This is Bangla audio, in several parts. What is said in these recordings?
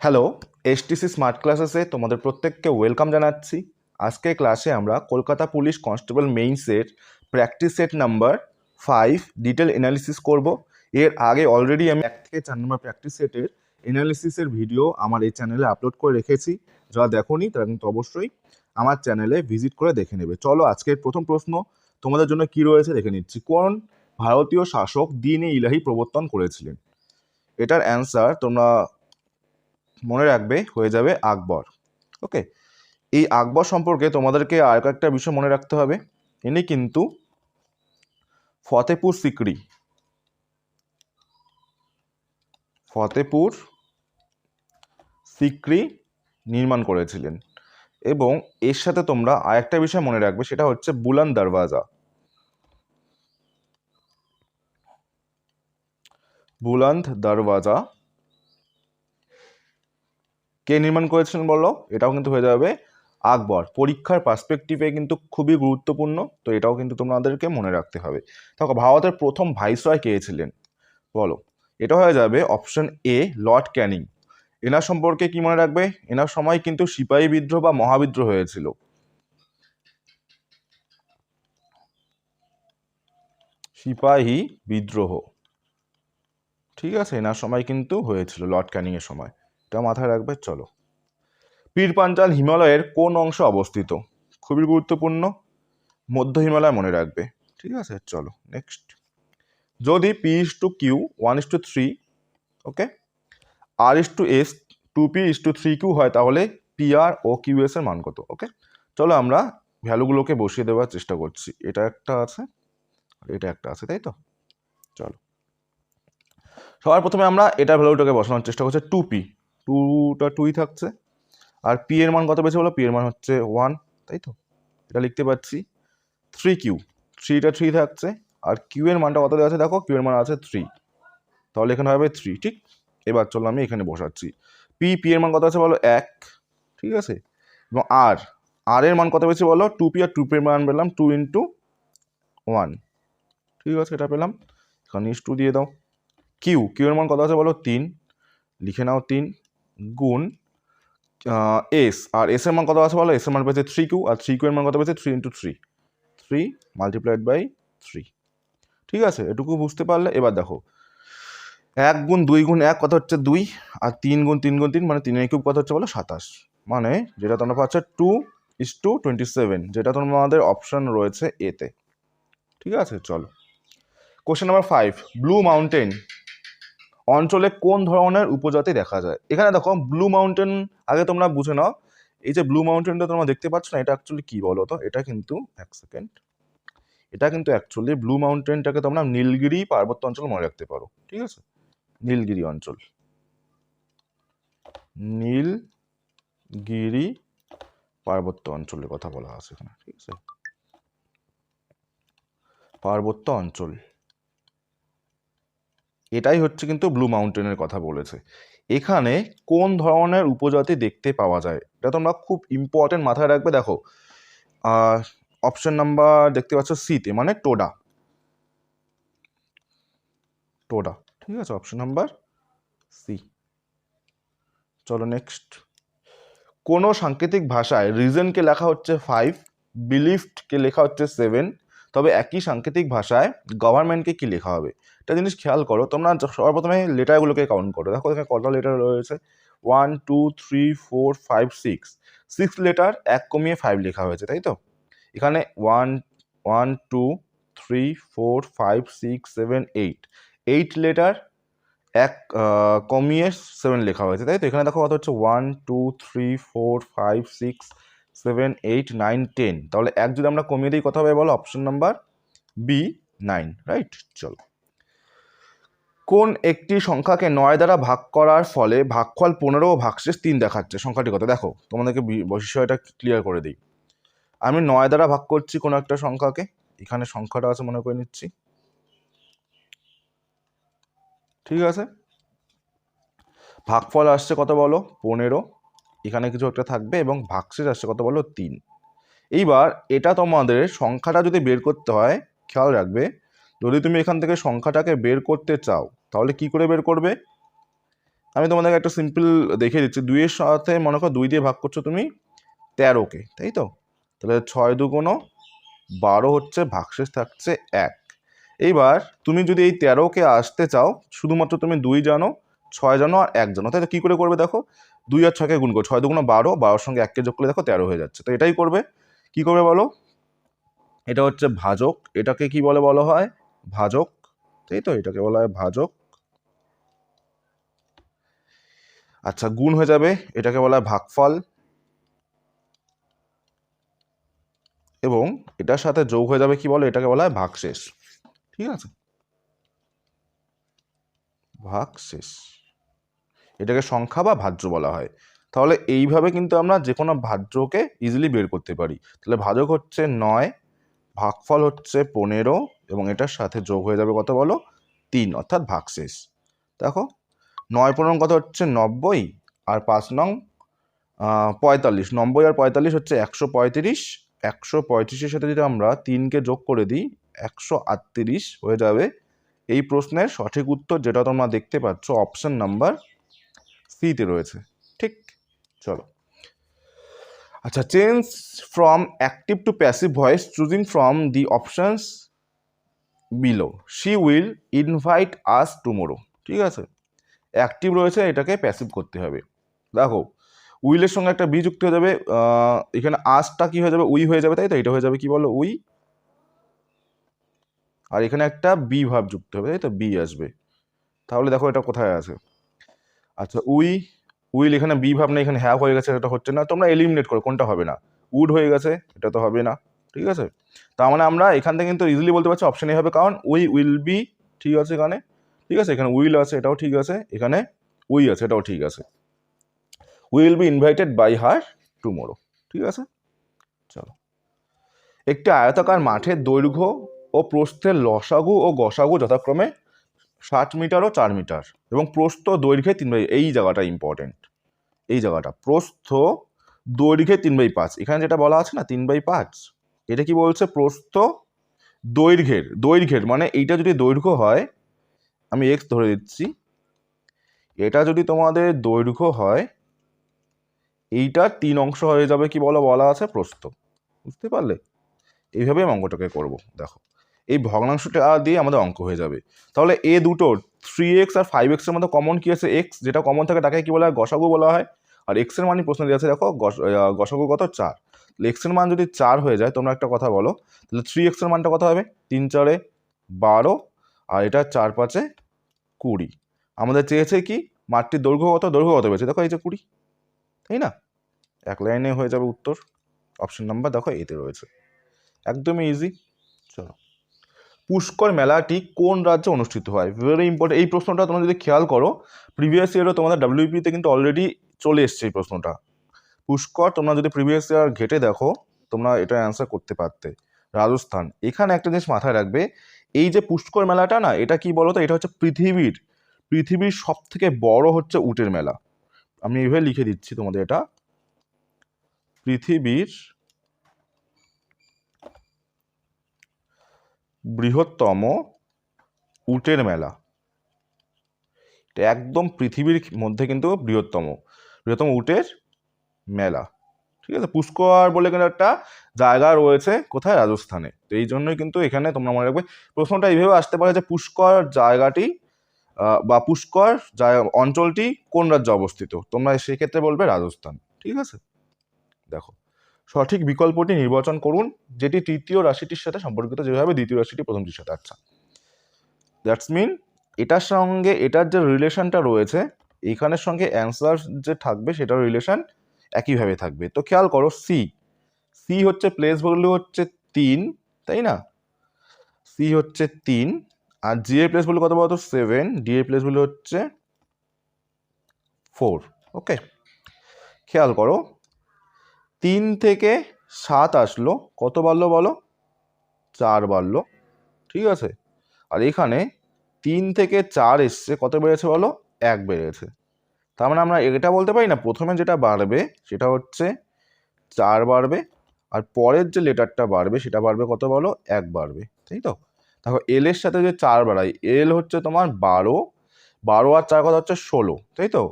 হ্যালো, এসটিসি স্মার্ট ক্লাসেসে তোমাদের প্রত্যেককে ওয়েলকাম জানাচ্ছি। আজকের ক্লাসে আমরা কলকাতা পুলিশ কনস্টেবল মেইনসের practice set number 5 detail analysis করব। এর আগে অলরেডি আমি 1 থেকে 4 নম্বর প্র্যাকটিস সেটের অ্যানালিসিসের ভিডিও আমার এই চ্যানেলে আপলোড করে রেখেছি। যারা দেখোনি তারা কিন্তু অবশ্যই আমার চ্যানেলে ভিজিট করে দেখে নেবে। চলো আজকের প্রথম প্রশ্ন তোমাদের জন্য কি রয়েছে দেখে নিচ্ছি। কোন ভারতীয় শাসক দ্বীন-ই ইলাহি প্রবর্তন করেছিলেন? এটার অ্যান্সার তোমরা মনে রাখবে হয়ে যাবে আকবর। ওকে, এই আকবর সম্পর্কে তোমাদেরকে আর একটা বিষয় মনে রাখতে হবে। ইনি কিন্তু ফতেপুর সিক্রি নির্মাণ করেছিলেন। এবং এর সাথে তোমরা আরেকটা বিষয় মনে রাখবে, সেটা হচ্ছে বুলন্দ দরওয়াজা কে নির্মাণ করেছিলেন বলো? এটাও কিন্তু হয়ে যাবে আকবর। পরীক্ষার পার্সপেক্টিভে কিন্তু খুবই গুরুত্বপূর্ণ, তো এটাও কিন্তু তোমাদেরকে মনে রাখতে হবে। দেখো, ভারতের প্রথম ভাইসরয় কে ছিলেন বলো? এটা হয়ে যাবে অপশন এ, লর্ড ক্যানিং। এনার সম্পর্কে কি মনে রাখবে? এনার সময় কিন্তু সিপাহী বিদ্রোহ বা মহাবিদ্রোহ হয়েছিল। সিপাহী বিদ্রোহ, ঠিক আছে, এনার সময় কিন্তু হয়েছিল, লর্ড ক্যানিং এর সময়। এটা মাথায় রাখবে। চলো, পীর পাঞ্চাল হিমালয়ের কোন অংশে অবস্থিত? খুবই গুরুত্বপূর্ণ, মধ্য হিমালয় মনে রাখবে। ঠিক আছে, চলো নেক্সট। যদি P:2Q 1:3, ওকে, R:S 2P:3Q হয়, তাহলে PR ও QS এর মান কত? ওকে, চলো আমরা ভ্যালুগুলোকে বসিয়ে দেওয়ার চেষ্টা করছি। এটা একটা আছে, এটা একটা আছে, তাই তো? চলো, সবার প্রথমে আমরা এটার ভ্যালুটাকে বসানোর চেষ্টা করছি। 2P, 2টা 2ই থাকছে। আর P এর মান কত পেয়েছে বলো? P এর মান হচ্ছে 1, তাই তো? এটা লিখতে পাচ্ছি। 3Q, 3টা 3 থাকছে। আর Q এর মানটা কত দেওয়া আছে দেখো? Q এর মান আছে 3, তাহলে এখানে হবে 3। ঠিক, এবার চলো আমি এখানে বসাচ্ছি। P এর মান কত আছে বলো? 1, ঠিক আছে। এবং আর এর মান কত পেয়েছি বলো? 2P, আর 2P এর মান পেলাম 2 × 1, ঠিক আছে, এটা পেলাম। এখানে *2 দিয়ে দাও। কিউ এর মান কত আছে বলো? 3, লিখে নাও 3 গুণ এস, আর এস এর মান কত আছে বলো? এস এর মান পেয়েছে 3Q, আর 3Q এর মান কত পেয়েছে? 3 × 3, 3 × 3। ঠিক আছে, এটুকু বুঝতে পারলে। এবার দেখো, 1 গুণ 2 গুণ 1 কত হচ্ছে? 2, আর 3 গুণ 3 গুণ 3 মানে 3 কিউব কত হচ্ছে বলো? 27। মানে যেটা তোমরা পাচ্ছ 2:27, যেটা তোমাদের অপশন রয়েছে এতে। ঠিক আছে, চলো কোশ্চেন নাম্বার 5। ব্লু মাউন্টেন অঞ্চলে কোন ধরনের উপজাতি দেখা যায়? এখানে দেখো, ব্লু মাউন্টেন আগে তোমরা বুঝে নাও। এই যে ব্লু মাউন্টেনটা তোমরা দেখতে পাচ্ছ না, এটা অ্যাকচুয়ালি কি বলো তো? এটা কিন্তু এক সেকেন্ড, এটা কিন্তু অ্যাকচুয়ালি ব্লু মাউন্টেনটাকে তোমরা নীলগিরি পার্বত্য অঞ্চল মনে রাখতে পারো। ঠিক আছে, নীলগিরি অঞ্চল, নীলগিরি পার্বত্য অঞ্চলের কথা বলা আছে এখানে। ঠিক আছে, পার্বত্য অঞ্চল, এটাই হচ্ছে কিন্তু ব্লু মাউন্টেনের কথা বলেছে। এখানে কোন ধরনের উপজাতি দেখতে পাওয়া যায় এটা তোমরা খুব ইম্পর্টেন্ট মাথায় রাখবে। দেখো, অপশন নাম্বার দেখতে পাচ্ছ সিতে, মানে টোডা। ঠিক আছে, অপশন নাম্বার সি। চলো নেক্সট। কোনো সাংকেতিক ভাষায় রিজনকে লেখা হচ্ছে 5, বিলিফডকে লেখা হচ্ছে 7, তবে একই সাংকেতিক ভাষায় গভর্নমেন্টকে কি লেখা হবে? একটা জিনিস খেয়াল করো তোমরা, সবার প্রথমে লেটারগুলোকে কাউন্ট করো। দেখো এখানে কটা লেটার রয়েছে? 1 2 3 4 5 6 লেটার, 1 কমিয়ে 5 লেখা হয়েছে, তাই তো? এখানে 1 1 2 3 4 5 6 7 8 লেটার, 1 কমিয়ে 7 লেখা হয়েছে, তাই তো? এখানে দেখো কত হচ্ছে? 1 2 3 4 5 6 7 8 9 10, তাহলে 1 যদি আমরা কমিয়ে দিই কত হবে বলো? Option number B, 9, right. চলো, কোন একটি সংখ্যাকে 9 দ্বারা ভাগ করার ফলে ভাগফল 15 ও ভাগশেষ 3 দেখাচ্ছে? সংখ্যাটি কত? দেখো তোমাদেরকে বিষয়টা ক্লিয়ার করে দিই। আমি 9 দ্বারা ভাগ করছি কোনো একটা সংখ্যাকে, এখানে সংখ্যাটা আছে মনে করে নিচ্ছি। ঠিক আছে, ভাগফল আসছে কত বলো? 15, এখানে কিছু একটা থাকবে, এবং ভাগশেষ আসছে কত বলো? 3। এইবার এটা তোমাদের সংখ্যাটা যদি বের করতে হয়, খেয়াল রাখবে, যদি তুমি এখান থেকে সংখ্যাটাকে বের করতে চাও তাহলে কি করে বের করবে? আমি তোমাদেরকে একটা সিম্পল দেখিয়ে দিচ্ছি। 2-এর সাথে মনে করো 2 দিয়ে ভাগ করছো তুমি 13কে, তাই তো? তাহলে 6 2 12 হচ্ছে, ভাগশেষ থাকছে 1। এইবার তুমি যদি এই 13কে আসতে চাও, শুধুমাত্র তুমি 2 জানো, 6 জানো আর 1 জানো, তাই তো? কী করে করবে দেখো, 2 আর 6কে গুণ করো, 6 2 12, 12-এর সঙ্গে 1কে যোগ করলে দেখো 13 হয়ে যাচ্ছে। তো এটাই করবে। কি করবে বলো? এটা হচ্ছে ভাজক, এটাকে কি বলে বলা হয়? ভাজক, তাই তো? এটাকে বলা হয় ভাজক। আচ্ছা, গুণ হয়ে যাবে, এটাকে বলা হয় ভাগফল, এবং এটার সাথে যোগ হয়ে যাবে কি বলো, এটাকে বলা হয় ভাগশেষ। ঠিক আছে, ভাগশেষ, এটাকে সংখ্যা বা ভাজ্য বলা হয়। তাহলে এইভাবে কিন্তু আমরা যে কোনো ভাজ্যকে ইজিলি বের করতে পারি। তাহলে ভাজক হচ্ছে 9, ভাগফল হচ্ছে 15, এবং এটার সাথে যোগ হয়ে যাবে কত বলো, 3, অর্থাৎ ভাগশেষ। দেখো 9 15 কত হচ্ছে 90, আর 5 নং 45, 90 আর 45 হচ্ছে 135, 135-এর সাথে যদি আমরা 3কে যোগ করে দিই 138 হয়ে যাবে। এই প্রশ্নের সঠিক উত্তর যেটা তোমরা দেখতে পাচ্ছ অপশন নাম্বার সিতে রয়েছে। ঠিক, চলো। আচ্ছা, change from active to passive voice choosing from the options below, she will invite us tomorrow. ঠিক আছে, অ্যাক্টিভ রয়েছে, এটাকে প্যাসিভ করতে হবে। দেখো উইলের সঙ্গে একটা বি যুক্ত হয়ে যাবে, এখানে আসটা কি হয়ে যাবে, উই হয়ে যাবে, তাই তো? এটা হয়ে যাবে কি বলো, উই, আর এখানে একটা বি ভাব যুক্ত হবে, তাই তো? বি আসবে। তাহলে দেখো এটা কোথায় আছে। আচ্ছা, উইল, এখানে বি ভাব না, এখানে হ্যাভ হয়ে গেছে, এটা হচ্ছে না। তোমরা এলিমিনেট করো কোনটা হবে না। উড হয়ে গেছে, এটা তো হবে না। ঠিক আছে, তার মানে আমরা এখান থেকে কিন্তু ইজিলি বলতে পারছি অপশন এ হবে, কারণ উই উইল বি, ঠিক আছে এখানে, ঠিক আছে, এখানে উইল আছে, এটাও ঠিক আছে, এখানে উই আছে, এটাও ঠিক আছে। Will be invited by her tomorrow. ঠিক আছে, চলো। একটি আয়তাকার মাঠের দৈর্ঘ্য ও প্রস্থের লসাগু ও গসাগু যথাক্রমে 60 মিটার ও 4 মিটার, এবং প্রস্থ দৈর্ঘ্যে 3/, এই জায়গাটা ইম্পর্টেন্ট, এই জায়গাটা প্রস্থ দৈর্ঘ্যে 3/5, এখানে যেটা বলা আছে না 3/5, এটা কি বলছে, প্রস্থ দৈর্ঘ্যের মানে এইটা যদি দৈর্ঘ্য হয়, আমি এক্স ধরে দিচ্ছি, এটা যদি তোমাদের দৈর্ঘ্য হয়, এইটার 3 অংশ হয়ে যাবে কি বলা আছে, প্রস্থ। বুঝতে পারলে? এইভাবে আমি অঙ্কটাকে করবো। দেখো এই ভগ্নাংশটা দিয়ে আমাদের অঙ্ক হয়ে যাবে। তাহলে এ দুটোর 3x আর 5x এর মধ্যে কমন কি আছে, এক্স, যেটা কমন থাকে তাকে কি বলা হয়, গসাগু বলা হয়। আর এক্স এর মানই প্রশ্ন দিয়ে আছে, দেখো গসাগু কত, 4। এক্স এর মান যদি 4 হয়ে যায়, তোমরা একটা কথা বলো, তাহলে 3x এর মানটা কত হবে, 3 4 12, আর এটা 4 5 20। আমাদের চেয়েছে কি, মাঠটির দৈর্ঘ্য কত পেয়েছে, দেখো এই যে 20, তাই না? এক লাইনে হয়ে যাবে উত্তর। অপশন নাম্বার দেখো এতে রয়েছে, একদমই ইজি। চলো, পুষ্কর মেলাটি কোন রাজ্যে অনুষ্ঠিত হয়? ভেরি ইম্পর্টেন্ট এই প্রশ্নটা, তোমরা যদি খেয়াল করো প্রিভিয়াস ইয়ারও তোমাদের ডাব্লিউপিতে কিন্তু অলরেডি চলে এসছে এই প্রশ্নটা। পুষ্কর, তোমরা যদি প্রিভিয়াস ইয়ার ঘেটে দেখো, তোমরা এটা অ্যান্সার করতে পারতে। রাজস্থান। এখানে একটা জিনিস মাথায় রাখবে, এই যে পুষ্কর মেলাটা না, এটা কি বলতো, এটা হচ্ছে পৃথিবীর সব থেকে বড় হচ্ছে উটের মেলা। আমি এইভাবে লিখে দিচ্ছি তোমাদের, এটা পৃথিবীর বৃহত্তম উটের মেলা। এটা একদম পৃথিবীর মধ্যে কিন্তু বৃহত্তম উটের মেলা। ঠিক আছে, পুষ্কর বলে কিন্তু একটা জায়গা রয়েছে, কোথায়, রাজস্থানে। তো এই জন্যই কিন্তু এখানে তোমরা মনে রাখবে, প্রশ্নটা এইভাবে আসতে পারে যে পুষ্কর জায়গাটি বা পুষ্কর অঞ্চলটি কোন রাজ্যে অবস্থিত, তোমরা সেই ক্ষেত্রে বলবে রাজস্থান। ঠিক আছে, দেখো সঠিক বিকল্পটি নির্বাচন করুন যেটি তৃতীয় রাশিটির সাথে সম্পর্কিত, যেভাবে দ্বিতীয় রাশিটি প্রথমটির সাথে। আচ্ছা, দ্যাটস মিন এটার সঙ্গে এটার যে রিলেশনটা রয়েছে, এইখানের সঙ্গে অ্যান্সার যে থাকবে সেটার রিলেশন একইভাবে থাকবে। তো খেয়াল করো, সি হচ্ছে প্লেস ভ্যালু হচ্ছে 3, তাই না? সি হচ্ছে 3, আর জি এর প্লেস ভ্যালু কত বলতো, 7, ডি এর প্লেস ভ্যালু হচ্ছে 4। ওকে, খেয়াল করো 3 থেকে 7 আসলো, কত বাড়লো বলো, 4 বাড়লো। ঠিক আছে, আর এখানে 3 থেকে 4 এসছে, কত বেড়েছে বলো, 1 বেড়েছে। তার মানে আমরা এটা বলতে পারি না, প্রথমে যেটা বাড়বে সেটা হচ্ছে 4 বাড়বে, আর পরের যে লেটারটা বাড়বে সেটা বাড়বে কত বলো, 1 বাড়বে, তাই তো? দেখো এল এর সাথে যে 4 বাড়াই, এল হচ্ছে তোমার 12, 12 আর 4 কত হচ্ছে 16, তাই তো?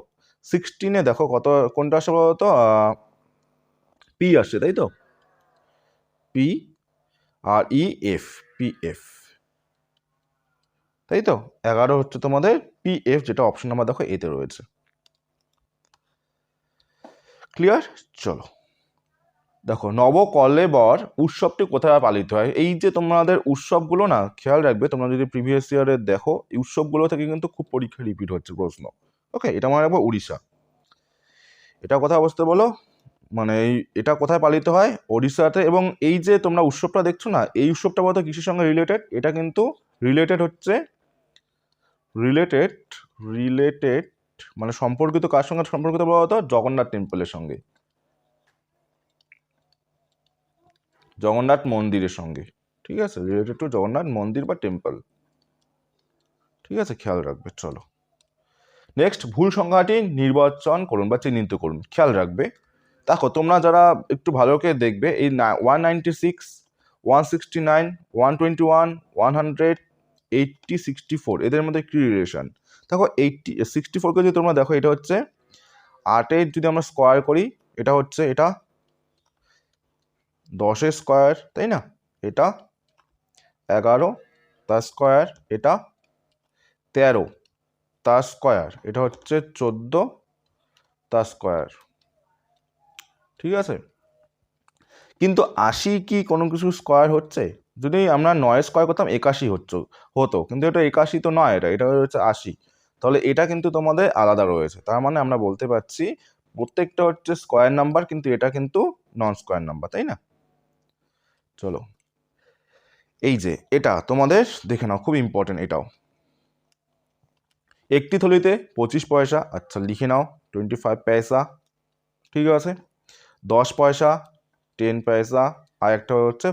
16-এ দেখো কত, কোনটা আসছে বলতো, পি আসছে, তাই তো? P R E F, P F, তাই তো? 11 হচ্ছে তোমাদের পি এফ, যেটা অপশন নাম্বার দেখো এতে রয়েছে। ক্লিয়ার? চলো দেখো, নবকলেবর উৎসবটি কোথায় পালিত হয়? এই যে তোমাদের উৎসবগুলো না, খেয়াল রাখবে তোমরা যদি প্রিভিয়াস ইয়ারের দেখো, এই উৎসবগুলো থেকে কিন্তু খুব পরীক্ষা রিপিট হচ্ছে প্রশ্ন। ওকে, এটা মনে রাখবো উড়িষ্যা। এটা কোথায় অবস্থিত বলো? মানে এটা কোথায় পালিত হয়? ওড়িশাতে। এবং এই যে তোমরা উৎসবটা দেখছো না, এই উৎসবটা বলতো কিসের সঙ্গে রিলেটেড? এটা কিন্তু রিলেটেড হচ্ছে, রিলেটেড রিলেটেড মানে সম্পর্কিত কার সঙ্গে সম্পর্কিত বলতো? জগন্নাথ টেম্পলের সঙ্গে, জগন্নাথ মন্দিরের সঙ্গে। ঠিক আছে, রিলেটেড টু জগন্নাথ মন্দির বা টেম্পল। ঠিক আছে, খেয়াল রাখবে। চলো নেক্সট, ভুল সংখ্যাটি নির্বাচন করুন বা চিহ্নিত করুন। খেয়াল রাখবে, দেখো তোমরা যারা একটু ভালো করে দেখবে, এই 196, 169, 121, 100, 80, 64 এদের মধ্যে কি রিলেশন? দেখো 64কে যদি তোমরা দেখো, এটা হচ্ছে 8-এর যদি আমরা স্কোয়ার করি, এটা হচ্ছে, এটা 10-এর স্কোয়ার, তাই না? এটা 11 তার স্কোয়ার, এটা 13 তার স্কোয়ার, এটা হচ্ছে 14 তার স্কোয়ার। ঠিক আছে, কিন্তু 80 কি কোনো কিছু স্কোয়ার হচ্ছে? যদি আমরা 9 স্কোয়ার করতাম 81 হতো, কিন্তু এটা 81 তো নয়, এটা হচ্ছে 80। তাহলে এটা কিন্তু তোমাদের আলাদা রয়েছে। তার মানে আমরা বলতে পারছি প্রত্যেকটা হচ্ছে স্কোয়ার নাম্বার, কিন্তু এটা কিন্তু নন স্কোয়ার নাম্বার, তাই না? চলো, এই যে এটা তোমাদের দেখে নাও, খুব ইম্পর্টেন্ট এটাও। একটি থলিতে 25 পয়সা, আচ্ছা লিখে নাও 25 পয়সা। ঠিক আছে, 10 পয়সা, 10 পয়সা, আর একটা হচ্ছে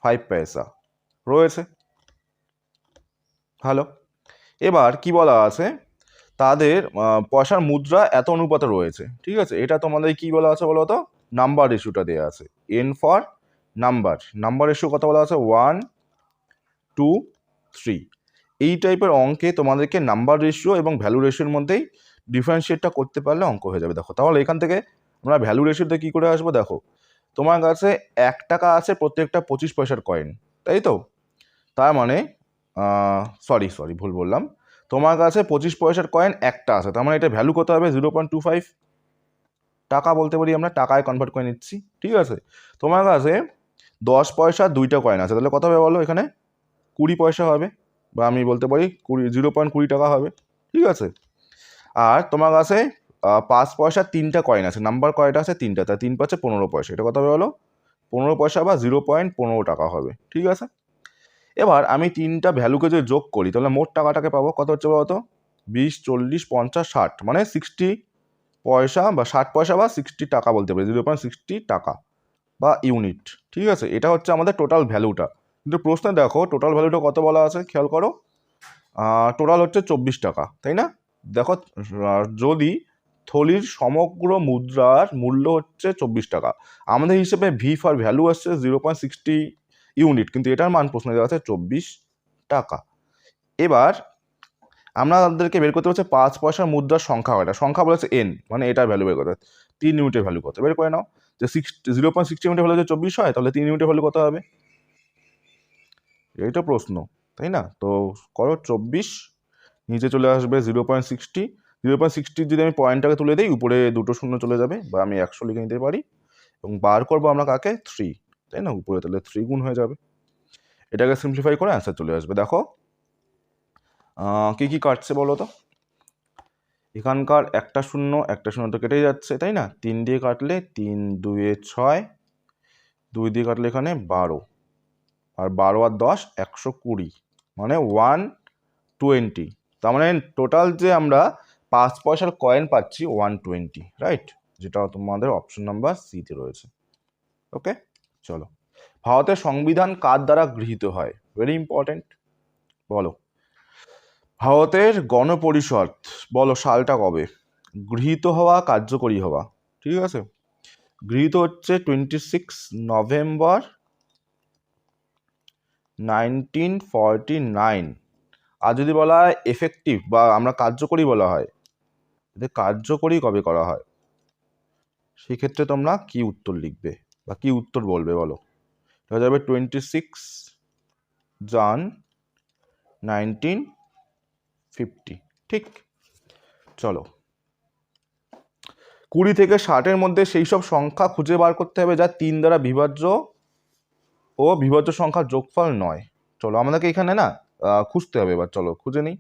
5 পয়সা রয়েছে। ভালো। এবার কি বলা আছে, তাদের পয়সার মুদ্রা এত অনুপাতে রয়েছে। ঠিক আছে, এটা তোমাদের কি বলা আছে বলো তো? নাম্বার রেশিওটা দেওয়া আছে, এন ফর নাম্বার রেশিও কত বলা আছে? 1 2 3। এই টাইপের অঙ্কে তোমাদেরকে নাম্বার রেশিও এবং ভ্যালু রেশিওর মধ্যেই ডিফারেন্সিয়েটটা করতে পারলে অঙ্ক হয়ে যাবে। দেখো তাহলে এখান থেকে আমরা ভ্যালু রেশিওতে কি করে আসবো? দেখো তোমার কাছে 1 টাকা আছে, প্রত্যেকটা 25 পয়সার কয়েন, তাই তো? তার মানে সরি ভুল বললাম, তোমার কাছে 25 পয়সার কয়েন একটা আছে, তার মানে এটা ভ্যালু কত হবে? 0.25 টাকা বলতে পারি আমরা, টাকায় কনভার্ট করে নিচ্ছি। ঠিক আছে, তোমার কাছে 10 পয়সা 2টা কয়েন আছে, তাহলে কত হবে বলো? এখানে 20 পয়সা হবে, বা আমি বলতে পারি 0.20 টাকা হবে। ঠিক আছে, আর তোমার কাছে 5 পয়সা 3টা কয়েন আছে, নাম্বার কয়টা আছে? 3টা, তাই 3 পাচ্ছে 15 পয়সা, এটা কত হবে বলো? 15 পয়সা বা 0.15 টাকা হবে। ঠিক আছে, এবার আমি 3টা ভ্যালুকে যদি যোগ করি, তাহলে মোট টাকাটাকে পাবো কত হচ্ছে বলতো? 20, 40, 50, 60, মানে 60 পয়সা বা 60 পয়সা বা 60 টাকা বলতে পারি, 0.60 টাকা বা ইউনিট। ঠিক আছে, এটা হচ্ছে আমাদের টোটাল ভ্যালুটা। কিন্তু প্রশ্নে দেখো টোটাল ভ্যালুটা কত বলা আছে, খেয়াল করো। টোটাল হচ্ছে 24 টাকা, তাই না? দেখো, যদি থলির সমগ্র মুদ্রার মূল্য হচ্ছে 24 টাকা, আমাদের হিসেবে ভি ফর ভ্যালু আসছে 0.60 ইউনিট, কিন্তু এটার মান প্রশ্নে দেওয়া আছে 24 টাকা। এবার আমরা তাদেরকে বের করতে হচ্ছে 5 পয়সার মুদ্রার সংখ্যা কয়টা? সংখ্যা বলেছে এন, মানে এটার ভ্যালু বের করতে, 3 ইউনিটের ভ্যালু কত বের করে নাও। যে 0.60 ইউনিটের ভ্যালু যদি 24 হয়, তাহলে 3 ইউনিটের ভ্যালু কত হবে? এইটা প্রশ্ন, তাই না? তো করো 24, নিচে চলে আসবে 0.60। 0.60 যদি আমি পয়েন্টটাকে তুলে দিই, উপরে দুটো শূন্য চলে যাবে, বা আমি 100 লিখে নিতে পারি, এবং বার করবো আমরা কাকে? 3, তাই না? উপরে তাহলে 3 গুণ হয়ে যাবে। এটাকে সিম্পলিফাই করে অ্যান্সার চলে আসবে। দেখো কি কি কাটছে বলো তো? এখানকার একটা শূন্য তো কেটে যাচ্ছে, তাই না? 3 দিয়ে কাটলে 3 2 6, 2 দিয়ে কাটলে এখানে 12, আর 12 আর 10 120, মানে 120। তার মানে টোটাল যে আমরা 5 পয়সার কয়েন পাচ্ছি 120, রাইট? যেটা তোমাদের অপশন নাম্বার সিতে রয়েছে। ওকে, চলো, ভারতের সংবিধান কার দ্বারা গৃহীত হয়? Very important. বলো, ভারতের গণপরিষদ, বলো সালটা কবে? গৃহীত হওয়া, কার্যকরী হওয়া। ঠিক আছে, গৃহীত হচ্ছে 26 নভেম্বর 1949, আর যদি বলা হয় এফেক্টিভ বা আমরা কার্যকরী বলা হয়, যদি কার্যকরী কবে করা হয়, সেক্ষেত্রে তোমরা কি উত্তর লিখবে বা কি উত্তর বলবে বলো? এটা যাবে 26 জান 1950। ঠিক, চলো 20 থেকে 60-এর মধ্যে সেই সব সংখ্যা খুঁজে বার করতে হবে যা 3 দ্বারা বিভাজ্য ও বিভাজ্য সংখ্যার যোগফল নয়। চলো আমাদেরকে এখানে না খুঁজতে হবে, এবার চলো খুঁজে নিই।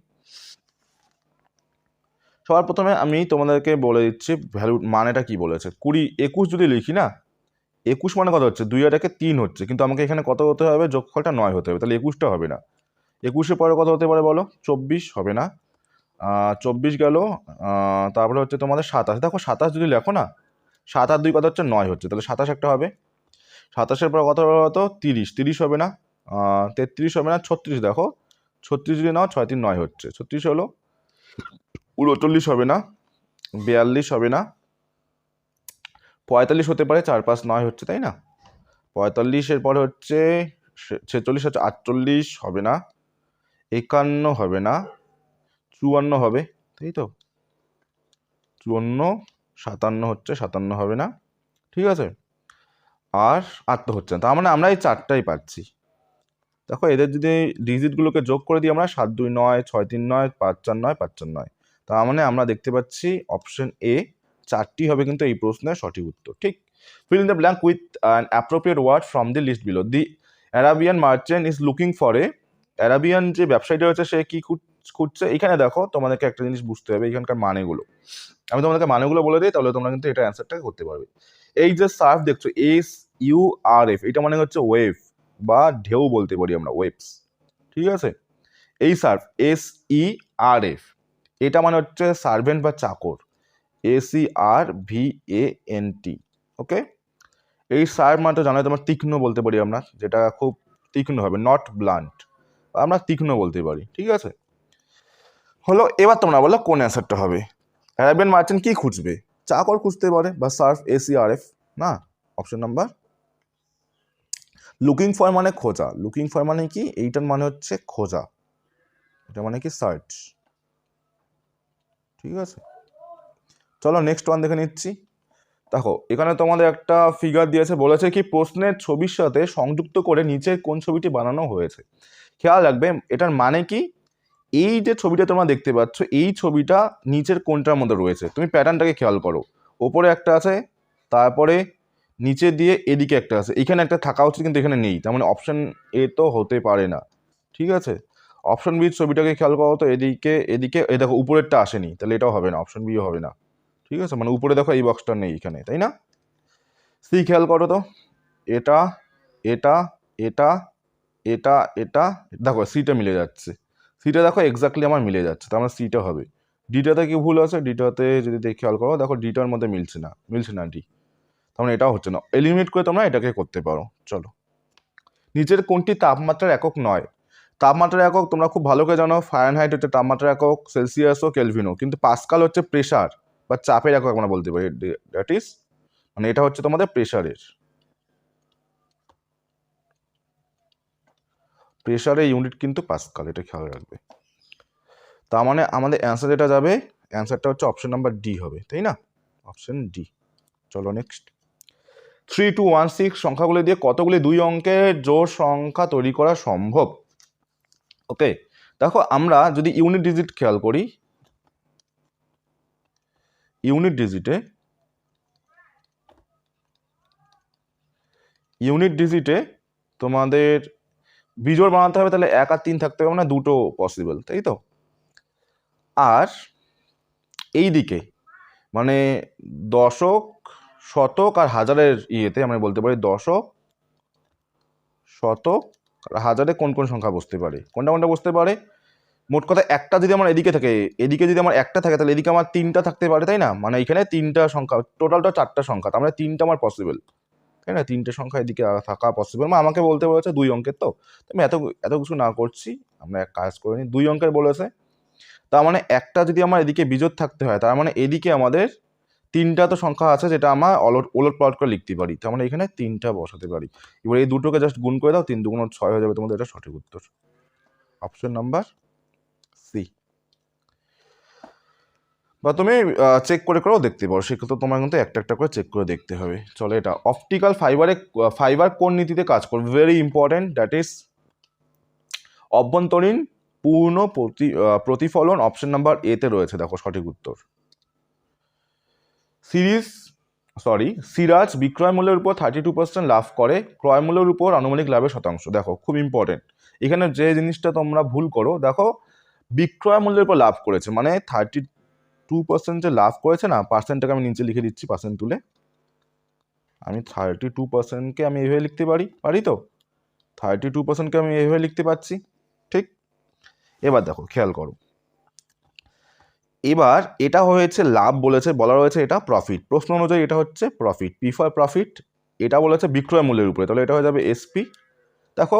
সবার প্রথমে আমি তোমাদেরকে বলে দিচ্ছি ভ্যালু মানেটা কি বলেছে। 20 21 যদি লিখি না, 21 মানে কত হচ্ছে, 2 আর 1 3 হচ্ছে, কিন্তু আমাকে এখানে কত হতে হবে, যোগফলটা 9 হতে হবে, তাহলে 21টা হবে না। 21-এর পরে কত হতে পারে বলো? 24 হবে না, 24 গেল, তারপরে হচ্ছে তোমাদের 27। দেখো 27 যদি লেখো না, 7 আর 2 কত হচ্ছে, 9 হচ্ছে, তাহলে 27 একটা হবে। 27-এর পর কত হবে বলো? 30, 30 হবে না, 33 হবে না, 36 দেখো, 36 যদি নাও 6 3 9 হচ্ছে, 36 হলো। 39 হবে না, 42 হবে না, 45 হতে পারে, 4 5 9 হচ্ছে, তাই না? 45-এর পরে হচ্ছে 46 হচ্ছে, 48 হবে না, 51 হবে না, 54 হবে, তাই তো? 54, 57 হচ্ছে, 57 হবে না, ঠিক আছে? আর তো হচ্ছে না, তার মানে আমরা এই 4টাই পাচ্ছি। দেখো এদের যদি ডিজিটগুলোকে যোগ করে দিই আমরা, 7 2 9, 6 3 9, 5 4 9, 5 4 9, তার মানে আমরা দেখতে পাচ্ছি অপশন এ 4টি হবে কিন্তু এই প্রশ্নের সঠিক উত্তর। ঠিক, fill in the blank with an appropriate word from the list below. The Arabian merchant is looking for a, Arabian যে ব্যবসায়ীটা হচ্ছে সে কি খুঁজছে। এখানে দেখো তোমাদেরকে একটা জিনিস বুঝতে হবে, এখানকার মানেগুলো আমি তোমাদেরকে মানেগুলো বলে দিই, তাহলে তোমরা কিন্তু এটা অ্যান্সারটা করতে পারবে। এই যে সার্ফ দেখছো, SURF, এটা মানে হচ্ছে ওয়েভ বা ঢেউ বলতে পারি আমরা, ওয়েভস, ঠিক আছে? এই সার্ফ SERF, এটা মানে হচ্ছে সার্ভেন্ট বা চাকর, SERVANT, ওকে? এই সার্ভ মানে তো জানোই তোমার তীক্ষ্ণ বলতে পারি আমরা, যেটা খুব তীক্ষ্ণ হবে, নট ব্লান্ট, আমরা তীক্ষ্ণ বলতে পারি, ঠিক আছে? হলো, এবার তোমরা বলো কোন অ্যান্সারটা হবে। অ্যারাবিয়ান মার্চেন্ট কি খুঁজবে? চাকর খুঁজতে পারে, বা সার্ফ SERF না, অপশন নাম্বার। লুকিং ফর মানে খোঁজা, লুকিং ফর মানে কি, এইটার মানে হচ্ছে খোঁজা, এটা মানে কি সার্চ, ঠিক আছে? চলো নেক্সট ওয়ান দেখে নিচ্ছি। দেখো এখানে তোমাদের একটা ফিগার দিয়েছে, বলেছে কি প্রশ্নের ছবির সাথে সংযুক্ত করে নিচে কোন ছবিটি বানানো হয়েছে। খেয়াল রাখবে এটার মানে কি, এই যে ছবিটা তোমরা দেখতে পাচ্ছ, এই ছবিটা নিচের কোনটার মধ্যে রয়েছে, তুমি প্যাটার্নটাকে খেয়াল করো। ওপরে একটা আছে, তারপরে নিচে দিয়ে এদিকে একটা আছে, এখানে একটা থাকা উচিত কিন্তু এখানে নেই, তার মানে অপশন এ তো হতে পারে না, ঠিক আছে? অপশন বি ছবিটাকে খেয়াল করো তো, এদিকে এদিকে, এই দেখো উপরেরটা আসেনি, তাহলে এটাও হবে না, অপশন বিও হবে না, ঠিক আছে? মানে উপরে দেখো এই বক্সটা নেই এখানে, তাই না? সি খেয়াল করো তো, এটা এটা এটা এটা এটা, দেখো সিটা মিলে যাচ্ছে, সিটা দেখো এক্স্যাক্টলি আমার মিলে যাচ্ছে, তার মানে সিটা হবে। ডিটাতে কি ভুল আছে, ডিটাতে যদি খেয়াল করো দেখো ডিটার মধ্যে মিলছে না ডি, তার মানে এটাও হচ্ছে না। এলিমিনেট করে তোমরা এটাকে করতে পারো। চলো, নিচের কোনটি তাপমাত্রার একক নয়? তাপমাত্রার একক তোমরা খুব ভালো করে জানো, ফারেনহাইট হচ্ছে তাপমাত্রার একক, সেলসিয়াসও কেলভিনও, কিন্তু পাস্কাল হচ্ছে প্রেশার বা চাপের একক আমরা বলতে পারি, দ্যাট ইজ মানে এটা হচ্ছে তোমাদের প্রেশারের ইউনিট কিন্তু পাস্কাল, এটা খেয়াল রাখবে। তার মানে আমাদের অ্যান্সার যেটা যাবে, অ্যান্সারটা হচ্ছে অপশন নাম্বার ডি হবে, তাই না? Option D. চলো নেক্সট। 3 2 1 6 সংখ্যাগুলি দিয়ে কতগুলি 2 অঙ্কের জোড় সংখ্যা তৈরি করা সম্ভব? ওকে, দেখো আমরা যদি ইউনিট ডিজিট খেয়াল করি, ইউনিট ডিজিটে তোমাদের বিজোড় বানাতে হবে, তাহলে 1 আর 3 থাকতে হবে, মানে দুটো পসিবল, তাই তো? আর এই দিকে মানে দশক, শতক আর হাজারের ইয়েতে আমরা বলতে পারি দশক, শতক আর হাজারে কোন কোন সংখ্যা বসতে পারে, কোনটা বসতে পারে। মোট কথা একটা যদি আমার এদিকে থাকে, এদিকে যদি আমার একটা থাকে, তাহলে এদিকে আমার 3টা থাকতে পারে, তাই না? মানে এখানে 3টা সংখ্যা, টোটালটা 4টা সংখ্যা, তার মানে 3টা আমার পসিবল, তাই না? 3টে সংখ্যা এদিকে থাকা পসিবল, মানে আমাকে বলতে বলেছে 2 অঙ্কের, তো আমি এত কিছু না করছি, আমরা এক কাজ করে নিই। 2 অঙ্কের বলেছে, তার মানে একটা যদি আমার এদিকে বিজোড় থাকতে হয়, তার মানে এদিকে আমাদের 3টা তো সংখ্যা আছে, যেটা আমরা ওলট পালট করে লিখতে পারি, তার মানে এখানে 3টা বসাতে পারি। এবার এই দুটোকে জাস্ট গুণ করে দাও, 3 2 6 হয়ে যাবে, তোমাদের এটা সঠিক উত্তর, অপশন নাম্বার বা তুমি চেক করে করেও দেখতে পারো, সেক্ষেত্রে তোমার কিন্তু একটা একটা করে চেক করে দেখতে হবে। চলো, এটা অপটিক্যাল ফাইবার কোন নীতিতে কাজ করবে, ভেরি ইম্পর্টেন্ট, দ্যাট ইজ অভ্যন্তরীণ পূর্ণ প্রতিফলন। অপশন নাম্বার এ তে রয়েছে, দেখো সঠিক উত্তর। সিরাজ বিক্রয় মূল্যের উপর 32% লাভ করে, ক্রয় মূল্যের উপর আনুমানিক লাভের শতাংশ। দেখো খুব ইম্পর্টেন্ট, এখানে যে জিনিসটা তোমরা ভুল করো, দেখো বিক্রয় মূল্যের উপর লাভ করেছে মানে 32% যে লাভ করেছে না, পার্সেন্টটাকে আমি নিচে লিখে দিচ্ছি, পার্সেন্ট তুলে আমি 32%কে আমি এইভাবে লিখতে পারি তো 32%কে আমি এইভাবে লিখতে পারছি, ঠিক। এবার দেখো খেয়াল করো, এবার এটা হয়েছে লাভ বলেছে, বলা রয়েছে এটা প্রফিট, প্রশ্ন অনুযায়ী এটা হচ্ছে প্রফিট, পি ফর প্রফিট। এটা বলেছে বিক্রয় মূল্যের উপরে, তাহলে এটা হয়ে যাবে এসপি। দেখো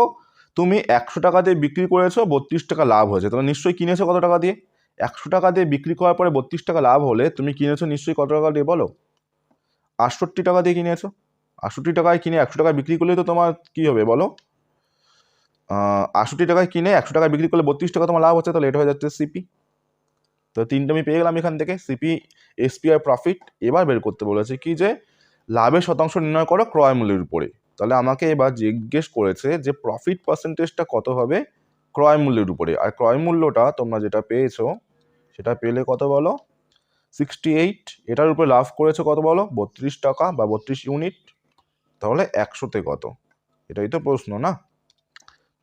তুমি 100 টাকা দিয়ে বিক্রি করেছো, 32 টাকা লাভ হয়েছে, তাহলে নিশ্চয়ই কিনেছো কত টাকা দিয়ে? 100 টাকা দিয়ে বিক্রি করার পরে 32 টাকা লাভ হলে তুমি কিনেছো নিশ্চয়ই কত টাকা দিয়ে বলো? 68 টাকা দিয়ে কিনেছো। 68 টাকায় কিনে 100 টাকায় বিক্রি করলে তো তোমার কি হবে বলো? 68 টাকায় কিনে 100 টাকায় বিক্রি করলে 32 টাকা তোমার লাভ হচ্ছে, তাহলে এটা হয়ে যাচ্ছে সিপি। তো তিনটে আমি পেয়ে গেলাম এখান থেকে, সিপি, এসপি আর প্রফিট। এবার বের করতে বলেছে কি যে লাভের শতাংশ নির্ণয় করো ক্রয় মূল্যের উপরে। তাহলে আমাকে এবার জিজ্ঞেস করেছে যে প্রফিট পার্সেন্টেজটা কত হবে ক্রয় মূল্যের উপরে, আর ক্রয় মূল্যটা তোমরা যেটা পেয়েছো সেটা পেলে কত বলো? 68। এটার উপরে লাভ করেছো কত বলো? 32 টাকা বা 32 ইউনিট, তাহলে 100-তে কত? এটাই তো প্রশ্ন না।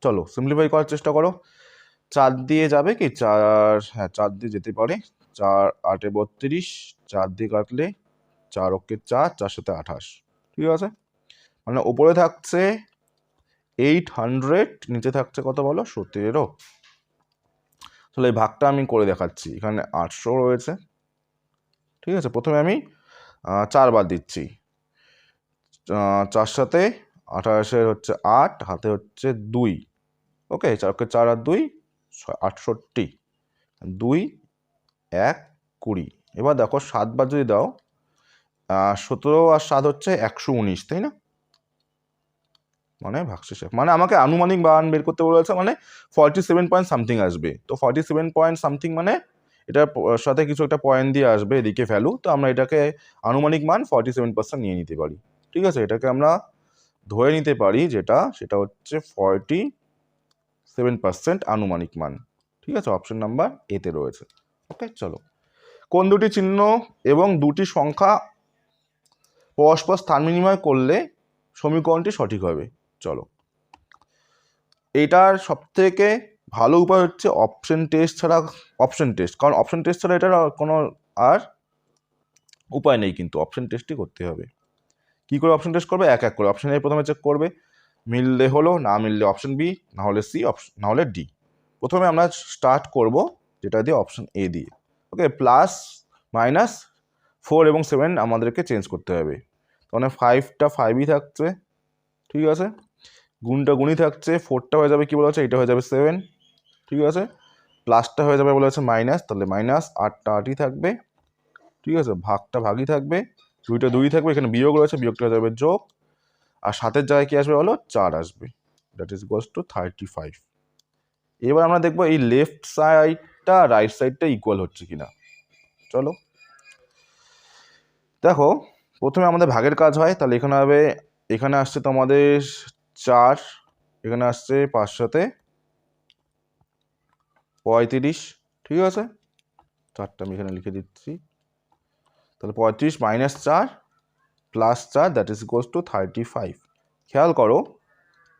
চলো সিম্পলিফাই করার চেষ্টা করো। 4 দিয়ে যাবে কি? 4, হ্যাঁ 4 দিয়ে যেতে পারে। 4 8 32, 4 দিয়ে কাটলে 4 ওকে 4, 4 সাথে 28, ঠিক আছে। মানে ওপরে থাকছে 800, নিচে থাকছে কত বলো? 17। তাহলে এই ভাগটা আমি করে দেখাচ্ছি, এখানে 800 রয়েছে, ঠিক আছে। প্রথমে আমি 4 বাদ দিচ্ছি, 4 সাথে 28 হচ্ছে 8, হাতে হচ্ছে 2, ওকে। 4 ওকে 4 আর 2 68, 2 1 20। এবার দেখো 7 বার যদি দাও, 17 আর 7 হচ্ছে 119, তাই না? মানে ভাগশেষে মানে আমাকে আনুমানিক মান বের করতে বলেছে, মানে 47 পয়েন্ট সামথিং আসবে। তো 47 পয়েন্ট সামথিং মানে এটার সাথে কিছু একটা পয়েন্ট দিয়ে আসবে এদিকে ভ্যালু, তো আমরা এটাকে আনুমানিক মান 47% নিয়ে নিতে পারি, ঠিক আছে। এটাকে আমরা ধরে নিতে পারি সেটা হচ্ছে 47% আনুমানিক মান, ঠিক আছে। অপশন নাম্বার এতে রয়েছে, ওকে। চলো, কোন দুটি চিহ্ন এবং দুটি সংখ্যা পরস্পর স্থান বিনিময় করলে সমীকরণটি সঠিক হবে? চলো, এটার সবথেকে ভালো উপায় হচ্ছে অপশন টেস্ট কারণ অপশন টেস্ট ছাড়া এটার কোনো আর উপায় নেই, কিন্তু অপশন টেস্টই করতে হবে। কি করে অপশন টেস্ট করবে? এক এক করে অপশন এ প্রথমে চেক করবে, মিললে হলো, না মিললে অপশন বি, না হলে সি, না হলে ডি। প্রথমে আমরা স্টার্ট করব যেটা দিয়ে, অপশন এ দিয়ে, ওকে। প্লাস মাইনাস 4 এবং 7 আমাদেরকে চেঞ্জ করতে হবে, মানে 5টা 5ই থাকছে, ঠিক আছে। গুণটা গুণই থাকছে, 4টা হয়ে যাবে কি বলা হচ্ছে, এটা হয়ে যাবে 7, ঠিক আছে। প্লাসটা হয়ে যাবে বলা হচ্ছে মাইনাস, তাহলে মাইনাস, 8টা 8ই থাকবে, ঠিক আছে। ভাগটা ভাগই থাকবে, 2টা 2ই থাকবে, এখানে বিয়োগ রয়েছে, বিয়োগটা হয়ে যাবে যোগ, আর 7-এর জায়গায় কি আসবে বলো? 4 আসবে, দ্যাট ইজ ইকুয়ালস টু 35। এবার আমরা দেখবো এই লেফট সাইডটা রাইট সাইডটা ইকুয়াল হচ্ছে কিনা। চলো দেখো, প্রথমে আমাদের ভাগের কাজ হয়, তাহলে এখানে হবে, এখানে আসছে তোমাদের 4, এখানে আসছে 5 সাথে 35, ঠিক আছে। 4টা আমি এখানে লিখে দিচ্ছি, তাহলে 35 minus 4 plus 4, that is equals to 35। খেয়াল করো,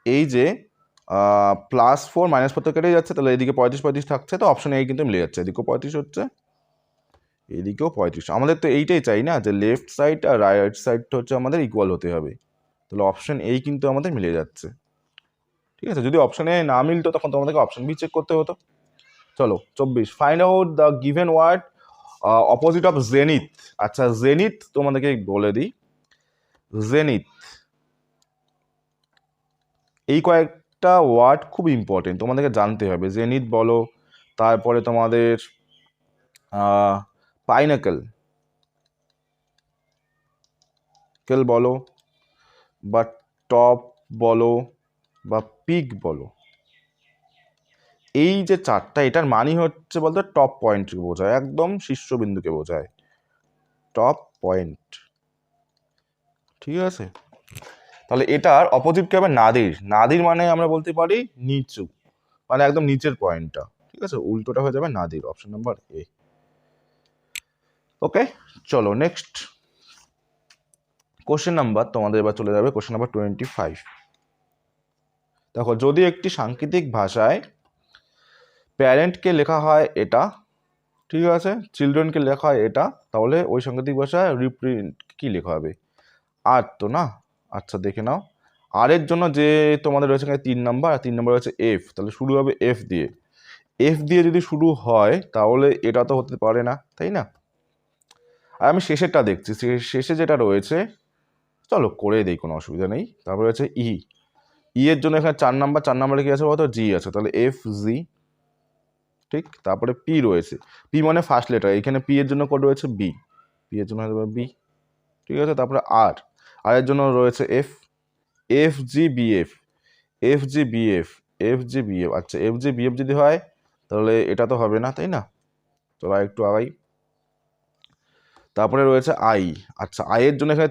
এই যে +4 -4 তো কেটে যাচ্ছে, তাহলে এদিকে 35 থাকছে, তো অপশন এ কিন্তু মিলে যাচ্ছে, এদিকেও 35 হচ্ছে, এদিকেও 35। আমাদের তো এইটাই চাই না, যে লেফট সাইড আর রাইট সাইডটা হচ্ছে আমাদের ইকুয়াল হতে হবে, তাহলে অপশন এই কিন্তু আমাদের মিলে যাচ্ছে, ঠিক আছে। যদি অপশন এ না মিলতো তখন তোমাদেরকে অপশন বি চেক করতে হতো। চলো 24, find out the given word opposite of zenith. আচ্ছা, জেনিথ তোমাদেরকে বলে দিই, জেনিথ এই কয়েকটা ওয়ার্ড খুব ইম্পর্টেন্ট, তোমাদেরকে জানতে হবে। জেনিথ বলো, তারপরে তোমাদের পাইনাকেল বলো, বা টপ বলো, বা পিক বলো, এই যে চারটা, এটার মানই হচ্ছে বলতে টপ পয়েন্টকে বোঝায়, একদম শীর্ষবিন্দুকে বোঝায়, টপ পয়েন্ট। ঠিক আছে, তাহলে এটার অপোজিট কি হবে? নাদির। নাদির মানে আমরা বলতে পারি নিচু, মানে একদম নিচের পয়েন্টটা। ঠিক আছে, উল্টোটা হয়ে যাবে নাদির, অপশন নাম্বার এ। ওকে, চলো নেক্সট কোশ্চেন নাম্বার, তোমাদের এবার চলে যাবে কোশ্চেন নাম্বার 25। দেখো, যদি একটি সাংকেতিক ভাষায় প্যারেন্টকে লেখা হয় এটা, ঠিক আছে, চিলড্রেনকে লেখা হয় এটা, তাহলে ওই সাংকেতিক ভাষায় রিপ্রিন্ট কি লেখা হবে? আর তো না, আচ্ছা দেখে নাও। আর এর জন্য যে তোমাদের রয়েছে এখানে 3 নাম্বার, আর 3 নাম্বার হচ্ছে এফ, তাহলে শুরু হবে এফ দিয়ে। এফ দিয়ে যদি শুরু হয় তাহলে এটা তো হতে পারে না, তাই না? আর আমি শেষেরটা দেখছি, শেষে যেটা রয়েছে, চলো করে দিই, কোনো অসুবিধা নেই। তারপরে হচ্ছে ই, ই এর জন্য এখানে 4 নাম্বার, 4 নাম্বারে কি আছে বলতো? জি আছে, তাহলে এফ জি। ঠিক, তারপরে পি রয়েছে, পি মানে ফার্স্ট লেটার, এখানে পি এর জন্য কোড রয়েছে বি, পি এর জন্য হবে বি। ঠিক আছে, তারপরে আর, আর এর জন্য রয়েছে F, F G B F, F G B F, F G B F. আচ্ছা, এফ জি বি এফ যদি হয় তাহলে এটা তো হবে না, তাই না? চলো একটু আগাই। তারপরে রয়েছে আই। আচ্ছা, আই এর জন্য এখানে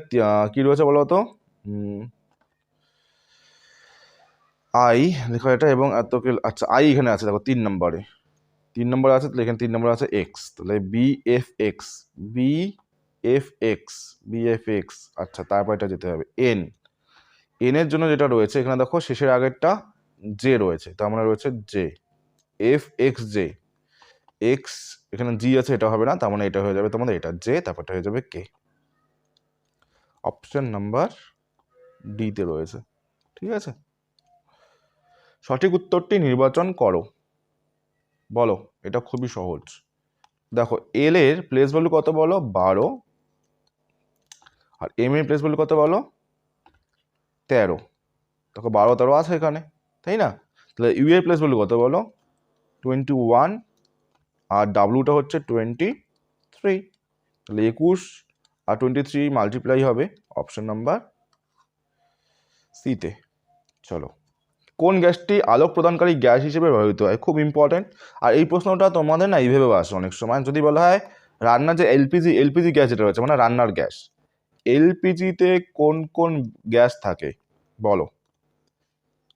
কি রয়েছে বলো তো? আই লেখা এটা এবং এত, আচ্ছা আই এখানে আছে দেখো 3 নম্বরে, 3 নম্বরে আছে, তাহলে এখানে 3 নম্বরে আছে এক্স, তাহলে B F X, B F X, B F X. আচ্ছা, তারপর এটা যেতে হবে এন, এন এর জন্য যেটা রয়েছে এখানে দেখো শেষের আগেরটা জে রয়েছে, তার মানে রয়েছে J, F x J, x এখানে জি আছে, এটা হবে না, তার মানে এটা হয়ে যাবে তোমাদের এটা জে, তারপরটা হয়ে যাবে কে। অপশন নাম্বার ডি তে রয়েছে। ঠিক আছে, সঠিক উত্তরটি নির্বাচন করো, বলো। এটা খুবই সহজ। দেখো, এল এর প্লেস ভ্যালু কত বলো? 12। আর এম এর প্লেস ভ্যালু কত বলো? 13। দেখো 12 13 আছে এখানে, তাই না? তাহলে ইউ এর প্লেস ভ্যালু কত বলো? 21। আর ডাব্লুটা হচ্ছে 23, তাহলে 21 আর 23 মাল্টিপ্লাই হবে অপশন নাম্বার সিতে। চলো, কোন গ্যাসটি আলোক প্রদানকারী গ্যাস হিসেবে ব্যবহৃত হয়? খুব ইম্পর্টেন্ট। আর এই প্রশ্নটা তোমাদের না এইভাবে আসে অনেক সময়, যদি বলা হয় রান্নার যে এলপিজি, এলপিজি গ্যাস যেটা রয়েছে মানে রান্নার গ্যাস, এলপিজিতে কোন কোন গ্যাস থাকে বলো?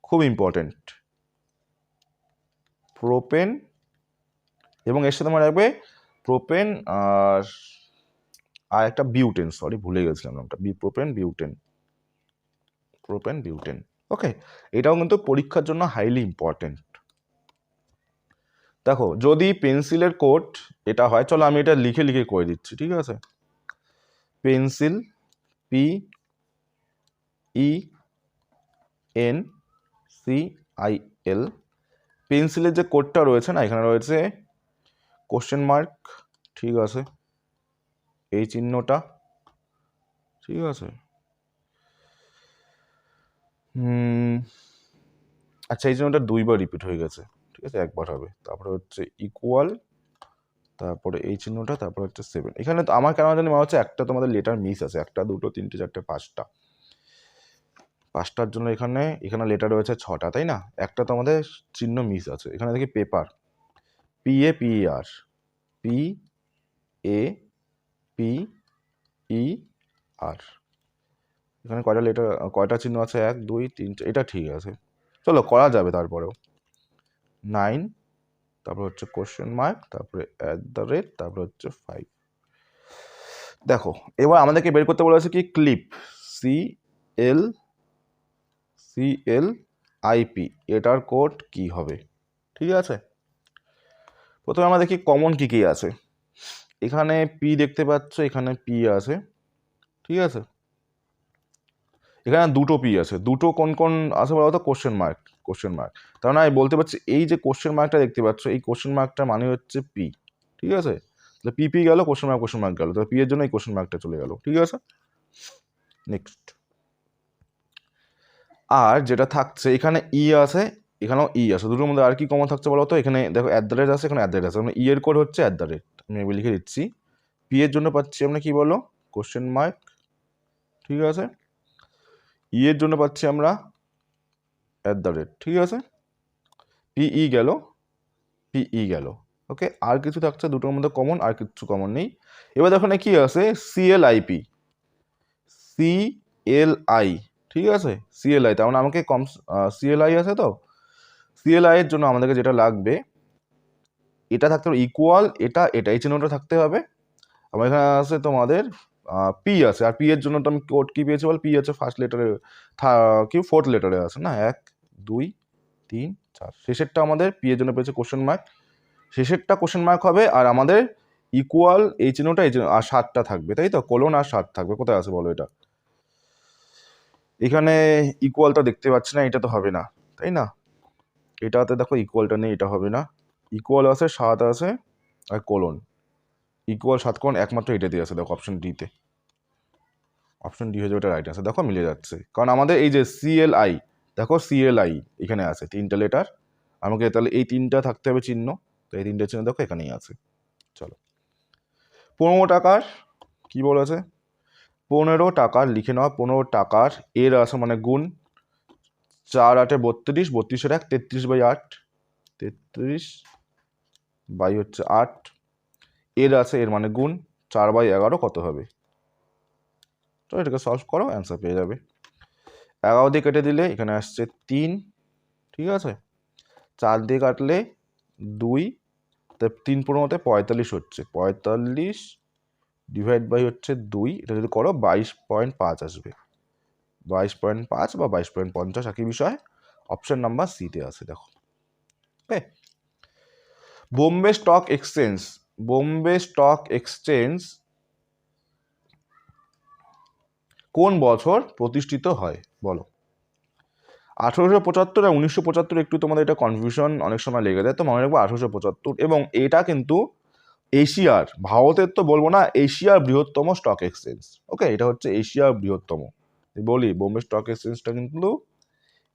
খুব ইম্পর্টেন্ট, প্রোপেন, এবং এর সাথে মনে রাখবে প্রোপেন আর আর একটা বিউটেন, সরি ভুলে গেছিলাম নামটা, প্রোপেন বিউটেন, প্রোপেন বিউটেন। ওকে, এটাও কিন্তু পরীক্ষার জন্য হাইলি ইম্পর্টেন্ট। দেখো, যদি পেন্সিলের কোড এটা হয়, চলো আমি এটা লিখে লিখে করে দিচ্ছি, ঠিক আছে? Pencil, P E N C I L, পেন্সিলের যে কোডটা রয়েছে না, এখানে রয়েছে কোশ্চেন মার্ক, ঠিক আছে, এই চিহ্নটা, ঠিক আছে। আচ্ছা, এই চিহ্নটা 2বার রিপিট হয়ে গেছে, ঠিক আছে, একবার হবে। তারপরে হচ্ছে ইকুয়াল, তারপরে এই চিহ্নটা, তারপরে হচ্ছে 7। এখানে তো আমার কেন জানি মনে হচ্ছে একটা তোমাদের লেটার মিস আছে, 1 2 3 4 5টা, 5টার জন্য এখানে এখানে লেটার রয়েছে 6টা, তাই না? একটা তোমাদের চিহ্ন মিস আছে, এখানে দেখি paper, P A P R, P A P E R, এখানে কয়টা লেটার, কয়টা চিহ্ন আছে? 1 2 3, এটা ঠিক আছে, চলো করা যাবে। তারপরেও 9, তারপর হচ্ছে কোশ্চেন মার্ক, তারপরে @, তারপরে হচ্ছে 5। দেখো, এবার আমাদেরকে বের করতে বলা হয়েছে কি? ক্লিপ, সি এল আইপি, এটার কোড কি হবে? ঠিক আছে, প্রথমে আমরা দেখি কমন কি কি আছে। এখানে পি দেখতে পাচ্ছ, এখানে পি আছে, ঠিক আছে, এখানে দুটো পি আছে, দুটো কোন কোন আছে বলা হতো? Question mark, question mark. তার মানে আমি বলতে পারছি এই যে কোশ্চেন মার্কটা দেখতে পাচ্ছ, এই কোশ্চেন মার্কটা মানে হচ্ছে পি, ঠিক আছে? তাহলে পি পি গেল, কোশ্চেন মার্ক গেল, তাহলে পি এর জন্য এই কোশ্চেন মার্কটা চলে গেল, ঠিক আছে। নেক্সট, আর যেটা থাকছে এখানে ই আছে, এখানেও ই আছে, দুটোর মধ্যে আর কি কমন থাকছে বলো তো? এখানে দেখো @ আছে, এখানে @ আছে, মানে ই এর কোড হচ্ছে @। আমি লিখে দিচ্ছি, পি এর জন্য পাচ্ছি আমরা কি বলো? কোশ্চেন মার্ক, ঠিক আছে। ই এর জন্য পাচ্ছি আমরা @, ঠিক আছে। পি ই গেল, পিই গেল। ওকে, আর কিছু থাকছে দুটোর মধ্যে কমন, আর কিছু কমন নেই। এবার দেখো না কি আছে, সিএলআইপি, সিএলআই, ঠিক আছে, সিএলআই, তার মানে আমাকে কম, সিএলআই আছে তো, সিএলআই এর জন্য আমাদেরকে যেটা লাগবে, এটা থাকতে হবে ইকুয়াল, এটা এটা এই চিহ্নটা থাকতে হবে। আমার এখানে আছে তোমাদের পি আছে, আর পি এর জন্য তো আমি কোড কি পেয়েছি বল, পি আছে ফার্স্ট লেটারে, কি ফোর্থ লেটারে আছে না, 1 2 3 4, শেষেরটা আমাদের পি এর জন্য পেয়েছে কোশ্চেন মার্ক, শেষেরটা কোশ্চেন মার্ক হবে, আর আমাদের ইকুয়াল এই চিহ্নটা, এই চিহ্ন, আর 7টা থাকবে, তাই তো, কোলন আর 7 থাকবে। কোথায় আছে বলো এটা, এখানে ইকুয়ালটা দেখতে পাচ্ছি না, এটা তো হবে না, তাই না, এটাতে দেখো ইকুয়ালটা নেই, এটা হবে না, ইকুয়াল আছে 7 আছে, আর কোলন, ইকুয়াল 7 কোলন একমাত্র এটা দিয়ে আছে, দেখো অপশন ডিতে, অপশন ডি হয়ে যাবে এটা রাইট আনসার। দেখো মিলে যাচ্ছে, কারণ আমাদের এই যে সিএলআই, দেখো সিএলআই এখানে আছে 3টা লেটার, আমাকে তাহলে এই 3টা থাকতে হবে চিহ্ন, তো এই 3টা চিহ্ন দেখো এখানেই আছে। চলো 15 টাকার কি বলেছে, 15 টাকার লিখে নাও, 15 টাকার এর আছে মানে গুণ, 4 8 32, 32 1 33/8, 33 বাই হচ্ছে 8, এর আছে এর মানে গুণ, 4/11 কত হবে, তো এটাকে সলভ করো, অ্যান্সার পেয়ে যাবে। 11 দিয়ে কেটে দিলে এখানে আসছে 3, ঠিক আছে, 4 দিয়ে কাটলে 2, 3 15 45 হচ্ছে, 45 ডিভাইড বাই হচ্ছে 2, এটা যদি করো 22.5 আসবে, 22.5 বা 22.50 একই বিষয়, অপশন নাম্বার সিতে আছে দেখো। Okay, Bombay stock exchange, Bombay stock exchange কোন বছর প্রতিষ্ঠিত হয় বলো। 1875 আর 1975 একটু তোমাদের এটা কনফিউশন অনেক সময় লেগে যায়, তো মনে রাখবো 1875, এবং এটা কিন্তু এশিয়ার, ভারতের তো বলবো না, এশিয়ার বৃহত্তম স্টক এক্সচেঞ্জ। ওকে, এটা হচ্ছে এশিয়ার বৃহত্তম, বলি বোম্বে স্টক এক্সচেঞ্জটা কিন্তু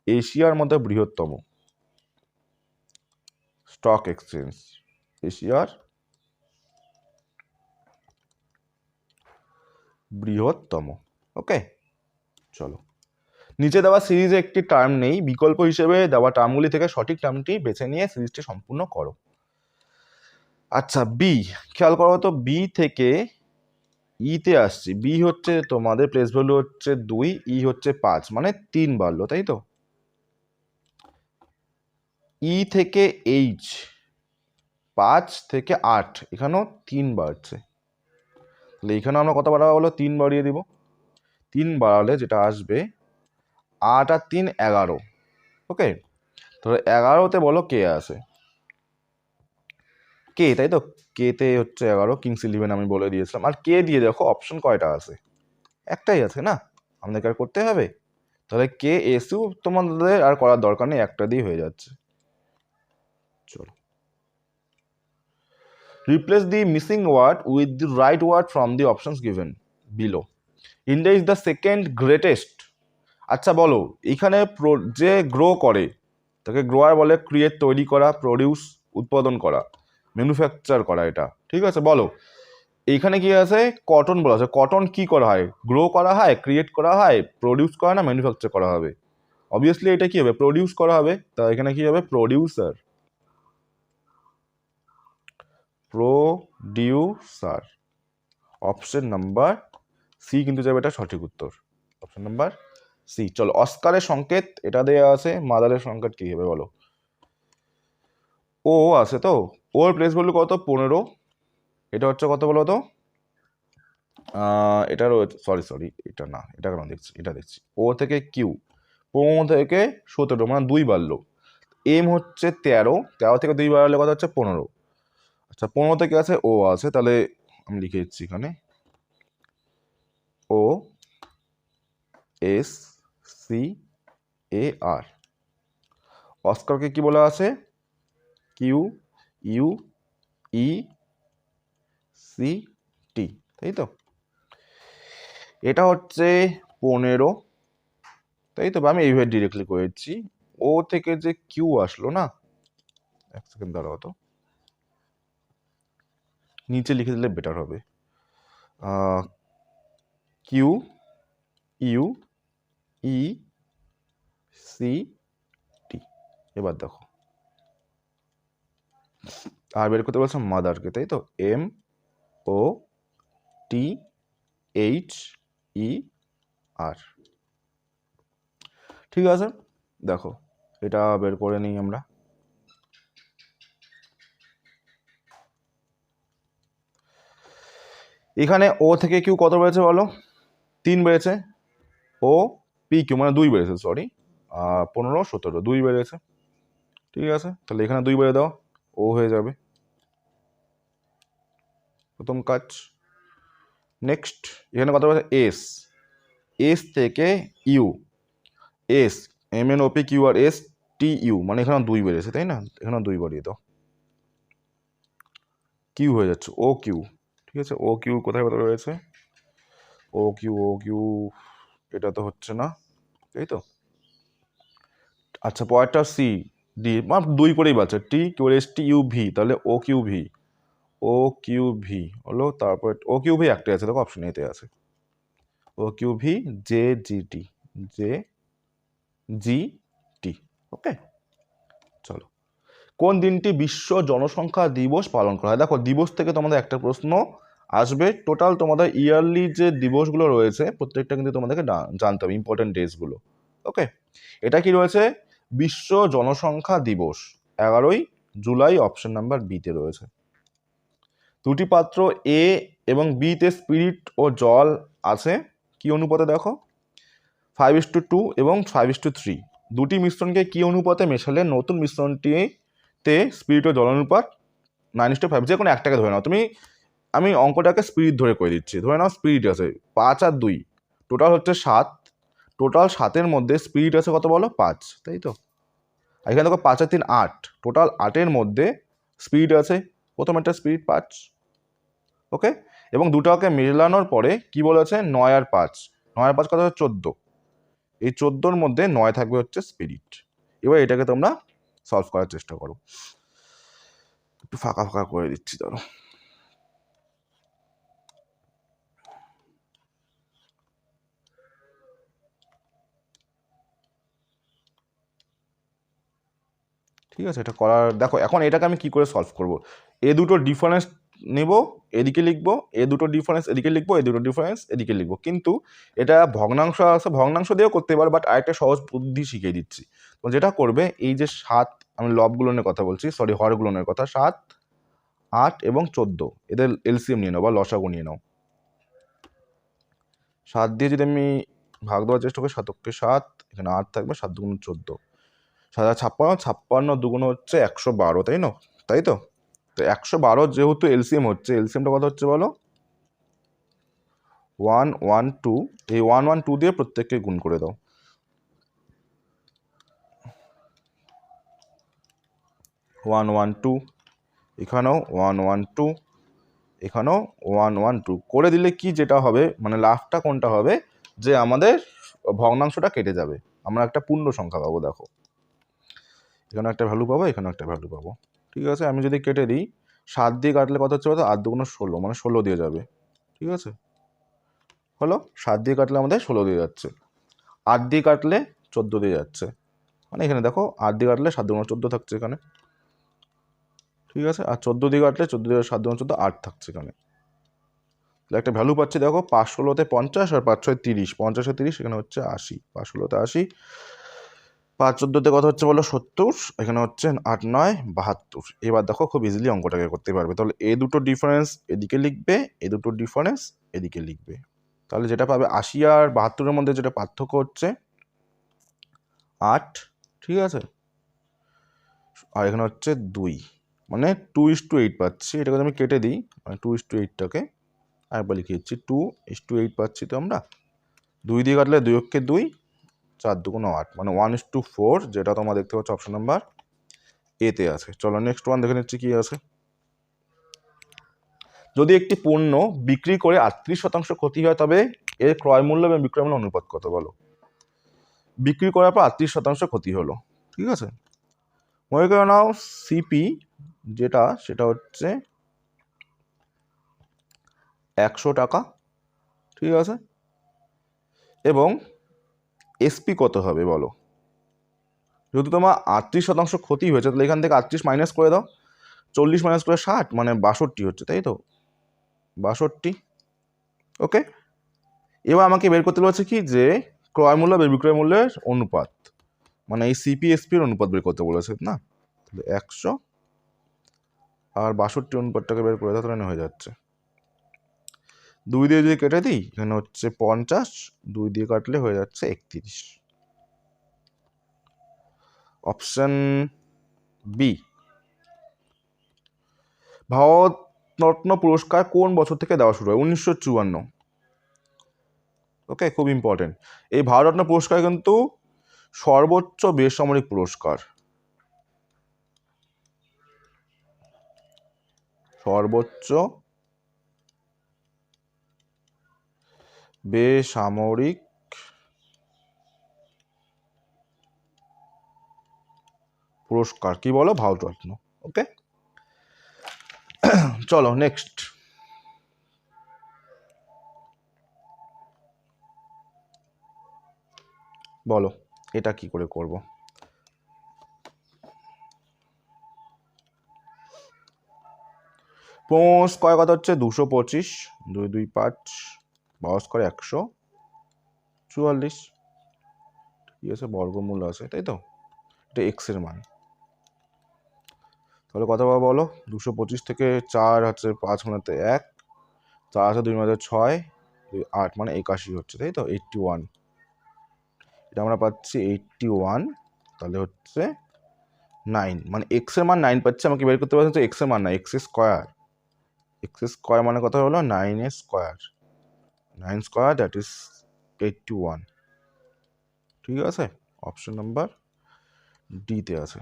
এশিয়ার মধ্যে বৃহত্তম স্টক এক্সচেঞ্জ, এশিয়ার বৃহত্তম। ওকে, চলো নিচে দেওয়া সিরিজে একটি টার্ম নেই, বিকল্প হিসেবে দেওয়া টার্মগুলি থেকে সঠিক টার্মটি বেছে নিয়ে সিরিজটি সম্পূর্ণ করো। আচ্ছা, বি, খেয়াল করো তো, বি থেকে ইতে আসছি, বি হচ্ছে তোমাদের প্লেস ভ্যালু হচ্ছে 2, ই হচ্ছে 5, মানে 3 বাড়লো, তাই তো, ই থেকে এইচ 5 থেকে 8, এখানেও 3 বাড়ছে, তাহলে এখানে আমরা কত বাড়াবো বলো, 3 বাড়িয়ে দিব, 3 বাড়ালে যেটা আসবে 8 আর 3 11। ওকে, তাহলে 11তে বলো কে আছে, কে, তাই তো, কে তে হচ্ছে 11, কিংস 11 আমি বলে দিয়েছিলাম, আর কে দিয়ে দেখো অপশন কয়টা আছে, একটাই আছে না, আমাদেরকে আর করতে হবে, তাহলে কে এসইউ তোমাদের আর করার দরকার নেই, একটা দিয়ে হয়ে যাচ্ছে। চলো, replace the missing word with the right word from the options given below. India is the second greatest. আচ্ছা বলো, এখানে যে গ্রো করে তাকে গ্রোয়ার বলে, ক্রিয়েট তৈরি করা, প্রডিউস উৎপাদন করা, ম্যানুফ্যাকচার করা, এটা ঠিক আছে। বলো এইখানে কি আছে, কটন বলা আছে, কটন কি করা হয়, গ্রো করা হয়, ক্রিয়েট করা হয়, প্রডিউস করা না ম্যানুফ্যাকচার করা হবে, অবভিয়াসলি এটা কি হবে, প্রডিউস করা হবে, তা এখানে কি হবে, producer, producer, option number C কিন্তু যাবে এটা সঠিক উত্তর, অপশন নাম্বার সি। চলো, অস্কারের সংকেত এটা দেওয়া আছে, মাদারের সংকেত কি হবে বলো, ও আছে তো, ওর প্লেস ভ্যালু কত 15, এটা হচ্ছে কত বলো তো, এটা সরি সরি এটা না, এটা কেন দেখছি, এটা দেখছি, ও থেকে কিউ 15 থেকে 17, মানে 2 বাড়লো, এম হচ্ছে 13, 13 থেকে 2 বাড়ালে কত হচ্ছে 15, আচ্ছা 15 থেকে আছে ও আছে, তাহলে আমি লিখে দিচ্ছি এখানে ও এস সি এ আর, অস্কারকে কি বলা আছে, Q U E C T, তাই তো, এটা হচ্ছে 15, তাই তো, আমি এইভাবে ডিরেক্টলি করেছি, ও থেকে যে কিউ আসলো না, এক সেকেন্ড দাঁড়াও তো, নিচে লিখে দিলে বেটার হবে, Q U E C T, এবার দেখো আর বের করতে বলছে মাদারকে, তাই তো, MOTHER। ঠিক আছে, দেখো এটা বের করে নিই আমরা। এখানে ও থেকে কিউ কত বেড়েছে বলো? 3 বেড়েছে। ও পি কিউ মানে 2 বেড়েছে, সরি, 15 17 2 বেড়েছে। ঠিক আছে, তাহলে এখানে 2 বেড়ে দাও, ও হয়ে যাবে প্রথম কাজ। নেক্সট এখানে কত বেড়েছে? এস থেকে ইউ, এস MNOPQR STU মানে এখানে 2 বেড়েছে, তাই না? এখানে 2 বাড়িয়ে দাও, কিউ হয়ে যাচ্ছে ও কিউ। ঠিক আছে, ও কিউ কোথায় কোথায় রয়েছে? ও কিউ এটা তো হচ্ছে না, তাই তো। আচ্ছা, পরেরটা সি ডি, মানে 2 করেই বাচ্চা, TQRSTUV, তাহলে ও কিউ ভি হলো। তারপর OQV একটাই আছে, দেখো অপশন এতে আছে, OQV JGT। ওকে, চলো। কোন দিনটি বিশ্ব জনসংখ্যা দিবস পালন করা হয়? দেখো দিবস থেকে তোমাদের একটা প্রশ্ন আসবে, টোটাল তোমাদের ইয়ারলি যে দিবসগুলো রয়েছে প্রত্যেকটা কিন্তু তোমাদেরকে জানতে হবে, ইম্পর্টেন্ট ডেজগুলো। ওকে, এটা কি রয়েছে? বিশ্ব জনসংখ্যা দিবস 11ই জুলাই, অপশন নাম্বার বিতে রয়েছে। দুটি পাত্র এ এবং বিতে স্পিরিট ও জল আছে, কি অনুপাতে? দেখো 5:2 এবং 5:3। দুটি মিশ্রণকে কি অনুপাতে মেশালে নতুন মিশ্রণটিতে স্পিরিট ও জল অনুপাত 9:5? যে কোনো একটাকে ধরে নাও তুমি, আমি অঙ্কটাকে স্পিরিট ধরে করে দিচ্ছি। ধরে নাও স্পিরিট আছে 5 আর 2, টোটাল হচ্ছে 7। টোটাল 7-এর মধ্যে স্পিরিট আছে কত বলো? 5, তাই তো। আর এখানে দেখো 5 আর 3 8, টোটাল 8-এর মধ্যে স্পিরিট আছে প্রথম একটা স্পিরিট 5। ওকে, এবং দুটাকে মেলানোর পরে কি বলেছে? 9 আর 5, 9 আর 5 কত? 14। এই 14-র মধ্যে 9 থাকবে হচ্ছে স্পিরিট। এবার এটাকে তোমরা সলভ করার চেষ্টা করো, একটু ফাঁকা ফাঁকা করে দিচ্ছি, ধরো। ঠিক আছে, এটা করার, দেখো এখন এটাকে আমি কি করে সলভ করব? এ দুটো ডিফারেন্স নেব, এদিকে লিখবো, এ দুটো ডিফারেন্স এদিকে লিখবো, এ দুটো ডিফারেন্স এদিকে লিখবো। কিন্তু এটা ভগ্নাংশ আছে, ভগ্নাংশ দিয়েও করতে পারো, বাট আরেকটা সহজ বুদ্ধি শিখিয়ে দিচ্ছি। তো যেটা করবে, এই যে 7, আমি লবগুলোনের কথা বলছি, সরি হরগুলোনের কথা, 7 8 এবং 14, এদের এলসিএম নিয়ে নাও বা লসাগু নিয়ে নাও। 7 দিয়ে যদি আমি ভাগ দেওয়ার চেষ্টা করি, 7 7, এখানে 8 থাকবে, 7 2 14, 7 56 দুগুণ হচ্ছে 112, তাই না? তাই তো। তো 112 যেহেতু এলসিএম হচ্ছে, এলসিএমটা কত হচ্ছে বলো? 112। এই 112 দিয়ে প্রত্যেককে গুণ করে দাও। 112, এখানেও 112, এখানেও 112 করে দিলে কি যেটা হবে, মানে লাভটা কোনটা হবে? যে আমাদের ভগ্নাংশটা কেটে যাবে, আমরা একটা পূর্ণ সংখ্যা পাবো। দেখো এখানে একটা ভ্যালু পাবো, এখানে একটা ভ্যালু পাবো। ঠিক আছে, আমি যদি কেটে দিই, 7 দিয়ে কাটলে কত হচ্ছে বলতো? 8 2 16, মানে 16 দিয়ে যাবে। ঠিক আছে, হলো। 7 দিয়ে কাটলে আমাদের 16 দিয়ে যাচ্ছে, 8 দিয়ে কাটলে 14 দিয়ে যাচ্ছে, মানে এখানে দেখো 8 দিয়ে কাটলে 7 2 14 থাকছে এখানে। ঠিক আছে, আর 14 দিয়ে কাটলে 14 দিয়ে 7 2 14 8 থাকছে এখানে। তাহলে একটা ভ্যালু পাচ্ছি, দেখো 5 16-তে 50 আর 5 6 30, 50 আর 30 এখানে হচ্ছে 80, 5 16-তে 80, 5 14-তে কত হচ্ছে বলো? 70, এখানে হচ্ছে 8 9 72। এবার দেখো খুব ইজিলি অঙ্কটাকে করতে পারবে। তাহলে এই দুটো ডিফারেন্স এদিকে লিখবে, এই দুটো ডিফারেন্স এদিকে লিখবে, তাহলে যেটা পাবে 80 আর 72-এর মধ্যে যেটা পার্থক্য হচ্ছে 8। ঠিক আছে, আর এখানে হচ্ছে 2, মানে 2:8 পাচ্ছি। এটাকে আমি কেটে দিই, মানে 2:8টাকে আরেকবার লিখে দিচ্ছি, 2:8 পাচ্ছি তো আমরা। 2 দিয়ে কাটলে 2 অক্ষে 2, 4 2 8, মানে 1:4, যেটা তোমরা দেখতে পাচ্ছ অপশন নাম্বার এতে আছে। চলো নেক্সট ওয়ান দেখে নিচ্ছি কি আছে। যদি একটি পণ্য বিক্রি করে 38% ক্ষতি হয়, তবে এর ক্রয় মূল্য এবং বিক্রয় মূল্য অনুপাত কত বলো? বিক্রি করার পর 38% ক্ষতি হলো, ঠিক আছে। মনে করে নাও সিপি যেটা, সেটা হচ্ছে 100 টাকা, ঠিক আছে, এবং এসপি কত হবে বলো? যেহেতু তোমার 38% ক্ষতি হয়েছে, তাহলে এখান থেকে 38 মাইনাস করে দাও, 40 মাইনাস করে 60 মানে 62 হচ্ছে, তাই তো? 62। ওকে, এবার আমাকে বের করতে বলছে কি যে ক্রয় মূল্য বিক্রয় মূল্যের অনুপাত, মানে এই সিপিএসপির অনুপাত বের করতে বলেছে না। তাহলে 100 আর 62 অনুপাতটাকে বের করে দাও, তাহলে হয়ে যাচ্ছে। 2 দিয়ে যদি কেটে দিই, এখানে হচ্ছে 50, 2 দিয়ে কাটলে হয়ে যাচ্ছে 31। Option B. ভারতরত্ন পুরস্কার কোন বছর থেকে দেওয়া শুরু হয়? 1954। ওকে, খুব ইম্পর্টেন্ট। এই ভারতরত্ন পুরস্কার কিন্তু সর্বোচ্চ বেসামরিক পুরস্কার, সর্বোচ্চ বেসামরিক পুরস্কার কি বলো? ভারতরত্ন। ওকে, চলো নেক্সট। বলো এটা কি করে করব? পৌষ কয় কত হচ্ছে? 225, 2 2 5, 22 করে 144। ঠিক আছে, বর্গমূল আছে, তাই তো? এটা এক্স এর মান। তাহলে কত পাবো বলো? 225 থেকে 4 হচ্ছে 5 মানে 1, 4 আছে 2 মানে 6, 8 মানে 81 হচ্ছে, তাই তো? 81, এটা আমরা পাচ্ছি 81। তাহলে হচ্ছে 9, মানে এক্স এর মান 9 পাচ্ছি। আমাকে বের করতে পারছি এক্স এর মান না, এক্স স্কোয়ার। এক্স স্কোয়ার মানে কত হলো? 9 স্কোয়ার, 9 স্কোয়ার দ্যাট ইজ 81। ঠিক আছে, অপশন নাম্বার ডিতে আছে।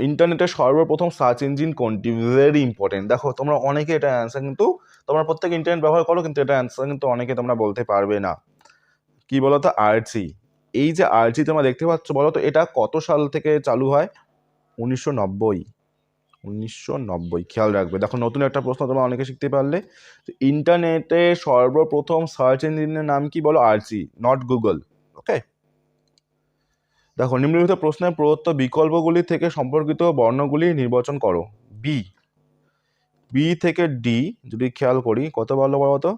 ইন্টারনেটের সর্বপ্রথম সার্চ ইঞ্জিন কোনটি? Very important. দেখো তোমরা অনেকে এটা অ্যান্সার কিন্তু তোমরা প্রত্যেক ইন্টারনেট ব্যবহার করো, কিন্তু এটা অ্যান্সার কিন্তু অনেকে তোমরা বলতে পারবে না। কি বলতো? আর্চি। এই যে আর্চি তোমরা দেখতে পাচ্ছ, বলো তো এটা কত সাল থেকে চালু হয়? 1990। 1990, খেয়াল রাখবে। দেখো নতুন একটা প্রশ্ন তোমরা অনেকে শিখতে পারলে। ইন্টারনেটে সর্বপ্রথম সার্চ ইঞ্জিনের নাম কি বলো? আর্চি, নট গুগল। ওকে, দেখো নিম্নলিখিত প্রশ্নের প্রদত্ত বিকল্পগুলি থেকে সম্পর্কিত বর্ণগুলি নির্বাচন করো। বি, বি থেকে ডি যদি খেয়াল করি, কত বাড়লো বলো তো?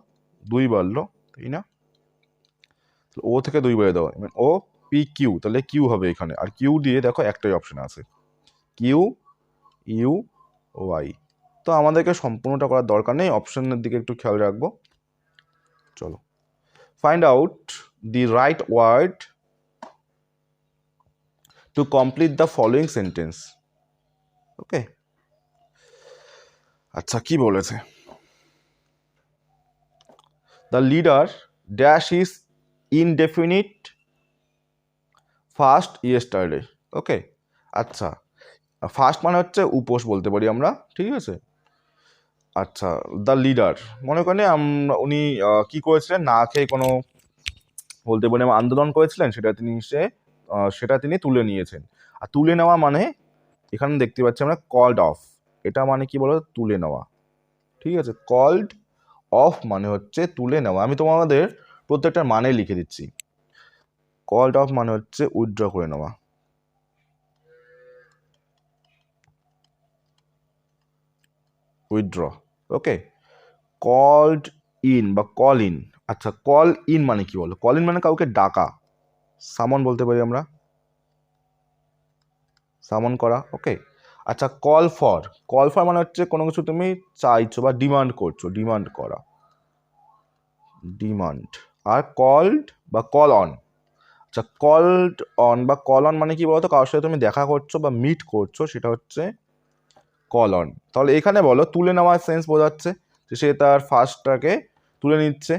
2 বাড়লো, তাই না? ও থেকে 2 বেড়ে দাও, ও পি কিউ, তাহলে কিউ হবে এখানে। আর কিউ দিয়ে দেখো একটাই অপশন আছে, কিউ ইউ ওয়াই। তো আমাদেরকে সম্পূর্ণটা করার দরকার নেই, অপশনের দিকে একটু খেয়াল রাখবো। চলো, find out the right word to complete the following sentence. Okay, আচ্ছা কি বলেছে? The leader dash is indefinite fast yesterday. Okay, আচ্ছা ফাস্ট মানে হচ্ছে উপোস বলতে পারি আমরা, ঠিক আছে? আচ্ছা, দ্য লিডার মনে করেন উনি কি করেছিলেন? না খেয়ে কোনো বলতে পারি আন্দোলন করেছিলেন, সেটা তিনি তুলে নিয়েছেন। আর তুলে নেওয়া মানে এখানে দেখতে পাচ্ছি আমরা কল্ড অফ। এটা মানে কি বলো? তুলে নেওয়া। ঠিক আছে, কল্ড অফ মানে হচ্ছে তুলে নেওয়া। আমি তোমাদের প্রত্যেকটা মানে লিখে দিচ্ছি। কল্ড অফ মানে হচ্ছে উইথড্র করে নেওয়া, উইথড্র। ওকে, কল্ড ইন বা কল ইন। আচ্ছা, কল ইন মানে কি বলো? কল ইন মানে কাউকে ডাকা, সামন বলতে পারি আমরা, সামন করা। ওকে, আচ্ছা কল ফর, কল ফর মানে হচ্ছে কোনো কিছু তুমি চাইছো বা ডিমান্ড করছো, ডিমান্ড করা, ডিমান্ড। আর কল্ড বা কল অন। আচ্ছা, কল্ড অন বা কল অন মানে কি বলতো? কারোর সাথে তুমি দেখা করছো বা মিট করছো, সেটা হচ্ছে কল অন। তাহলে এখানে বলো তুলে নেওয়ার সেন্স বোঝাচ্ছে যে সে তার ফার্স্টটাকে তুলে নিচ্ছে।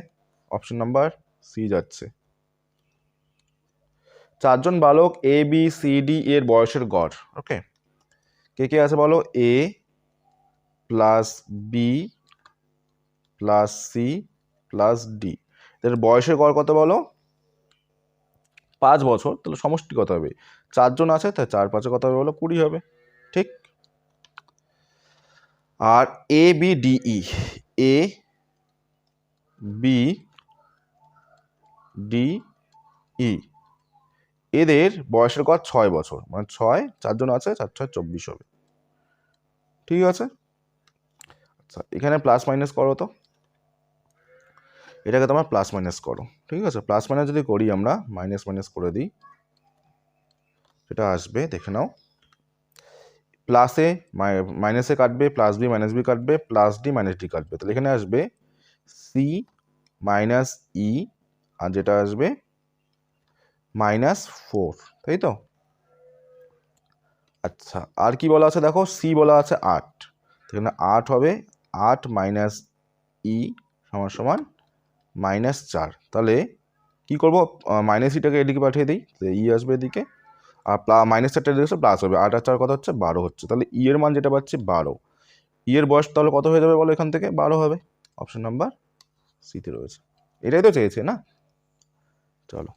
অপশন নাম্বার সি যাচ্ছে। 4 জন বালক এ বি সি ডি এর বয়সের গড়। ওকে, কে কে আছে বলো? A plus B plus C plus D, এর বয়সের গড় কত বলো? 5 বছর। তাহলে সমষ্টি কত হবে? 4 জন আছে, তাই 4 5 কত হবে বলো? 20 হবে। ঠিক। আর A B D E, A B D E, এদের বয়সের গড় 6 বছর, মানে 6, 4 জন আছে, 4 6 24 হবে। ঠিক আছে, আচ্ছা এখানে প্লাস মাইনাস করো তো, এটাকে তোমরা প্লাস মাইনাস করো। ঠিক আছে, প্লাস মাইনাস যদি করি আমরা, মাইনাস মাইনাস করে দিই, সেটা আসবে দেখে নাও। প্লাসে মাইনাসে কাটবে, প্লাস বি মাইনাস বি কাটবে, প্লাস ডি মাইনাস ডি কাটবে, তাহলে এখানে আসবে সি মাইনাস ই, আর যেটা আসবে -4, তাই তো। আচ্ছা আর কি বলা আছে দেখো, সি বলা আছে 8, এখানে 8 হবে, 8 মাইনাস ই সমান সমান -4। তাহলে কি করবো, মাইনাস ইটাকে এদিকে পাঠিয়ে দিই, ই আসবে এদিকে, আর -4টা দিকে প্লাস হবে, 8 আর 4 কত হচ্ছে 12 হচ্ছে। তাহলে ই এর মান যেটা পাচ্ছি 12, ই এর বয়স তাহলে কত হয়ে যাবে বলো, এখান থেকে 12 হবে। অপশন নাম্বার সিতে রয়েছে, এটাই তো চেয়েছে না। চলো,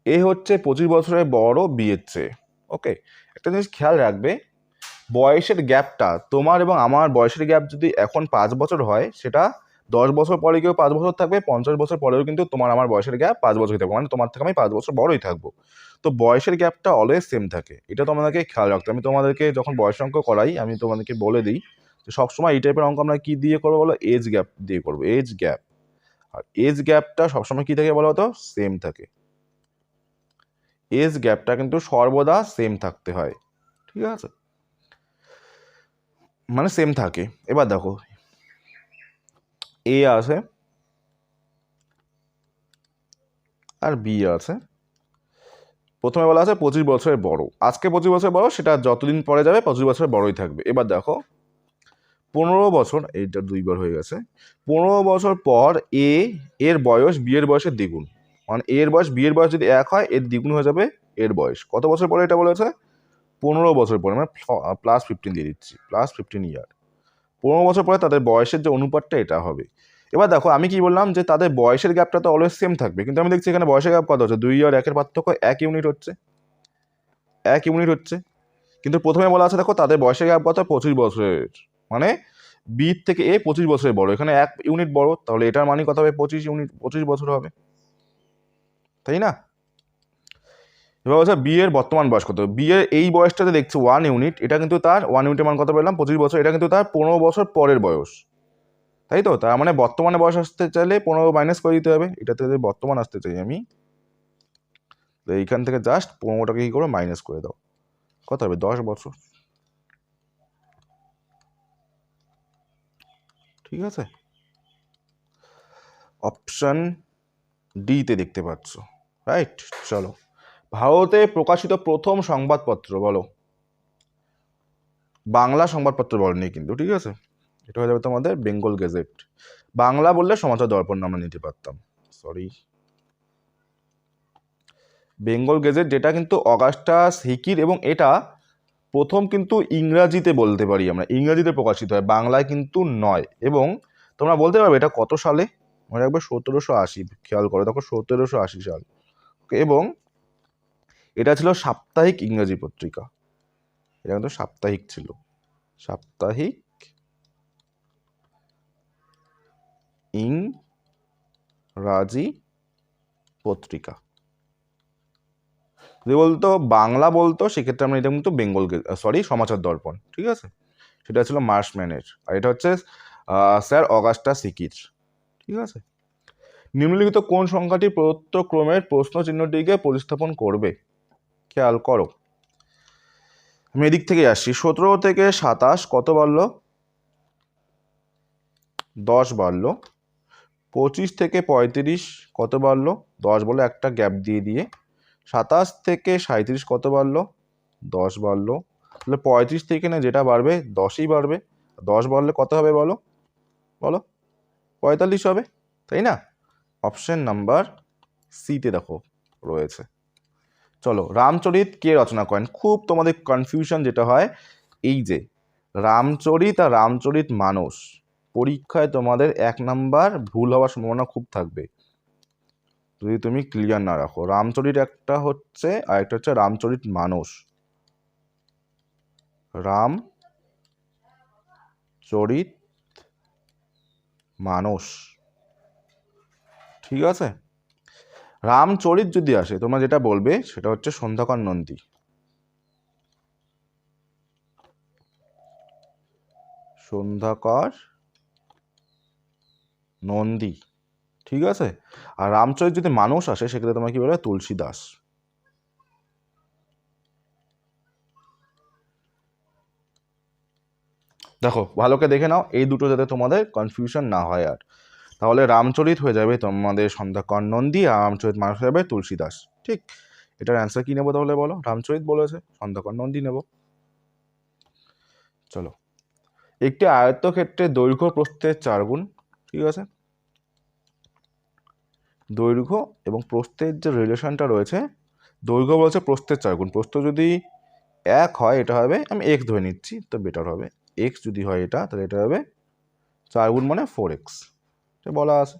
এ হচ্ছে 25 বছরের বড়, বি এর চেয়ে। ওকে, একটা জিনিস খেয়াল রাখবে, বয়সের গ্যাপটা, তোমার এবং আমার বয়সের গ্যাপ যদি এখন 5 বছর হয়, সেটা 10 বছর পরে কেউ 5 বছর থাকবে, 50 বছর পরেও কিন্তু তোমার আমার বয়সের গ্যাপ 5 বছরই থাকবে, মানে তোমার থেকে আমি 5 বছর বড়ই থাকবো। তো বয়সের গ্যাপটা অলওয়েজ সেম থাকে, এটা তোমাদেরকে খেয়াল রাখতে। আমি তোমাদেরকে যখন বয়স অঙ্ক করাই, আমি তোমাদেরকে বলে দিই যে সবসময় এই টাইপের অঙ্ক আমরা কি দিয়ে করবো বলো, এজ গ্যাপ দিয়ে করবো, এজ গ্যাপ। আর এজ গ্যাপটা সবসময় কি থাকে বলো তো, সেম থাকে। এজ গ্যাপটা কিন্তু সর্বদা সেম থাকতে হয়, ঠিক আছে, মানে সেম থাকে। এবার দেখো, এ আছে আর বি আছে, প্রথমে বলা আছে 25 বছরের বড়, আজকে 25 বছর বড়, সেটা যতদিন পরে যাবে 25 বছরের বড়ই থাকবে। এবার দেখো 15 বছর, এইটা 2বার হয়ে গেছে, 15 বছর পর এ এর বয়স বি এর বয়সের দ্বিগুণ, মানে এর বয়স বি এর বয়স যদি 1 হয়, এর দ্বিগুণ হয়ে যাবে এর বয়স। কত বছর পরে এটা বলেছে, 15 বছর পরে, মানে +15 দিয়ে দিচ্ছি, +15 ইয়ার। 15 বছর পরে তাদের বয়সের যে অনুপাতটা এটা হবে। এবার দেখো আমি কি বললাম, যে তাদের বয়সের গ্যাপটা তো অলওয়েজ সেম থাকবে, কিন্তু আমি দেখছি এখানে বয়সের গ্যাপ কত হচ্ছে, 2 আর 1-এর পার্থক্য 1 ইউনিট হচ্ছে, 1 ইউনিট হচ্ছে। কিন্তু প্রথমে বলা আছে দেখো তাদের বয়সের গ্যাপ কত, 25 বছরের, মানে বি থেকে এ 25 বছরের বড়, এখানে 1 ইউনিট বড়, তাহলে এটার মানে কত হবে, 25 ইউনিট, 25 বছর হবে, তাই না। এবার বলছে বি এর বর্তমান বয়স কত, বি এর এই বয়সটাতে দেখছি 1 ইউনিট, এটা কিন্তু তার 1 ইউনিটের মান কত পেলাম, 25 বছর, এটা কিন্তু তার 15 বছর পরের বয়স, তাই তো। তার মানে বর্তমানে বয়স আসতে চাইলে 15 মাইনাস করে দিতে হবে, এটাতে যদি বর্তমান আসতে চাই আমি, এইখান থেকে জাস্ট 15টাকে কি করো, মাইনাস করে দাও, কত হবে 10 বছর, ঠিক আছে। অপশন ডি তে দেখতে পাচ্ছ, রাইট। চলো, ভারতে প্রকাশিত প্রথম সংবাদপত্র বলো, বাংলা সংবাদপত্র বলেনি কিন্তু, ঠিক আছে, এটা হয়ে যাবে তোমাদের বেঙ্গল গেজেট। বাংলা বললে সমাচার দর্পণ আমরা নিতে পারতাম, সরি। বেঙ্গল গেজেট, যেটা কিন্তু অগাস্টাস হিকির, এবং এটা প্রথম কিন্তু ইংরাজিতে বলতে পারি আমরা, ইংরাজিতে প্রকাশিত হয়, বাংলায় কিন্তু নয়। এবং তোমরা বলতে পারবে এটা কত সালে, মনে রাখবে 1780, খেয়াল করো দেখো 1780 সাল। এবং এটা ছিল সাপ্তাহিক ইংরাজি পত্রিকা, এটা কিন্তু সাপ্তাহিক ছিল, সাপ্তাহিক ইংরাজি পত্রিকা। যদি বলতো বাংলা বলতো, সেক্ষেত্রে আমরা এটা কিন্তু বেঙ্গল, সরি, সমাচার দর্পণ, ঠিক আছে, সেটা ছিল মার্শম্যানের, আর এটা হচ্ছে স্যার অগাস্টাস হিকির, ঠিক আছে। নিম্নলিখিত কোন সংখ্যাটি প্রদত্ত ক্রমের প্রশ্ন চিহ্নটিকে প্রতিস্থাপন করবে, খেয়াল করো। আমি এদিক থেকে আসছি, 17 থেকে 27 কত বাড়লো, 10 বাড়লো। 25 থেকে 35 কত বাড়লো, 10 বলে একটা গ্যাপ দিয়ে দিয়ে। 27 থেকে 37 কত বাড়লো, 10 বাড়লো। তাহলে 35 থেকে না যেটা বাড়বে 10ই বাড়বে, 10 বাড়লে কত হবে বলো, বলো 45 হবে, তাই না। অপশন নাম্বার সিতে দেখো রয়েছে। চলো, রামচরিত কে রচনা করেন, খুব তোমাদের কনফিউশন যেটা হয়, এই যে রামচরিত আর রামচরিত মানস, পরীক্ষায় তোমাদের 1 নাম্বার ভুল হওয়ার সম্ভাবনা খুব থাকবে যদি তুমি ক্লিয়ার না রাখো। রামচরিত একটা হচ্ছে, আর একটা হচ্ছে রামচরিত মানস, রামচরিত মানস, ঠিক আছে। রামচরিত যদি আসে তোমরা যেটা বলবে সেটা হচ্ছে সন্ধ্যাকর নন্দী। সন্ধ্যাকর নন্দী, ঠিক আছে। আর রামচরিত যদি মানুষ আসে সেক্ষেত্রে তোমরা কি বলবে তুলসী দাস। দেখো ভালো করে দেখে নাও এই দুটো যাতে তোমাদের কনফিউশন না হয় আর। তাহলে রামচরিত হয়ে যাবে তোমাদের সন্ধ্যাকর নন্দী, আর রামচরিত মানুষ হয়ে যাবে তুলসী দাস। ঠিক, এটার অ্যান্সার কি নেবো তাহলে বলো? রামচরিত বলেছে, সন্ধ্যাকর নন্দী নেব। চলো, একটি আয়তক্ষেত্রে দৈর্ঘ্য প্রস্থের 4 গুণ, ঠিক আছে। দৈর্ঘ্য এবং প্রস্থের যে রিলেশনটা রয়েছে, দৈর্ঘ্য বলছে প্রস্থের 4 গুণ, প্রস্থ যদি 1 হয় এটা হবে, আমি এক্স ধরে নিচ্ছি তো বেটার হবে, এক্স যদি হয় এটা তাহলে এটা হবে 4 গুণ মানে 4x, এটা বলা আছে।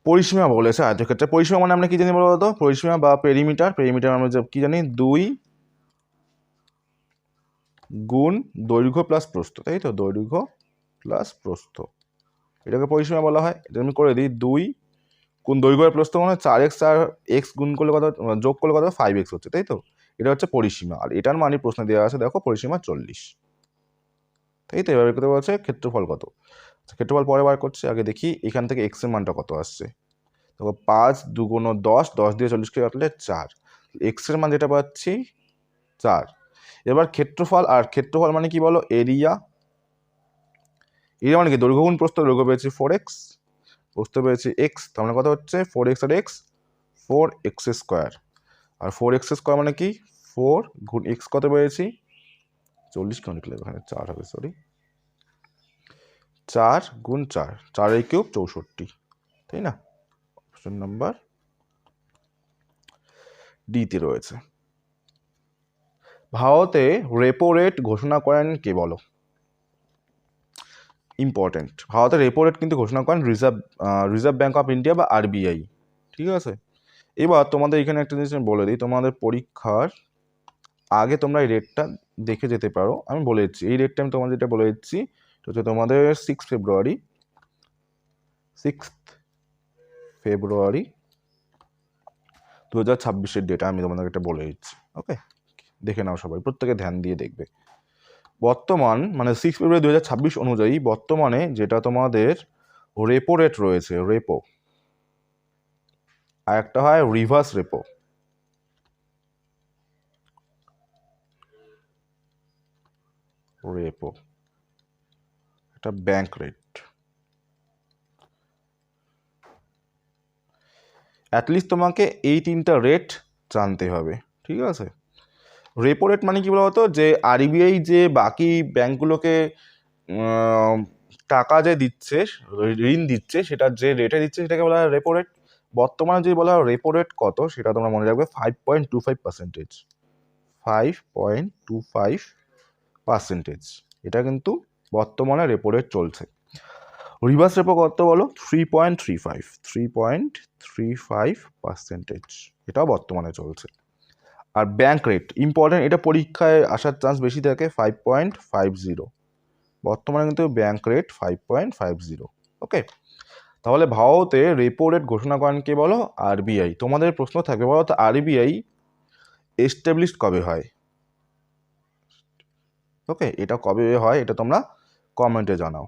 পরিসীমা বলেছে আয়তক্ষেত্রে, পরিসীমা মানে আমরা কি জানি বলো তো? পরিসীমা বা পেরিমিটার, পেরিমিটার আমরা কি জানি 2 গুণ দৈর্ঘ্য প্লাস প্রস্থ, তাই তো, দৈর্ঘ্য প্লাস প্রস্থ, এটাকে পরিসীমা বলা হয়। এটা আমি করে দিই, 2 গুণ দৈর্ঘ্য আর প্রস্থ মানে 4x, আর x গুণ করলে কত, যোগ করলে কত 5x হচ্ছে, তাই তো। এটা হচ্ছে পরিসীমা, আর এটার মানে প্রশ্ন দেওয়া আছে দেখো পরিসীমা 40, তাই তো। এবার করতে বলছে ক্ষেত্রফল কত। ক্ষেত্রফল পরে বার করছে, আগে দেখি এখান থেকে x এর মানটা কত আসছে। দেখো 5 2 10, 10 দিয়ে 40 কে কাটলে 4, x এর মান যেটা পাচ্ছি 4। এবার ক্ষেত্রফল, আর ক্ষেত্রফল মানে কি বলো? এরিয়া। এরিয়া মানে কি দৈর্ঘ্য গুণ প্রস্থ, দৈর্ঘ্য পেয়েছি 4x, প্রস্থ পেয়েছি x, তার মানে কত হচ্ছে 4x আর x 4x স্কোয়ার, আর 4x স্কোয়ার মানে কি 4 গুণ x কত পেয়েছি 40, কেন লিখলে এখানে 4 হবে, সরি, 4 গুণ 4, 4 কিউব 64, তাই না। অপশন নাম্বার ডিতে রয়েছে। ভারতে রেপো রেট ঘোষণা করেন কে বলো? ইম্পর্টেন্ট, ভারতের রেপো রেট কিন্তু ঘোষণা করেন রিজার্ভ ব্যাঙ্ক অফ ইন্ডিয়া বা আরবিআই, ঠিক আছে। এবার তোমাদের এখানে একটা জিনিস আমি বলে দিই, তোমাদের পরীক্ষার আগে তোমরা এই রেটটা দেখে যেতে পারো, আমি বলে দিচ্ছি এই রেটটা আমি তোমাদের যেটা বলে দিচ্ছি হচ্ছে তোমাদের 6 ফেব্রুয়ারি 2026 ডেটা আমি তোমাদের এটা বলে দিচ্ছি, ওকে। দেখে নাও সবাই, প্রত্যেকে ধ্যান দিয়ে দেখবে। বর্তমান মানে 6 ফেব্রুয়ারি 2026 অনুযায়ী বর্তমানে যেটা তোমাদের রেপো রেট রয়েছে, রেপো, আর একটা হয় রিভার্স রেপো। রেপো এটা ব্যাংক রেট, অ্যাটলিস্ট তোমাকে এই 3টা রেট জানতে হবে, ঠিক আছে। রেপো রেট মানে কি বলতো, যে আরবিআই যে বাকি ব্যাংকগুলোকে টাকা যে দিচ্ছে, ঋণ দিচ্ছে, সেটা যে রেটে দিচ্ছে সেটাকে বলা হয় রেপো রেট। বর্তমানে যদি বলা হয় রেপো রেট কত, সেটা তোমরা মনে রাখবে 5.25%, 5.25%, এটা কিন্তু বর্তমানে রেপো রেট চলছে। রিভার্স রেপো কত বলো? 3.35%, এটাও বর্তমানে চলছে। আর ব্যাংক রেট ইম্পর্টেন্ট, এটা পরীক্ষায় আসার চান্স বেশি থাকে, 5.50, বর্তমানে কিন্তু ব্যাংক রেট 5.50, ওকে। তাহলে ভারতে রেপো রেট ঘোষণা করেন কে বলো? আরবিআই। তোমাদের প্রশ্ন থাকবে বলো তো আরবিআই এস্টাবলিশড কবে হয়, ওকে, এটা কবে হয় এটা তোমরা কমেন্টে জানাও,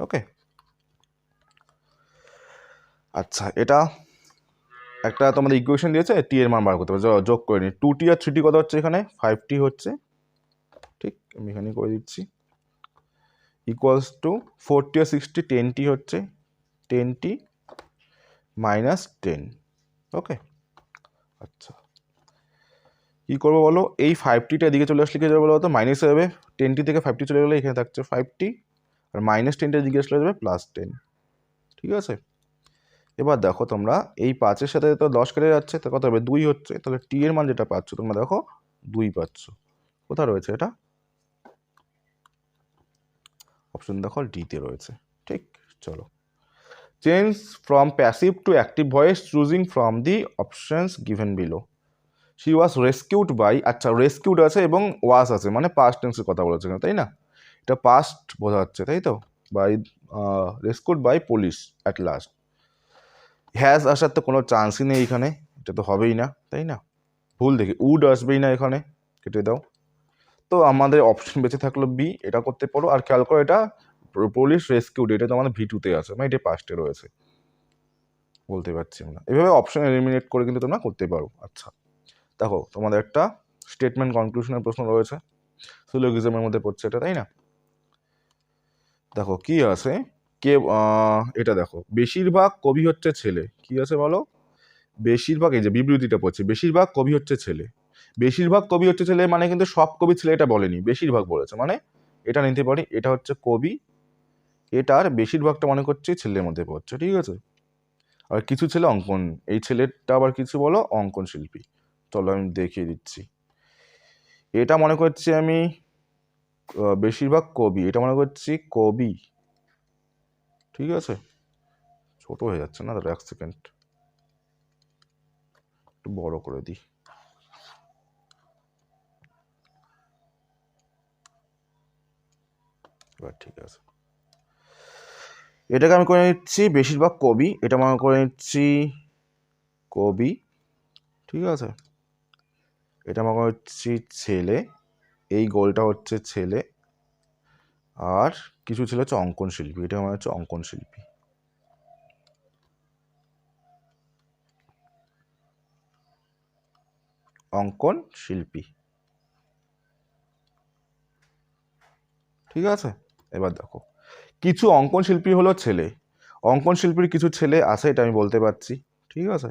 ওকে। আচ্ছা, এটা একটা তোমাদের ইকুয়েশন দিয়েছে, টি এর মান বার করতে হবে, যোগ করে নি, 2t আর 3t কত হচ্ছে এখানে 5t হচ্ছে, ঠিক, আমি এখানে করে দিচ্ছি, ইকুয়ালস টু 40 আর 60 10t হচ্ছে, 10t মাইনাস 10, ওকে। আচ্ছা, কী করবো বলো, এই 5tটা এদিকে চলে আসলে কি যাবে বলো তো, মাইনাস হয়ে যাবে, 10t থেকে 5t চলে গেলে এখানে থাকছে 5t, আর মাইনাস 10টা এদিকে আসলে যাবে +10, ঠিক আছে। এবার দেখো তোমরা এই 5-এর সাথে তো 10 কেটে যাচ্ছে, তো কত হবে 2 হচ্ছে, তাহলে টি এর মান যেটা পাচ্ছ তোমরা দেখো 2 পাচ্ছ, কোথায় রয়েছে এটা? অপশন দেখো ডিতে রয়েছে, ঠিক। চলো, change from passive to active voice choosing from the options given below. She was rescued by, আচ্ছা রেস্কিউড আছে এবং ওয়াজ আছে মানে পাস্ট টেন্সের কথা বলেছে, তাই না, এটা পাস্ট বোঝাচ্ছে, তাই তো। By rescued by police at last. Has আসার তো কোনো চান্সই নেই এখানে, এটা তো হবেই না, তাই না? ভুল দেখি, উড আসবেই না এখানে, কেটে দাও। তো আমাদের অপশন বেঁচে থাকলো বি, এটা করতে পারো। আর খেয়াল করো এটা পুলিশ রেস্কিউড, এটা তো আমাদের ভি2-তে আছে, মানে এটা পাস্টে রয়েছে, বলতে পারছি না। এভাবে অপশন এলিমিনেট করে কিন্তু তোমরা করতে পারো। আচ্ছা দেখো, তোমাদের একটা স্টেটমেন্ট কনক্লুশনের প্রশ্ন রয়েছে, সিলোজিজমের মধ্যে পড়ছে এটা, তাই না? দেখো কি আছে, কে এটা দেখো, বেশিরভাগ কবি হচ্ছে ছেলে, কি আছে বলো? বেশিরভাগ, এই যে বিবৃতিটা পড়ছে, বেশিরভাগ কবি হচ্ছে ছেলে। বেশিরভাগ কবি হচ্ছে ছেলে মানে কিন্তু সব কবি ছেলে এটা বলেনি, বেশিরভাগ বলেছে, মানে এটা নিতে পারি, এটা হচ্ছে কবি, এটার বেশিরভাগটা মনে করছি ছেলের মধ্যে পড়ছে, ঠিক আছে? আর কিছু ছেলে অঙ্কন, এই ছেলেটা আবার কিছু বলো অঙ্কন শিল্পী। চলো আমি দেখিয়ে দিচ্ছি। এটা মনে করছি আমি বেশিরভাগ কবি, এটা মনে করছি কবি, ঠিক আছে? ছোট হয়ে যাচ্ছে না, দাঁড়া 1 সেকেন্ড, একটু বড় করে দিই। এবার ঠিক আছে, এটাকে আমি করে নিচ্ছি বেশিরভাগ কবি, এটা মনে করে নিচ্ছি কবি, ঠিক আছে? এটা মনে করছি ছেলে, এই গোলটা হচ্ছে ছেলে, আর কিছু ছেলে হচ্ছে অঙ্কন শিল্পী, এটা মনে হচ্ছে অঙ্কন শিল্পী। অঙ্কন শিল্পী, ঠিক আছে? এবার দেখো, কিছু অঙ্কন শিল্পী হলো ছেলে, অঙ্কন শিল্পীর কিছু ছেলে আছে, এটা আমি বলতে পারছি, ঠিক আছে?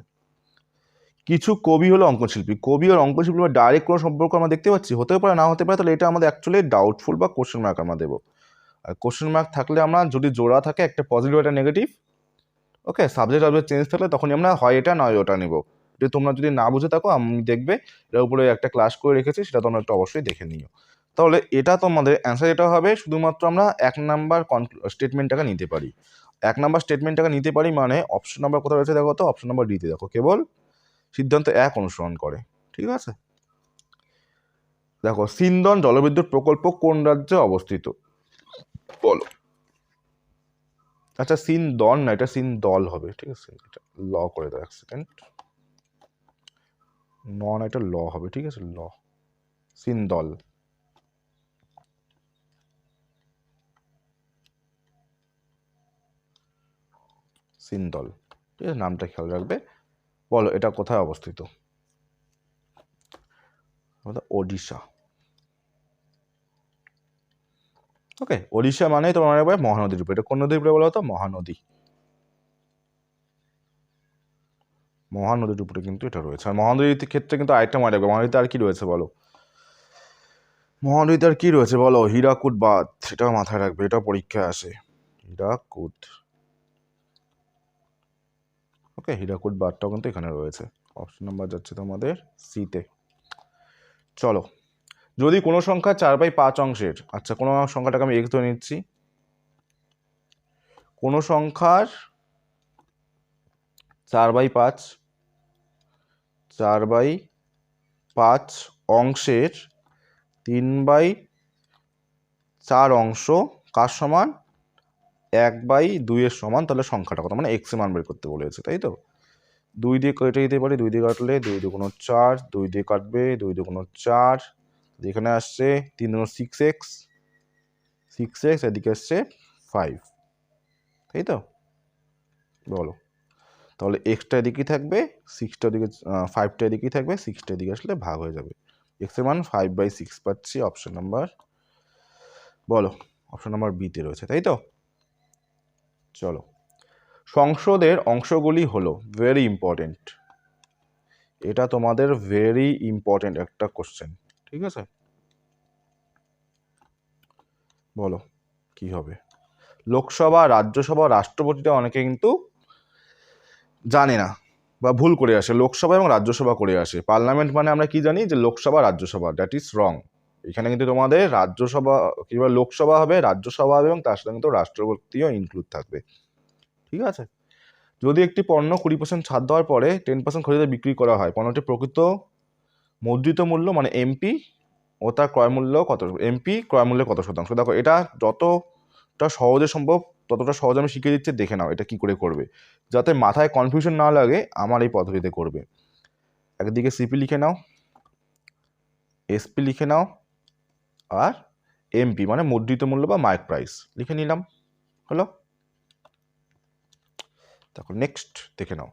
কিছু কবি হলো অঙ্কন শিল্পী, কবি আর অঙ্কন শিল্পী ডাইরেক্ট কোনো সম্পর্ক আমরা দেখতে পাচ্ছি, হতেও পারে না হতে পারে, তাহলে এটা আমাদের অ্যাকচুয়ালি ডাউটফুল বা কোশ্চেন মার্ক আমরা দেবো। আর কোশ্চেন মার্ক থাকলে আমরা যদি জোড়া থাকে, একটা পজিটিভ একটা নেগেটিভ, ওকে, সাবজেক্ট অবজেক্ট চেঞ্জ থাকলে তখনই আমরা হয় এটা নয় ওটা নেব। যদি তোমরা যদি না বুঝে থাকো, আমি দেখবে এর উপরে একটা ক্লাস করে রেখেছি, সেটা তোমরা একটু অবশ্যই দেখে নিও। তাহলে এটা তোমাদের অ্যান্সার এটা হবে, শুধুমাত্র আমরা 1 নাম্বার স্টেটমেন্টটাকে নিতে পারি। 1 নাম্বার স্টেটমেন্টটাকে নিতে পারি মানে অপশন নাম্বার কোথায় রয়েছে দেখো, তো অপশন নাম্বার ডিতে দেখো, কেবল সিদ্ধান্ত 1 অনুসরণ করে, ঠিক আছে? দেখো, সিন্দন জলবিদ্যুৎ প্রকল্প কোন রাজ্যে অবস্থিত বলো? আচ্ছা সিন্দন না, এটা সিন্দল হবে, ঠিক আছে? এটা ল করে দাও 1 সেকেন্ড, নন এটা ল হবে, ঠিক আছে? ল, সিন্দল, সিন্দল, ঠিক আছে? নামটা খেয়াল রাখবে। বলো এটা কোথায় অবস্থিত? ওড়িশা, ওকে। ওড়িশা মানে তোমার মনে রাখবে মহানদীর উপরে, এটা কোন নদীর উপরে বলো তো? মহানদী, মহানদীর উপরে কিন্তু এটা রয়েছে। আর মহানদীর ক্ষেত্রে কিন্তু আরেকটা মনে রাখবে, মহানদীতে আর কি রয়েছে বলো? মহানদীতে আর কি রয়েছে বলো? হীরাকুদ বাঁধ, সেটাও মাথায় রাখবে, এটা পরীক্ষায় আসে, হীরাকুদ, ওকে। হীরাকুদ বাঁধটাও কিন্তু এখানে রয়েছে। অপশন নাম্বার যাচ্ছে তোমাদের সিতে। চলো, যদি কোনো সংখ্যা 4/5 অংশের, আচ্ছা কোনো সংখ্যাটাকে আমি এক্স ধরে নিচ্ছি, কোনো সংখ্যার 4/5 4/5 অংশের 3/4 অংশ কার সমান? 1/2 এর সমান, তাহলে সংখ্যাটা কত? মানে এক্স এর মান বের করতে বলেছে, তাই তো? 2 দিয়ে কেটে দিতে পারি, 2 দিয়ে কাটলে 2 2 4, 2 দিয়ে কাটবে 2 2 4, এখানে আসছে 3 6x, 6x, এদিকে আসছে 5, তাই তো? বলো, তাহলে এক্সটা এদিকেই থাকবে, 6টা এদিকে, 5টা এদিকেই থাকবে, 6টা এদিকে আসলে ভাগ হয়ে যাবে, এক্স এর মান 5/6 পাচ্ছি। অপশন নাম্বার, বলো অপশন নাম্বার বিতে রয়েছে, তাই তো? চলো, সংসদের অংশগুলি হলো, ভেরি ইম্পর্টেন্ট, এটা তোমাদের ভেরি ইম্পর্টেন্ট একটা কোশ্চেন, ঠিক আছে? বলো কি হবে? লোকসভা, রাজ্যসভা, রাষ্ট্রপতিটা অনেকে কিন্তু জানে না বা ভুল করে আসে, লোকসভা এবং রাজ্যসভা করে আসে। পার্লামেন্ট মানে আমরা কি জানি, যে Lok Sabha Rajya Sabha, that is wrong. এখানে কিন্তু তোমাদের রাজ্যসভা কিংবা লোকসভা হবে, রাজ্যসভা হবে, এবং তার সাথে কিন্তু রাষ্ট্রপতিও ইনক্লুড থাকবে, ঠিক আছে? যদি একটি পণ্য 20% ছাড় দেওয়ার পরে 10% খরিদে বিক্রি করা হয়, পণ্যটি প্রকৃত মুদ্রিত মূল্য মানে এমপি ও তার ক্রয় মূল্য কত, এমপি ক্রয় মূল্যের কত শতাংশ? দেখো, এটা যত যতটা সহজে সম্ভব ততটা সহজে আমি শিখিয়ে দিচ্ছি, দেখে নাও এটা কি করে করবে, যাতে মাথায় কনফিউশন না লাগে আমার এই পদ্ধতিতে করবে। একদিকে সিপি লিখে নাও, এসপি লিখে নাও, আর এমপি মানে মুদ্রিত মূল্য বা মার্ক প্রাইস লিখে নিলাম, হলো। দেখো নেক্সট দেখে নাও,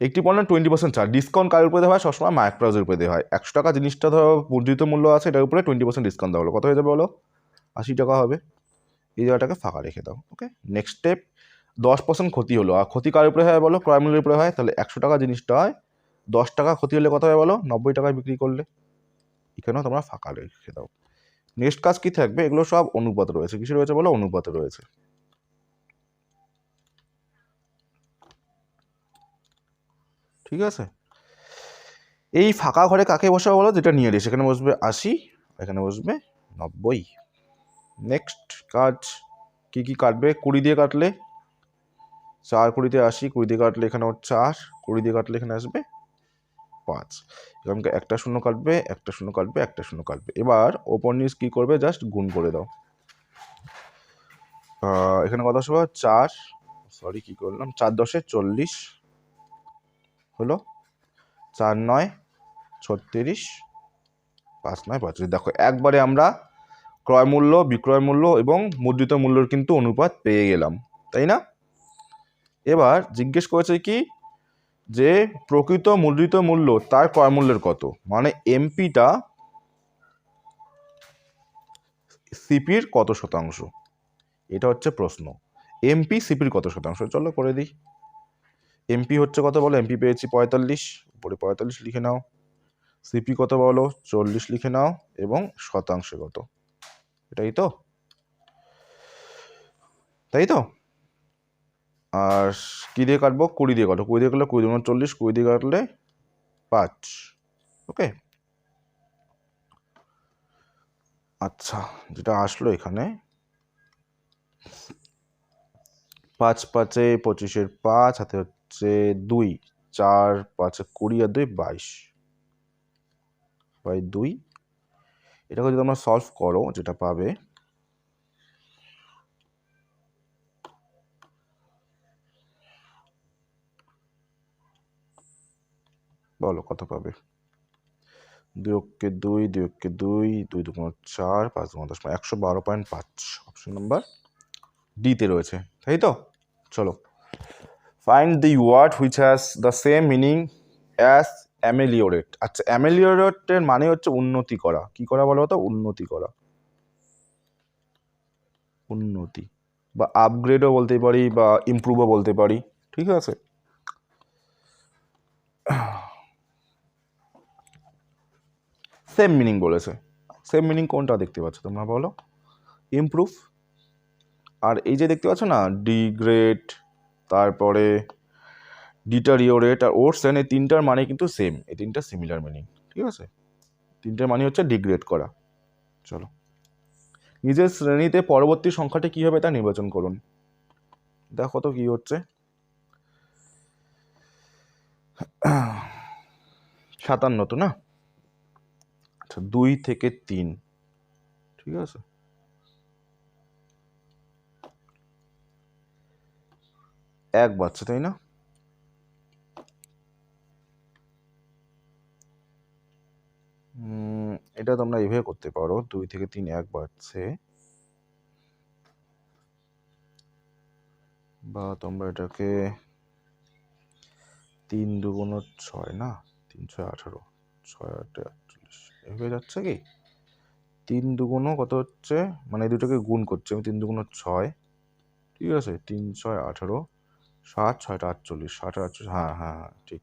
একটি পণ্যের 20% ছাড়, ডিসকাউন্ট কার উপরে দেওয়া হয়? সবসময় মার্ক প্রাইসের উপরে দেওয়া হয়। 100 টাকা জিনিসটা ধরো মুদ্রিত মূল্য আছে, এটার উপরে 20% ডিসকাউন্ট দেওয়া হলো, কত হয়ে যাবে বলো? 80 টাকা হবে। এই জায়গাটাকে ফাঁকা রেখে দাও, ওকে। নেক্সট স্টেপ, 10% ক্ষতি হলো, আর ক্ষতি কার উপরে হয় বলো? ক্রয় মূল্যের উপরে হয়। তাহলে 100 টাকা জিনিসটা হয়, 10 টাকা ক্ষতি হলে কত হয় বলো? 90 টাকায় বিক্রি করলে। এখানেও তোমরা ফাঁকা রেখে দাও। নেক্সট কাজ কি থাকবে? এগুলো সব অনুপাত রয়েছে, কিছু রয়েছে বলো? অনুপাতে রয়েছে, ঠিক আছে। এই ফাঁকা ঘরে কাকে বসাবো বলো? যেটা নিয়ে এসে এখানে বসবে 80, এখানে বসবে 90। নেক্সট কাজ কি কি কাটবে? 20 দিয়ে কাটলে 4, 20 দিয়ে 80, 20 দিয়ে কাটলে এখানে 4, 20 দিয়ে কাটলে এখানে আসবে 5। এখানকে একটা শূন্য কাটবে, একটা শূন্য কাটবে, একটা শূন্য কাটবে। এবার ওপর নিচ কি করবে? জাস্ট গুণ করে দাও। এখানে কত আসবে? 4, সরি কি করলাম, 4 10 40 হলো, 4 9 36, 5 9 35। দেখো একবারে আমরা ক্রয় মূল্য, বিক্রয় মূল্য এবং মুদ্রিত মূল্যের কিন্তু অনুপাত পেয়ে গেলাম, তাই না? এবার জিজ্ঞেস করেছে কি, যে প্রকৃত মুদ্রিত মূল্য তার ক্রয় মূল্যের কত, মানে এমপিটা সিপির কত শতাংশ, এটা হচ্ছে প্রশ্ন। এমপি সিপির কত শতাংশ? চলো করে দিই। এমপি হচ্ছে কত বলো? এমপি পেয়েছি 45, উপরে 45 লিখে নাও। সিপি কত বলো? 40 লিখে নাও, এবং শতাংশে কত, এটাই তো, তাই তো। আর কি দিয়ে কাটবো? 20 দিয়ে কাটো, 20 দিয়ে কাটলে 20 × 40, 20 দিয়ে কাটলে 5, ওকে। আচ্ছা, যেটা আসলো এখানে 5 5 25 5 হাতে হচ্ছে 2, 4 5 20 আর 2 22 বাই 2। এটাকে যদি তোমরা সলভ করো, যেটা পাবে বলো কত পাবে? 2 × 2, 2 × 2, 2 2 4, 5 2 10, 112.5 অপশন নাম্বার ডিতে রয়েছে, তাই তো। চলো, find the word which has the same meaning as ameliorate. আচ্ছা, অ্যামেলিওরেটের মানে হচ্ছে উন্নতি করা। কি করা বলো তো? উন্নতি করা, উন্নতি বা আপগ্রেডও বলতে পারি, বা ইমপ্রুভও বলতে পারি, ঠিক আছে। সেম মিনিং বলেছে, সেম মিনিং কোনটা দেখতে পাচ্ছ তোমরা বলো? ইমপ্রুভ। আর এই যে দেখতে পাচ্ছ না, ডিগ্রেড, তারপরে ডিটারিওরেট আর ওরসেন, এই তিনটার মানে কিন্তু সেম, এই তিনটা সিমিলার মিনিং, ঠিক আছে। তিনটার মানে হচ্ছে ডিগ্রেড করা। চলো, নিজের শ্রেণীতে পরবর্তী সংখ্যাটি কি হবে তা নির্বাচন করুন। দেখো তো কি হচ্ছে, 57 তো না? আচ্ছা, 2 থেকে 3, ঠিক আছে। এক বাচ্চা, তাই না? এটা তোমরা এভাবে করতে পারো, 2 থেকে 3 এক বাড়ছে, বা তোমরা এটাকে 3 2 6 না, 3 6 18, 6 8 48 এভাবে যাচ্ছে কি? 3 2 কত হচ্ছে, মানে এই দুটোকে গুণ করছে আমি, 3 2 6, ঠিক আছে, 3 6 18, 7 6 48, 7 48, হ্যাঁ হ্যাঁ হ্যাঁ ঠিক।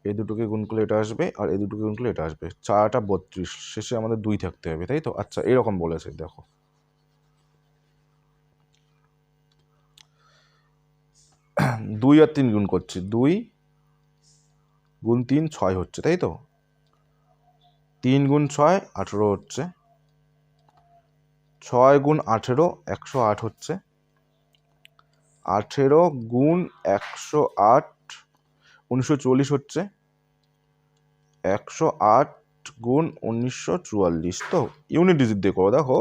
এই দুটোকে গুণ করলে এটা আসবে, আর এই দুটোকে গুণ করলে এটা আসবে, 4 32, শেষে আমাদের 2 থাকতে হবে, তাই তো। আচ্ছা, এরকম বলেছে, দেখো 2 আর 3 গুণ করছি, 2 গুণ 3 6 হচ্ছে, তাই তো। 3 গুণ 6 18 হচ্ছে, 6 গুণ 18 108 হচ্ছে, 18 গুণ 108 1940 হচ্ছে, 108 গুণ 1944, তো ইউনিট ডিজিট দিয়ে করো। দেখো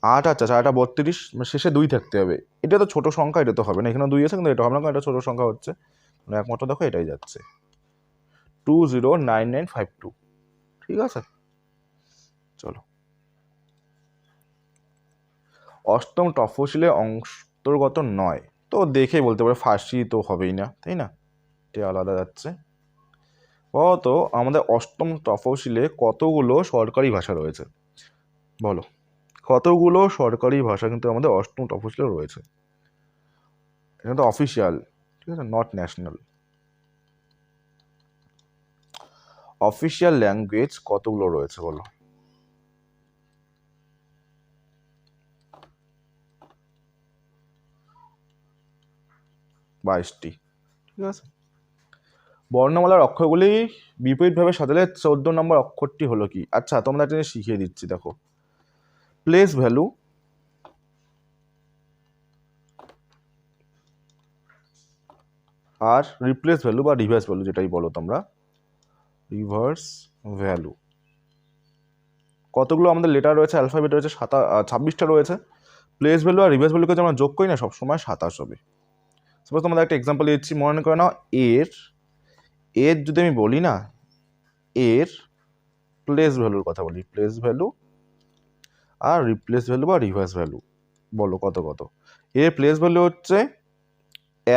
8 আচ্ছা 4টা 32, শেষে 2 থাকতে হবে। এটা তো ছোট সংখ্যা, এটা তো হবে না, এখানে 2 আছে কিন্তু এটা হবে না কারণ এটা ছোট সংখ্যা হচ্ছে, মানে একমাত্র দেখো এটাই যাচ্ছে 209952। ঠিক আছে, চলো। অষ্টম তফসিলে অন্তর্গত নয়, তো দেখে বলতে পারে ফার্সি তো হবেই না, তাই না, এটা আলাদা যাচ্ছে। তো আমাদের অষ্টম তফসিলে কতগুলো সরকারি ভাষা রয়েছে বলো, কতগুলো সরকারি ভাষা কিন্তু আমাদের অষ্টম তফসিলে রয়েছে? এটা তো অফিসিয়াল, ঠিক আছে, নট ন্যাশনাল। অফিসিয়াল ল্যাঙ্গুয়েজ কতগুলো রয়েছে বলো? 22টি। ঠিক আছে, বর্ণমালার অক্ষরগুলি বিপরীতভাবে সাজালে 14 নম্বর অক্ষরটি হলো কি? আচ্ছা, তোমরা একটা জিনিস শিখিয়ে দিচ্ছি, দেখো, প্লেস ভ্যালু আর রিপ্লেস ভ্যালু বা রিভার্স ভ্যালু যেটাই বলো তোমরা, রিভার্স ভ্যালু কতগুলো আমাদের লেটার রয়েছে, অ্যালফাবেট রয়েছে 26টা রয়েছে। প্লেস ভ্যালু আর রিভার্স ভ্যালুকে আমরা যোগ করি না সবসময় 27 হবে। সাপোজ তোমাদের একটা এক্সাম্পল দিচ্ছি, মনে করে নাও এর যদি আমি বলি না, এর প্লেস ভ্যালুর কথা বলি, প্লেস ভ্যালু আর রিপ্লেস ভ্যালু বা রিভার্স ভ্যালু বলো কত কত? এর প্লেস ভ্যালু হচ্ছে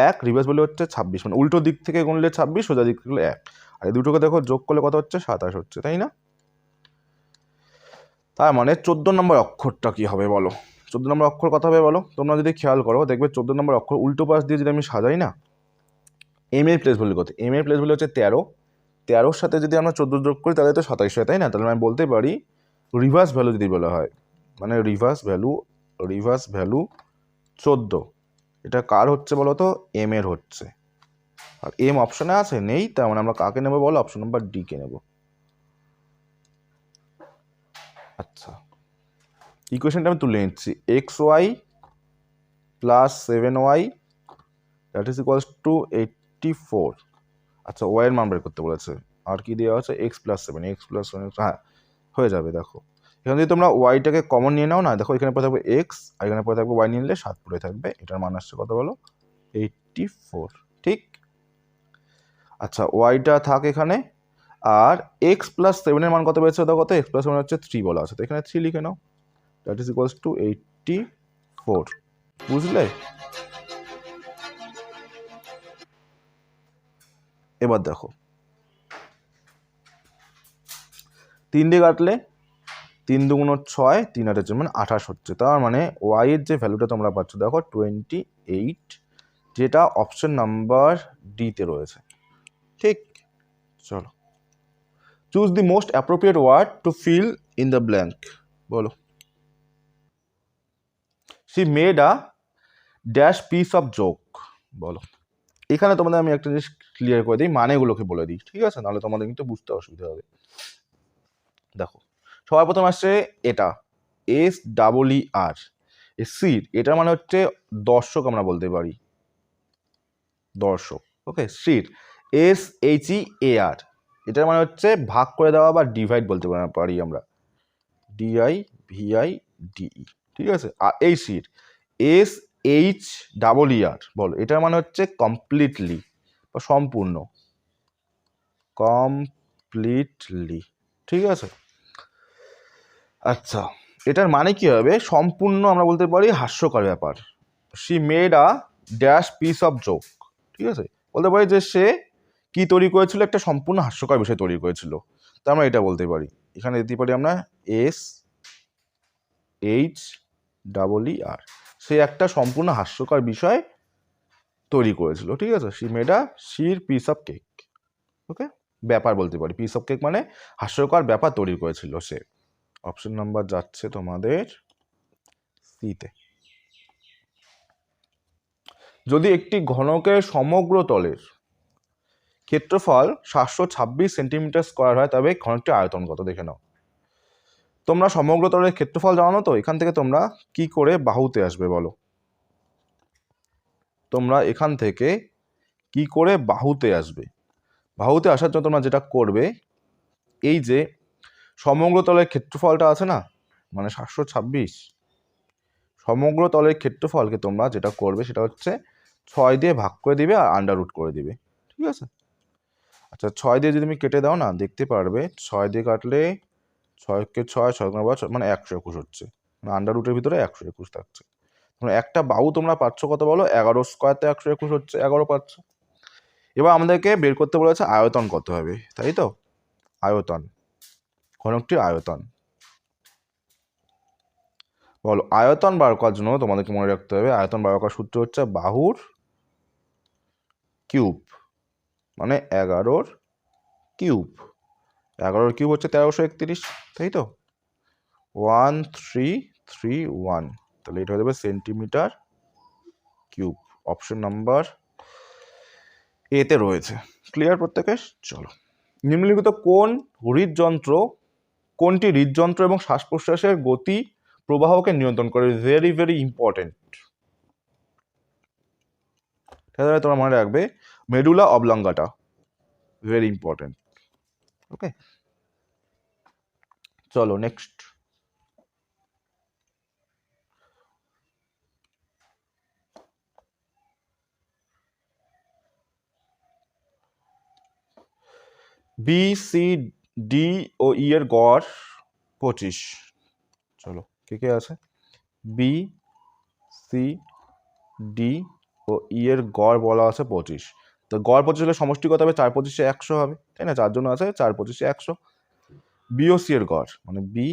1, রিভার্স ভ্যালু হচ্ছে 26, মানে উল্টো দিক থেকে গুনলে 26, সোজা দিক থেকে গুনলে 1, আর এই দুটোকে দেখো যোগ করলে কত হচ্ছে? 27 হচ্ছে, তাই না? তার মানে 14 নম্বর অক্ষরটা কি হবে বলো? 14 নম্বর অক্ষর কথা হবে বলো? তোমরা যদি খেয়াল করো দেখবে 14 নম্বর অক্ষর উল্টো পাশ দিয়ে যদি আমি সাজাই না, এম এর প্লেস ভ্যালু কত? এম এর প্লেস ভ্যালু হচ্ছে 13, 13-র সাথে যদি আমরা 14 যোগ করি তাহলে তো 27 হয়, তাই না? তাহলে আমি বলতে পারি রিভার্স ভ্যালু যদি বলা হয়, মানে রিভার্স ভ্যালু 14, এটা কার হচ্ছে বলো তো? এম এর হচ্ছে। আর এম অপশনে আছে নেই, তার মানে আমরা কাকে নেবো বলো? অপশন নাম্বার ডি কে নেব। আচ্ছা, ইকুয়েশনটা আমি তুলে নিচ্ছি, XY plus 7Y that is equals to 84। আচ্ছা, ওয়াই এর মান বের করতে বলেছে, আর কি দেওয়া আছে? x প্লাস 7, হ্যাঁ হয়ে যাবে। দেখো এখানে যদি তোমরা ওয়াইটাকে কমন নিয়ে নাও না, দেখো এখানে পরে থাকবে এক্স আর এখানে পরে থাকবে ওয়াই, নিয়ে নিলে 7 পড়ে থাকবে, এটার মান আসছে কত বলো? 84। ঠিক, আচ্ছা ওয়াইটা থাক এখানে, আর এক্স প্লাস 7 এর মান কত পেয়েছে? দেখো কত? এক্স প্লাস 7 হচ্ছে 3 বলা আছে, তো এখানে 3 লিখে নাও, দ্যাট ইজ ইকুয়ালস টু 84। বুঝলে? এবার দেখো 3 দিয়ে কাটলে 3 দুগুণ 6, 3 8 মানে 28 হচ্ছে, তার মানে ওয়াই এর যে ভ্যালুটা তোমরা পাচ্ছ দেখো 28, যেটা অপশন নাম্বার ডিতে রয়েছে। ঠিক, চলো, choose the most appropriate word to fill in the blank বলো। She made a dash piece of joke বলো। এখানে তোমাদের আমি একটা জিনিস ক্লিয়ার করে দিই, মানেগুলোকে বলে দিই, ঠিক আছে, নাহলে তোমাদের কিন্তু বুঝতে অসুবিধা হবে। দেখো সবার প্রথম আসছে এটা SEER, সির, এটার মানে হচ্ছে দর্শক, আমরা বলতে পারি দর্শক। ওকে, সির SHEAR, এটার মানে হচ্ছে ভাগ করে দেওয়া বা ডিভাইড বলতে পারি আমরা, DIVIDE। ঠিক আছে, আর এই সির SHEER বলো, এটার মানে হচ্ছে কমপ্লিটলি বা সম্পূর্ণ, কমপ্লিটলি। ঠিক আছে, আচ্ছা এটার মানে কি হবে? সম্পূর্ণ আমরা বলতে পারি হাস্যকর ব্যাপার। She made a dash piece of joke, ঠিক আছে, বলতে পারি যে সে কি তৈরি করেছিল? একটা সম্পূর্ণ হাস্যকর বিষয় তৈরি করেছিল, তো আমরা এটা বলতে পারি। এখানে দিতে পারি আমরা SHEER, সে একটা সম্পূর্ণ হাস্যকর বিষয় তৈরি করেছিল। ঠিক আছে, শি মেড আ শির পিস অফ কেক। ওকে, ব্যাপার বলতে পারি, পিস অফ কেক মানে হাস্যকর ব্যাপার তৈরি করেছিল সে। অপশন নাম্বার যাচ্ছে তোমাদের সিতে। যদি একটি ঘনকের সমগ্র তলের ক্ষেত্রফল 726 সেন্টিমিটার স্কোয়ার হয় তবে ঘনকটির আয়তন কত? দেখে নাও। তোমরা সমগ্র তলের ক্ষেত্রফল জানো তো, এখান থেকে তোমরা কি করে বাহুতে আসবে বলো? তোমরা এখান থেকে কি করে বাহুতে আসবে? বাহুতে আসার জন্য তোমরা যেটা করবে, এই যে সমগ্র তলের ক্ষেত্রফলটা আছে না, মানে 726, সমগ্র তলের ক্ষেত্রফলকে তোমরা যেটা করবে সেটা হচ্ছে 6 দিয়ে ভাগ করে দিবে আর আন্ডার রুট করে দিবে, ঠিক আছে। আচ্ছা 6 দিয়ে যদি তুমি কেটে দাও না, দেখতে পারবে 6 দিয়ে কাটলে 6কে 6 মানে 121 হচ্ছে, মানে আন্ডার রুটের ভিতরে 121 থাকছে। একটা বাহু তোমরা পাচ্ছ কত বলো, 11 স্কোয়ারতে 121 হচ্ছে, 11 পাচ্ছ। এবার আমাদেরকে বের করতে বলেছে আয়তন কত হবে, তাই তো, আয়তন, ঘনকটির আয়তন। বলো আয়তন বার করার জন্য তোমাদেরকে মনে রাখতে হবে, আয়তন বার করার সূত্র হচ্ছে বাহুর কিউব, মানে 11 কিউব, 11 কিউব হচ্ছে 1331, তাই তো, 1331, তাহলে এটা হয়ে যাবে সেন্টিমিটার কিউব। অপশন নাম্বার এতে রয়েছে। ক্লিয়ার প্রত্যেকের? চলো, নিম্নলিখিত কোনটি হৃদযন্ত্র এবং শ্বাস প্রশ্বাসের গতি প্রবাহকে নিয়ন্ত্রণ করে? ভেরি ভেরি ইম্পর্টেন্ট, তাহলে তোমরা মনে রাখবে মেডুলা অবলঙ্গাটা, ভেরি ইম্পর্টেন্ট। ওকে, চলো নেক্সট। বি সি ডি ও ই এর গড় 25। চলো কে কে আছে? বি সি ডি ও ই এর গড় বলা আছে 25। তো গড় 25 হলে সমষ্টি কত হবে? 4 25 100 হবে, তাই না, 4 জন আছে, 4 25 100। বি ও সি এর গড়, মানে বি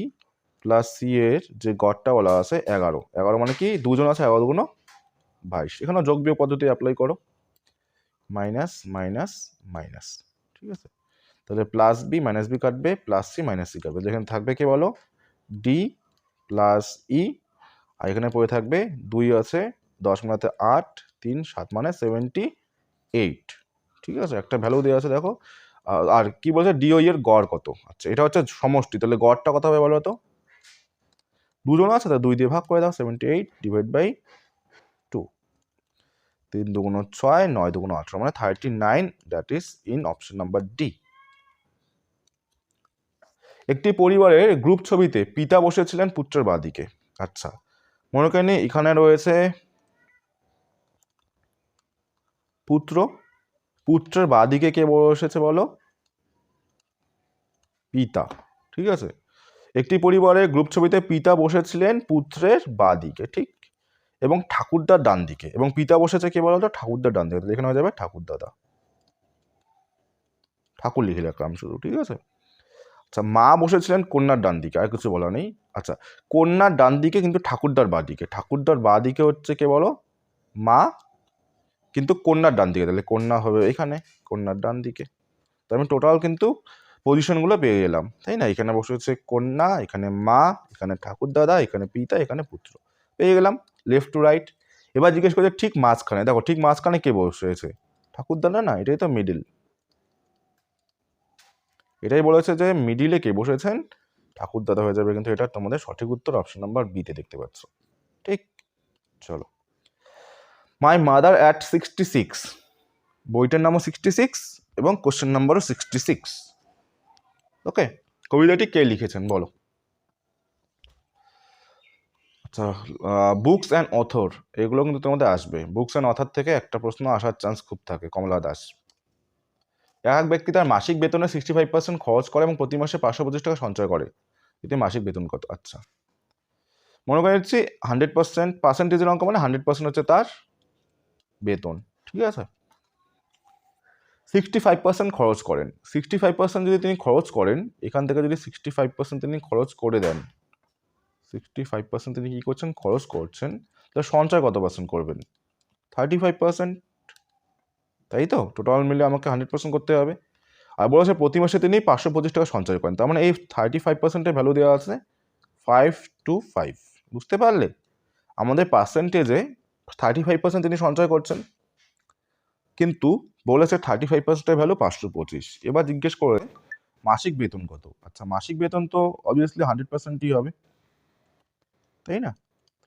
প্লাস সি এর যে গড়টা বলা আছে 11, 11 মানে কি 2 জন আছে, 11 গুণ 22। এখানে যোগ বিয়োগ পদ্ধতি অ্যাপ্লাই করো, মাইনাস মাইনাস মাইনাস, ঠিক আছে। তাহলে প্লাস বি মাইনাস বি কাটবে, প্লাস সি মাইনাস সি কাটবে, যেখানে থাকবে কি বলো, ডি প্লাস ই, আর এখানে পড়ে থাকবে 2 আছে, 10 মানে 8, 3 7 মানে 78, ঠিক আছে। একটা ভ্যালু দেওয়া আছে দেখো। আর কি বলছে, ডি ও ই এর গড় কত? আচ্ছা এটা হচ্ছে সমষ্টি, তাহলে গড়টা কত হবে বলো তো? 2 জন আছে, তা 2 দিয়ে ভাগ করে দাও, 78 ডিভাইড বাই 2, 3 দুগুণ 6, 9 দুগুণ 18, মানে 39, that is in option number D. একটি পরিবারের গ্রুপ ছবিতে পিতা বসেছিলেন পুত্রের বাঁদিকে। আচ্ছা মনে করেন এখানে রয়েছে পুত্র, পুত্রের বাঁদিকে কে বসেছে বলো? পিতা, ঠিক আছে। একটি পরিবারের গ্রুপ ছবিতে পিতা বসেছিলেন পুত্রের বাঁদিকে, ঠিক, এবং ঠাকুরদার ডান দিকে, এবং পিতা বসেছে কে বলো তো? ঠাকুরদার ডান দিকে, এখানে হয়ে যাবে ঠাকুর দাদা, ঠাকুর লিখে রাখলাম শুধু, ঠিক আছে। আচ্ছা মা বসেছিলেন কন্যার ডান দিকে, আর কিছু বলা নেই। আচ্ছা কন্যার ডান দিকে কিন্তু ঠাকুরদার বাঁ দিকে, ঠাকুরদার বাঁ দিকে হচ্ছে কে বলো? মা, কিন্তু কন্যার ডান দিকে, তাহলে কন্যা হবে এখানে, কন্যার ডান দিকে। তো আমি টোটাল কিন্তু পজিশনগুলো পেয়ে গেলাম, তাই না। এখানে বসেছে কন্যা, এখানে মা, এখানে ঠাকুরদাদা, এখানে পিতা, এখানে পুত্র, পেয়ে গেলাম লেফট টু রাইট। এবার জিজ্ঞেস করছে ঠিক মাঝখানে, দেখো ঠিক মাঝখানে কে বসেছে? ঠাকুরদাদা না, এটাই তো মিডিল, এটাই বলেছে যে মিডিলে কে বসেছেন? ঠাকুরদাদা হয়ে যাবে, কিন্তু এটা তোমাদের সঠিক উত্তর অপশন নাম্বার বিতে দেখতে পাচ্ছ, ঠিক। চলো, মাই মাদার অ্যাট 66, বইটার নামও 66 এবং কোশ্চেন নাম্বারও 66। ওকে, কবিতাটি কে লিখেছেন বলো? আচ্ছা বুকস অ্যান্ড অথর, এগুলো কিন্তু তোমাদের আসবে, বুকস অ্যান্ড অথর থেকে একটা প্রশ্ন আসার চান্স খুব থাকে, কমলা দাস। এক ব্যক্তি তার মাসিক বেতনে 65% খরচ করে এবং প্রতি মাসে 525 টাকা সঞ্চয় করে, এতে মাসিক বেতন কত? আচ্ছা মনে করে নিচ্ছি 100%, পার্সেন্টেজের অঙ্ক মানে 100% হচ্ছে তার বেতন, ঠিক আছে। 65% খরচ করেন, 65% যদি তিনি খরচ করেন, এখান থেকে যদি 65% তিনি খরচ করে দেন, 65% তিনি কী করছেন? খরচ করছেন, তাহলে সঞ্চয় কত পার্সেন্ট করবেন? 35%, তাই তো। টোটাল মিলে আমাকে 100% করতে হবে। আর বলেছে প্রতি মাসে তিনি 525 টাকা সঞ্চয় করেন, তার মানে এই 35%-এর ভ্যালু দেওয়া আছে 525, বুঝতে পারলে? আমাদের পার্সেন্টেজে 35% তিনি সঞ্চয় করছেন, কিন্তু বলেছে 35%-এর ভ্যালু 525। এবার জিজ্ঞেস করে মাসিক বেতন কত? আচ্ছা মাসিক বেতন তো অবভিয়াসলি 100%ই হবে, তাই না।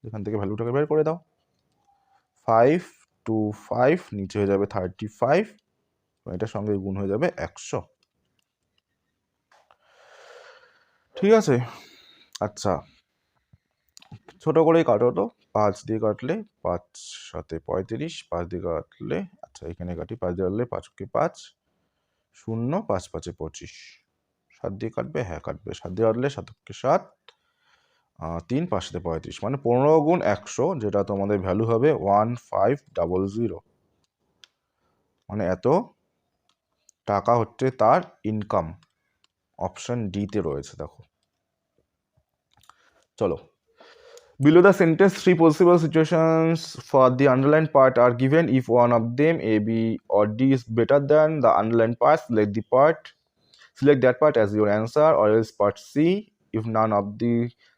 এখান থেকে ভ্যালুটাকে বের করে দাও, 525 নিচে হয়ে যাবে 35, এটার সঙ্গে গুণ হয়ে যাবে 100, ঠিক আছে। আচ্ছা ছোট করেই কাটো তো, 5 দিয়ে কাটলে 5 7 35, 5 দিয়ে কাটলে, আচ্ছা এখানে কাটি, 5 দিয়ে কাটলে 5 কে 5 0, 5 5 25, 7 দিয়ে কাটবে, হ্যাঁ কাটবে, 7 দিয়ে কাটলে 7 কে 7 3, 5 7 35, মানে 15 গুণ 100, যেটা তোমাদের ভ্যালু হবে 1500, মানে এত টাকা হচ্ছে তার ইনকাম। অপশন ডি তে রয়েছে, দেখো। চলো, below the sentence, 3 possible situations for the underlined part are given. If one of them, A, B, or D, is better than the underlined part, select that part as your answer, or else part C. If none of the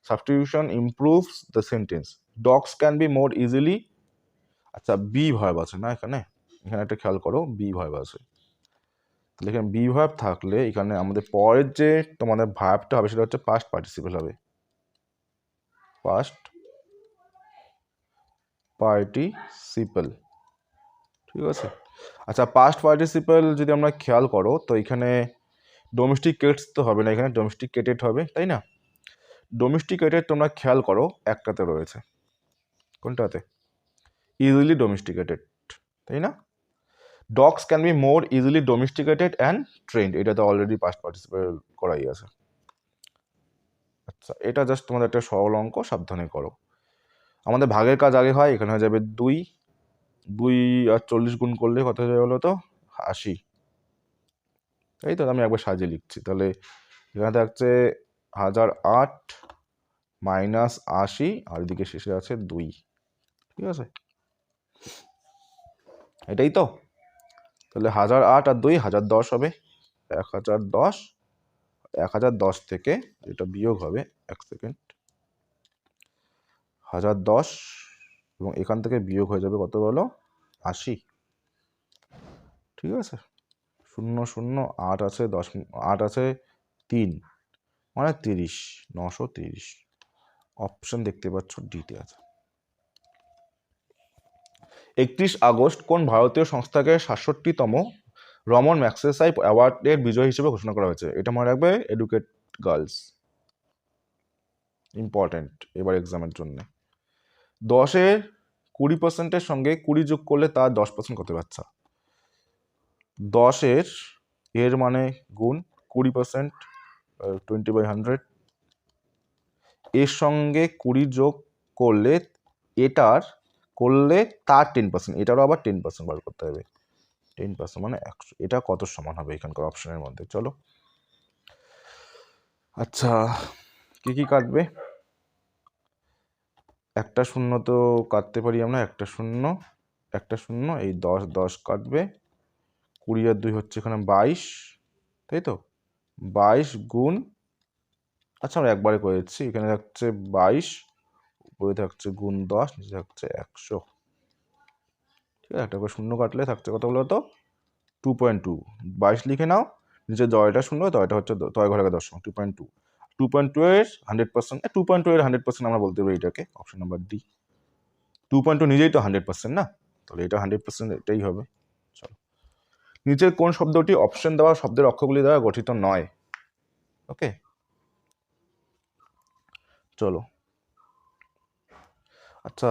substitution improves the sentence, dogs can be more easily. আচ্ছা, বি ভার্ব আছে না এখানে, এখানে একটা খেয়াল করো, বি ভার্ব আছে। তাহলে এখানে বি ভার্ব থাকলে এখানে আমাদের পরের যে তোমাদের ভার্বটা হবে সেটা হচ্ছে পাস্ট পার্টিসিপেল হবে, পাস্ট পার্টিসিপেল, ঠিক আছে। আচ্ছা, পাস্ট পার্টিসিপেল যদি আমরা খেয়াল করো তো এখানে ডোমেস্টিকেটস তো হবে না, এখানে ডোমেস্টিকেটেড হবে, তাই না? ডোমেস্টিকেটেড তোমরা খেয়াল করো একটাতে রয়েছে, কোনটাতে? ইজিলি ডোমেস্টিকেটেড, তাই না? Dogs can be more easily domesticated and trend, এটা তো অলরেডি পাস্ট পার্টিসিপেল করাই আছে। আচ্ছা, এটা জাস্ট তোমাদের একটা সরল অঙ্ক, সাবধানে করো। আমাদের ভাগের কাজ আগে হয়, এখানে হয়ে যাবে 2 আর 40 গুণ করলে কত হয়ে যাবে বলো তো? 80, এই তো আমি একবার সাজিয়ে লিখছি। তাহলে এখানে থাকছে 1008 মাইনাস 80, আর এদিকে শেষে আছে 2, ঠিক আছে, এটাই তো। তাহলে 1008 আর 2 1010 হবে, 1010, 1010 থেকে এটা বিয়োগ হবে, 1 সেকেন্ড, 1010 এবং এখান থেকে বিয়োগ হয়ে যাবে কত বলো? 80, ঠিক আছে। 0 0 8 আছে, 10 8 আছে 3, মানে 30, 930। অপশন দেখতে পাচ্ছ ডিতে আছে। 31 আগস্ট কোন ভারতীয় সংস্থাকে 67তম রমন ম্যাগসেসাই অ্যাওয়ার্ডের বিজয়ী হিসেবে ঘোষণা করা হয়েছে? এটা মনে রাখবে, এডুকেট গার্লস, ইম্পর্টেন্ট এবার এক্সামের জন্য। 10-এর 20%-এর সঙ্গে 20 যোগ করলে তার 10% কত? বাচ্চা, 10-এর এর মানে গুণ 20%, 20/100, এর সঙ্গে 20 যোগ করলে এটার করলে তার 10%, এটারও আবার 10% বার করতে হবে, 10% মানে 100, এটা কত সমান হবে এখানকার অপশনের মধ্যে? চলো, আচ্ছা কি কি কাটবে? একটা শূন্য তো কাটতে পারি আমরা, একটা শূন্য, এই 10 10 কাটবে, 20 আর 2 হচ্ছে এখানে 22, তাই তো? 22 গুণ, আচ্ছা আমরা একবারে করে দিচ্ছি, এখানে থাকছে 22, উপরে থাকছে গুণ 10, নিচে থাকছে 100, ঠিক আছে। একটা করে শূন্য কাটলে থাকছে কত বলো তো? 2.2, 22 লিখে নাও, নিচে দয়টা শূন্য, দয়টা হচ্ছে দয় ঘরে 10, 2.2, 2.2 এর 100%, 2.2 এর 100% আমরা বলতে পারি এটাকে, অপশন নাম্বার ডি। 2.2 নিজেই তো 100% না, তাহলে এটা 100% এটাই হবে। চলো, নিচের কোন শব্দটি অপশন দেওয়া শব্দের অক্ষরগুলি দ্বারা গঠিত নয়? ওকে, চলো, আচ্ছা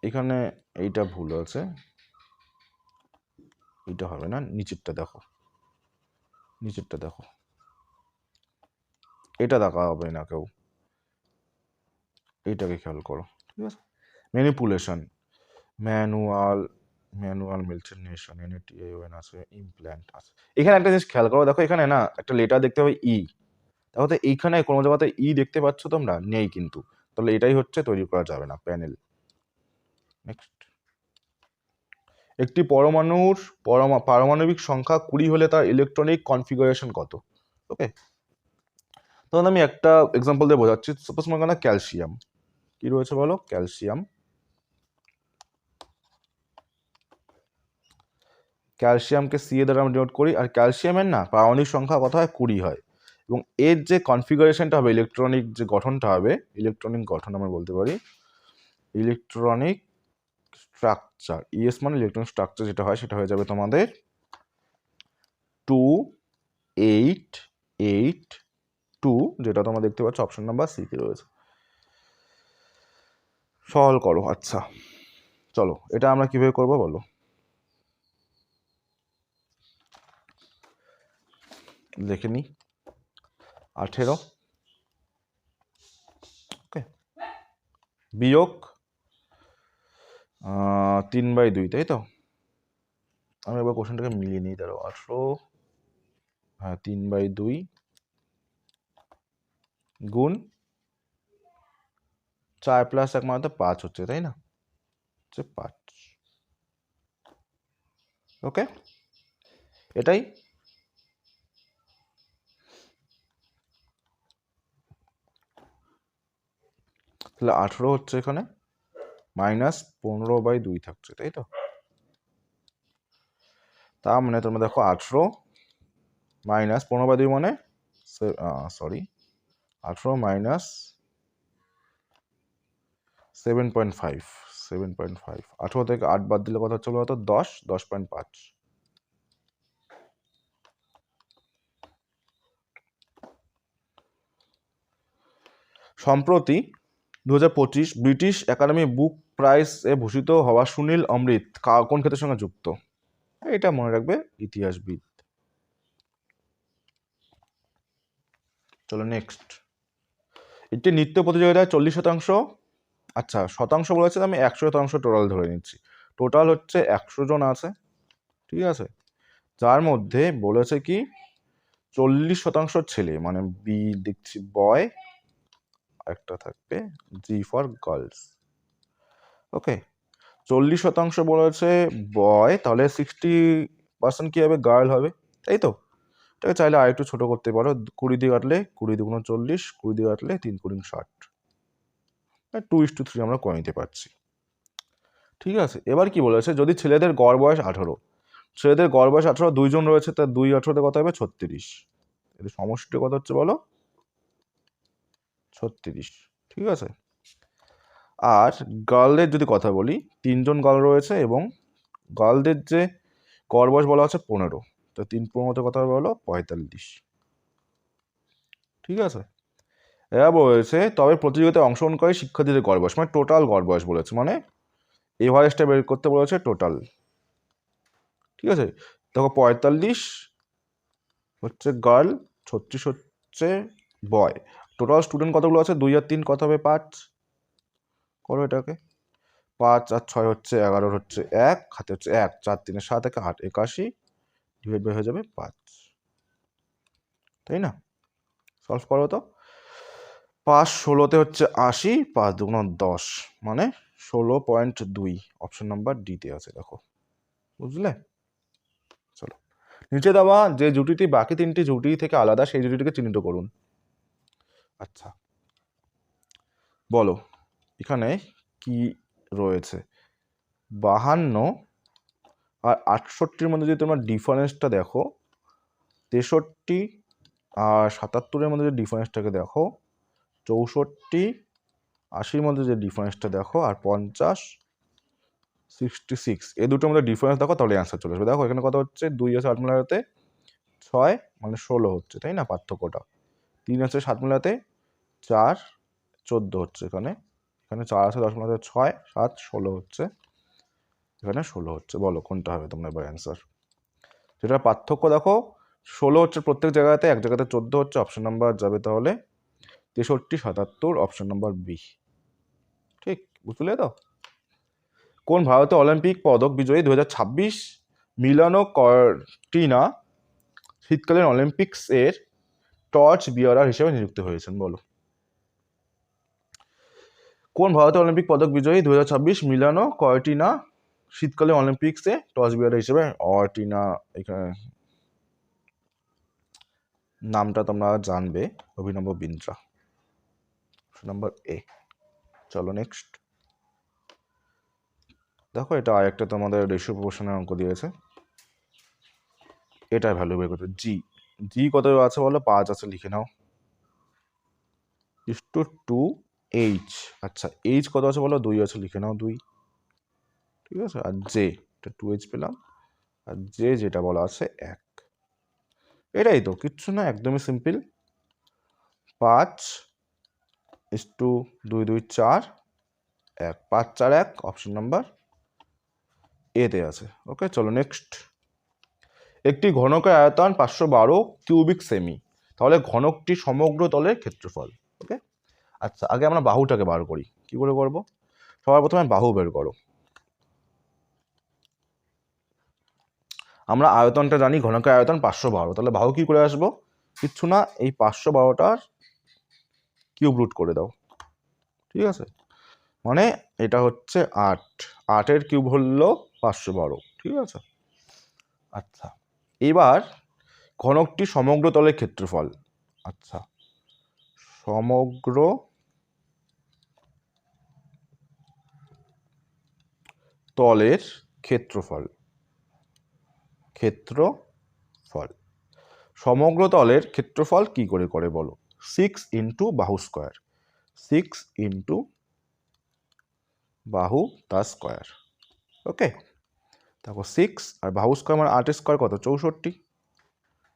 এখানে এইটা ভুল আছে, এইটা হবে না, নিচেরটা দেখো, এটা দেখা হবে না কেউ, এইটাকে খেয়াল করো, ঠিক আছে। ম্যানিপুলেশন, ম্যানুয়াল মিলটেনেশন, NATAON আছে, ইমপ্ল্যান্ট আছে। এখানে একটা জিনিস খেয়াল করো, দেখো এখানে না একটা লেটার দেখতে হবে ই, দেখো তো এইখানে কোনো জায়গাতে ই দেখতে পাচ্ছ তোমরা? নেই কিন্তু, তাহলে এটাই হচ্ছে তৈরি করা যাবে না, প্যানেল। নেক্সট, একটি পরমাণুর পারমাণবিক সংখ্যা 20 হলে তার ইলেকট্রনিক কনফিগারেশন কত? ওকে, তখন আমি একটা এক্সাম্পল দিয়ে বোঝাচ্ছি। সাপোজ মনে করো ক্যালসিয়াম, কি রয়েছে বলো? ক্যালসিয়ামকে সি এ দ্বারা আমরা ডিনোট করি, আর ক্যালসিয়ামের না পারমাণবিক সংখ্যা কত হয়? 20 হয়, এবং এর যে কনফিগারেশনটা হবে, ইলেকট্রনিক যে গঠনটা হবে, ইলেকট্রনিক গঠন আমরা বলতে পারি, ইলেকট্রনিক স্ট্রাকচার, ইএস মানে ইলেকট্রনিক স্ট্রাকচার, যেটা হয় সেটা হয়ে যাবে তোমাদের 2882, যেটা তোমরা দেখতে পাচ্ছ অপশন নাম্বার সি তে রয়েছে। সহল করো। আচ্ছা চলো এটা আমরা কিভাবে করবো বলো। দেখে নি 18 ওকে বিয়োগ 3/2 তাই তো। আমি এবার কোশ্চেনটাকে মিলিয়ে নিই। ধরো 18 হ্যাঁ 3/2 গুণ 4 প্লাস 1 মানে তো 5 হচ্ছে তাই না, হচ্ছে 5। ওকে এটাই। তাহলে 18 হচ্ছে এখানে মাইনাস 15/2 থাকছে তাই তো। তার মানে তোমরা দেখো 18 মাইনাস 15/2 মানে সরি 18 মাইনাস 7.5 7.5 18 থেকে 8 বাদ দিলে কত হচ্ছে বলতো 10.5। সম্প্রতি 2025 ব্রিটিশ একাডেমি বুক প্রাইজ এ ভূষিত হওয়া সুনীল অমৃত কোন ক্ষেত্রের সঙ্গে যুক্ত? এটা মনে রাখবে ইতিহাসবিদ। চলো নেক্সট। একটি নৃত্য প্রতিযোগিতায় 40%, আচ্ছা শতাংশ বলেছে, আমি 100% টোটাল ধরে নিচ্ছি। টোটাল হচ্ছে 100 জন আছে, ঠিক আছে, যার মধ্যে বলেছে কি 40% ছেলে, মানে বি দেখছি বয়, একটা থাকবে জি ফর গার্লস। ওকে 40% বলেছে বয়, তাহলে 60% কি হবে গার্ল হবে তাই তো। এটাকে চাইলে আর একটু ছোট করতে পারো, 20 দিয়ে কাটলে 20 দুগুণ 40, 20 দিয়ে কাটলে 3 কুড়ি 60, 2:3 আমরা করে নিতে পারছি। ঠিক আছে এবার কি বলেছে, যদি ছেলেদের গড় বয়স 18, ছেলেদের গড় বয়স 18, 2 জন রয়েছে, তার 2 18 কত হবে 36, এদের সমষ্টি কত হচ্ছে বলো 36, ঠিক আছে। আর গার্লদের যদি কথা বলি, 3 জন গার্ল রয়েছে এবং গার্লদের যে গড় বয়স বলা আছে 15, তো 3 15 কথা বলো 45, ঠিক আছে। এরা বলেছে তবে প্রতিযোগিতায় অংশগ্রহণকারী শিক্ষার্থীদের গড় বয়স, মানে টোটাল গড় বয়স বলেছে, মানে এভারেজটা বের করতে বলেছে টোটাল, ঠিক আছে। দেখো 45 হচ্ছে গার্ল, 36 হচ্ছে বয়, টোটাল স্টুডেন্ট কতগুলো আছে 2 আর 3 কত হবে 5, করো এটাকে, 5 আর 6 হচ্ছে 11, হচ্ছে 1 হাতে হচ্ছে 1, 4 3 7 1 8 81 ডিভাইড বাই হয়ে যাবে 5, তাই না। সলভ করো তো, 5 16তে হচ্ছে 80, 5 2 10, মানে 16.2, অপশন নাম্বার ডিতে আছে দেখো, বুঝলে। চলো নিচে দেওয়া যে জুটিটি বাকি 3টি জুটি থেকে আলাদা সেই জুটিটিকে চিহ্নিত করুন। আচ্ছা বলো এখানে কি রয়েছে, 52 আর 68-র মধ্যে যদি তোমরা ডিফারেন্সটা দেখো, 63 আর 77-এর মধ্যে যে ডিফারেন্সটাকে দেখো, 64 80-র মধ্যে যে ডিফারেন্সটা দেখো, আর 50 66 এই দুটোর মধ্যে ডিফারেন্স দেখো, তাহলে অ্যান্সার চলে আসবে। দেখো এখানে কত হচ্ছে 2 আছে 8 মেলাতে 6, মানে 16 হচ্ছে তাই না পার্থক্যটা। 3 আছে 7 মেলাতে 4 14 হচ্ছে, এখানে এখানে 4 আছে 10 মেলাতে 6 7 16 হচ্ছে, এখানে 16 হচ্ছে। বলো কোনটা হবে তোমরা এবার অ্যান্সার। যেটা পার্থক্য দেখো 16 হচ্ছে প্রত্যেক জায়গাতে, এক জায়গাতে 14 হচ্ছে, অপশন নাম্বার যাবে তাহলে 63 77, অপশন নাম্বার বি, ঠিক বুঝলে তো। কোন ভারতীয় অলিম্পিক পদক বিজয়ী 2026 মিলানো কর্টিনা শীতকালীন অলিম্পিক্স এর টর্চ বিয়ারার হিসেবে নিযুক্ত হয়েছেন, বলো। কোন ভারতীয় অলিম্পিক পদক বিজয়ী 2026 মিলানো কর্টিনা শীতকালীন অলিম্পিক্সে টর্চ বিয়ারার হিসেবে, অর্টিনা এখানে নামটা তোমরা জানবে, অভিনব বিন্দ্রা, নাম্বার এ। চলো নেক্সট দেখো, এটা আরেকটা তোমাদের রেশিও প্রপোর্শনের অঙ্ক দিয়েছে, এটা ভ্যালু বের করতে। জি জি কত আছে বলো, 5 আছে, লিখে নাও, ইস টু এইচ, আচ্ছা এইচ কত আছে বলো 2 আছে, লিখে নাও 2, ঠিক আছে। আর জে, এটা 2h পেলাম, আর জে যেটা বলা আছে 1, এটাই তো, কিচ্ছু না, একদমই সিম্পল। 5 2 2 4 1, 5 4 1 অপশন নাম্বার এতে আছে। ওকে, চলো নেক্সট। একটি ঘনকের আয়তন 512 কিউবিক সেমি, তাহলে ঘনকটি সমগ্র তলের ক্ষেত্রফল। ওকে, আচ্ছা আগে আমরা বাহুটাকে বার করি। কি করে করব? সবার প্রথমে বাহু বের করো। আমরা আয়তনটা জানি, ঘনকের আয়তন 512, তাহলে বাহু কি করে আসবো? কিচ্ছু না, এই 512টার কিউব রুট করে দাও। ঠিক আছে, মানে এটা হচ্ছে 8, 8-এর কিউব হলো 512। ঠিক আছে, আচ্ছা এবার ঘনকটি সমগ্র তলের ক্ষেত্রফল। আচ্ছা, সমগ্র তলের ক্ষেত্রফল, ক্ষেত্রফল সমগ্র তলের ক্ষেত্রফল কি করে করে বলো? 6 ইন্টু বাহু স্কোয়ার, 6 ইন্টু বাহু তার স্কোয়ার। ওকে, তারপর 6 আর বাহু স্কোয়ার মানে 8 স্কোয়ার কত? 64।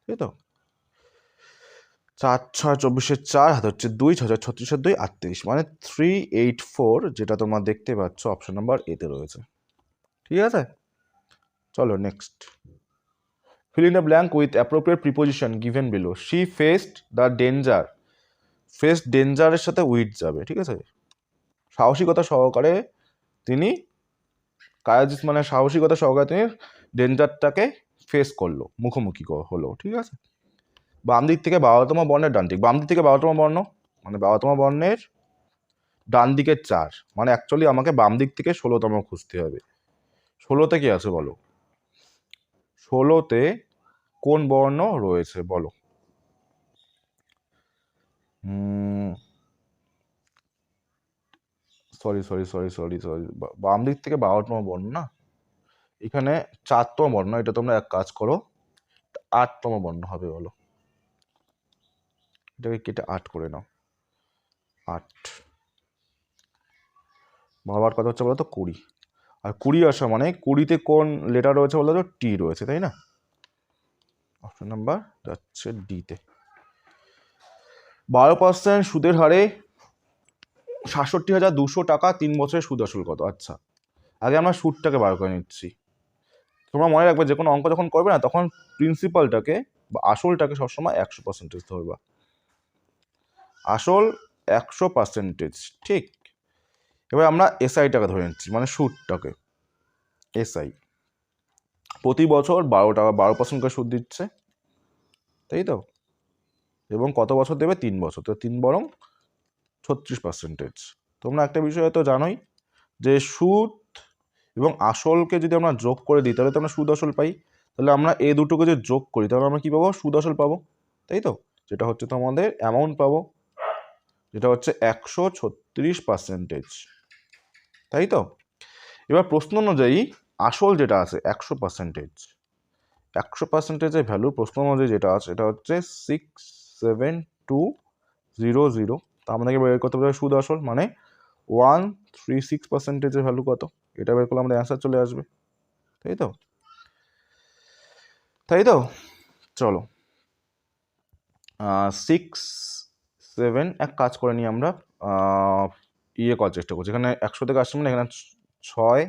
তাই তো, 4 6 24 4 হাতে হচ্ছে 2, 6 36 2 38, মানে 384, যেটা তোমরা দেখতে পাচ্ছ অপশন নাম্বার এতে রয়েছে। ঠিক আছে, চলো next. Fill in a blank with appropriate preposition given below. She faced the danger. Faced danger এর সাথে with যাবে। ঠিক আছে, সাহসিকতা সহকারে তিনি কায়াজিস মানে সাহসিকতা সহকারে তিনি ডেঞ্জারটাকে ফেস করলো, মুখোমুখি হলো। ঠিক আছে, বাম দিক থেকে 12তম বর্ণের ডান দিক, বাম দিক থেকে 12তম বর্ণ মানে 12তম বর্ণের ডান দিকে 4, মানে অ্যাকচুয়ালি আমাকে বাম দিক থেকে 16তম খুঁজতে হবে। 16তে কি আছে বলো? 16তে কোন বর্ণ রয়েছে বলো? Sorry sorry sorry sorry sorry, বাম দিক থেকে 12তম বর্ণ না, এখানে 4তম বর্ণ। এটা তোমরা এক কাজ করো, 8তম বর্ণ হবে বলো, এটাকে কেটে 8 করে নাও। 8 বাবার কথা হচ্ছে বলো তো 20, আর 20 আসা মানে 20তে কোন লেটার রয়েছে বলো তো? টি রয়েছে, তাই না? অপশন নাম্বার যাচ্ছে ডিতে। 12% সুদের হারে 67,200 টাকা 3 বছরের সুদ আসল কত? আচ্ছা, আগে আমরা সুদটাকে বার করে নিচ্ছি। তোমরা মনে রাখবে যে কোনো অঙ্ক যখন করবে না, তখন প্রিন্সিপালটাকে বা আসলটাকে সবসময় 100% ধরবা। আসল 100%, ঠিক। এবার আমরা এসআইটাকে ধরে নিচ্ছি, মানে সুদটাকে। এসআই প্রতি বছর 12% করে সুদ দিচ্ছে, তাই তো? এবং কত বছর দেবে? 3 বছর, তো 3 বরং 36%। তোমরা একটা বিষয় তো জানোই যে সুদ এবং আসলকে যদি আমরা যোগ করে দিই তাহলে তো আমরা সুদ আসল পাই। তাহলে আমরা এই দুটোকে যদি যোগ করি তাহলে আমরা কি পাবো? সুদ আসল পাবো, তাই তো? যেটা হচ্ছে তোমাদের অ্যামাউন্ট পাবো, যেটা হচ্ছে 136%, তাই তো? এবার প্রশ্ন অনুযায়ী আসল যেটা আছে 100%, ভ্যালু প্রশ্ন অনুযায়ী যেটা আছে এটা হচ্ছে 67200। তা আমাদেরকে বের করতে হবে সুদ আসল, মানে 136%-এর ভ্যালু কত, এটা বের করলে আমাদের অ্যান্সার চলে আসবে, তাই তো? তাই তো, চলো 6 7 এক কাজ করে নিই আমরা, ইয়ে করার চেষ্টা করছি। এখানে 100 থেকে আসছে মানে এখানে 6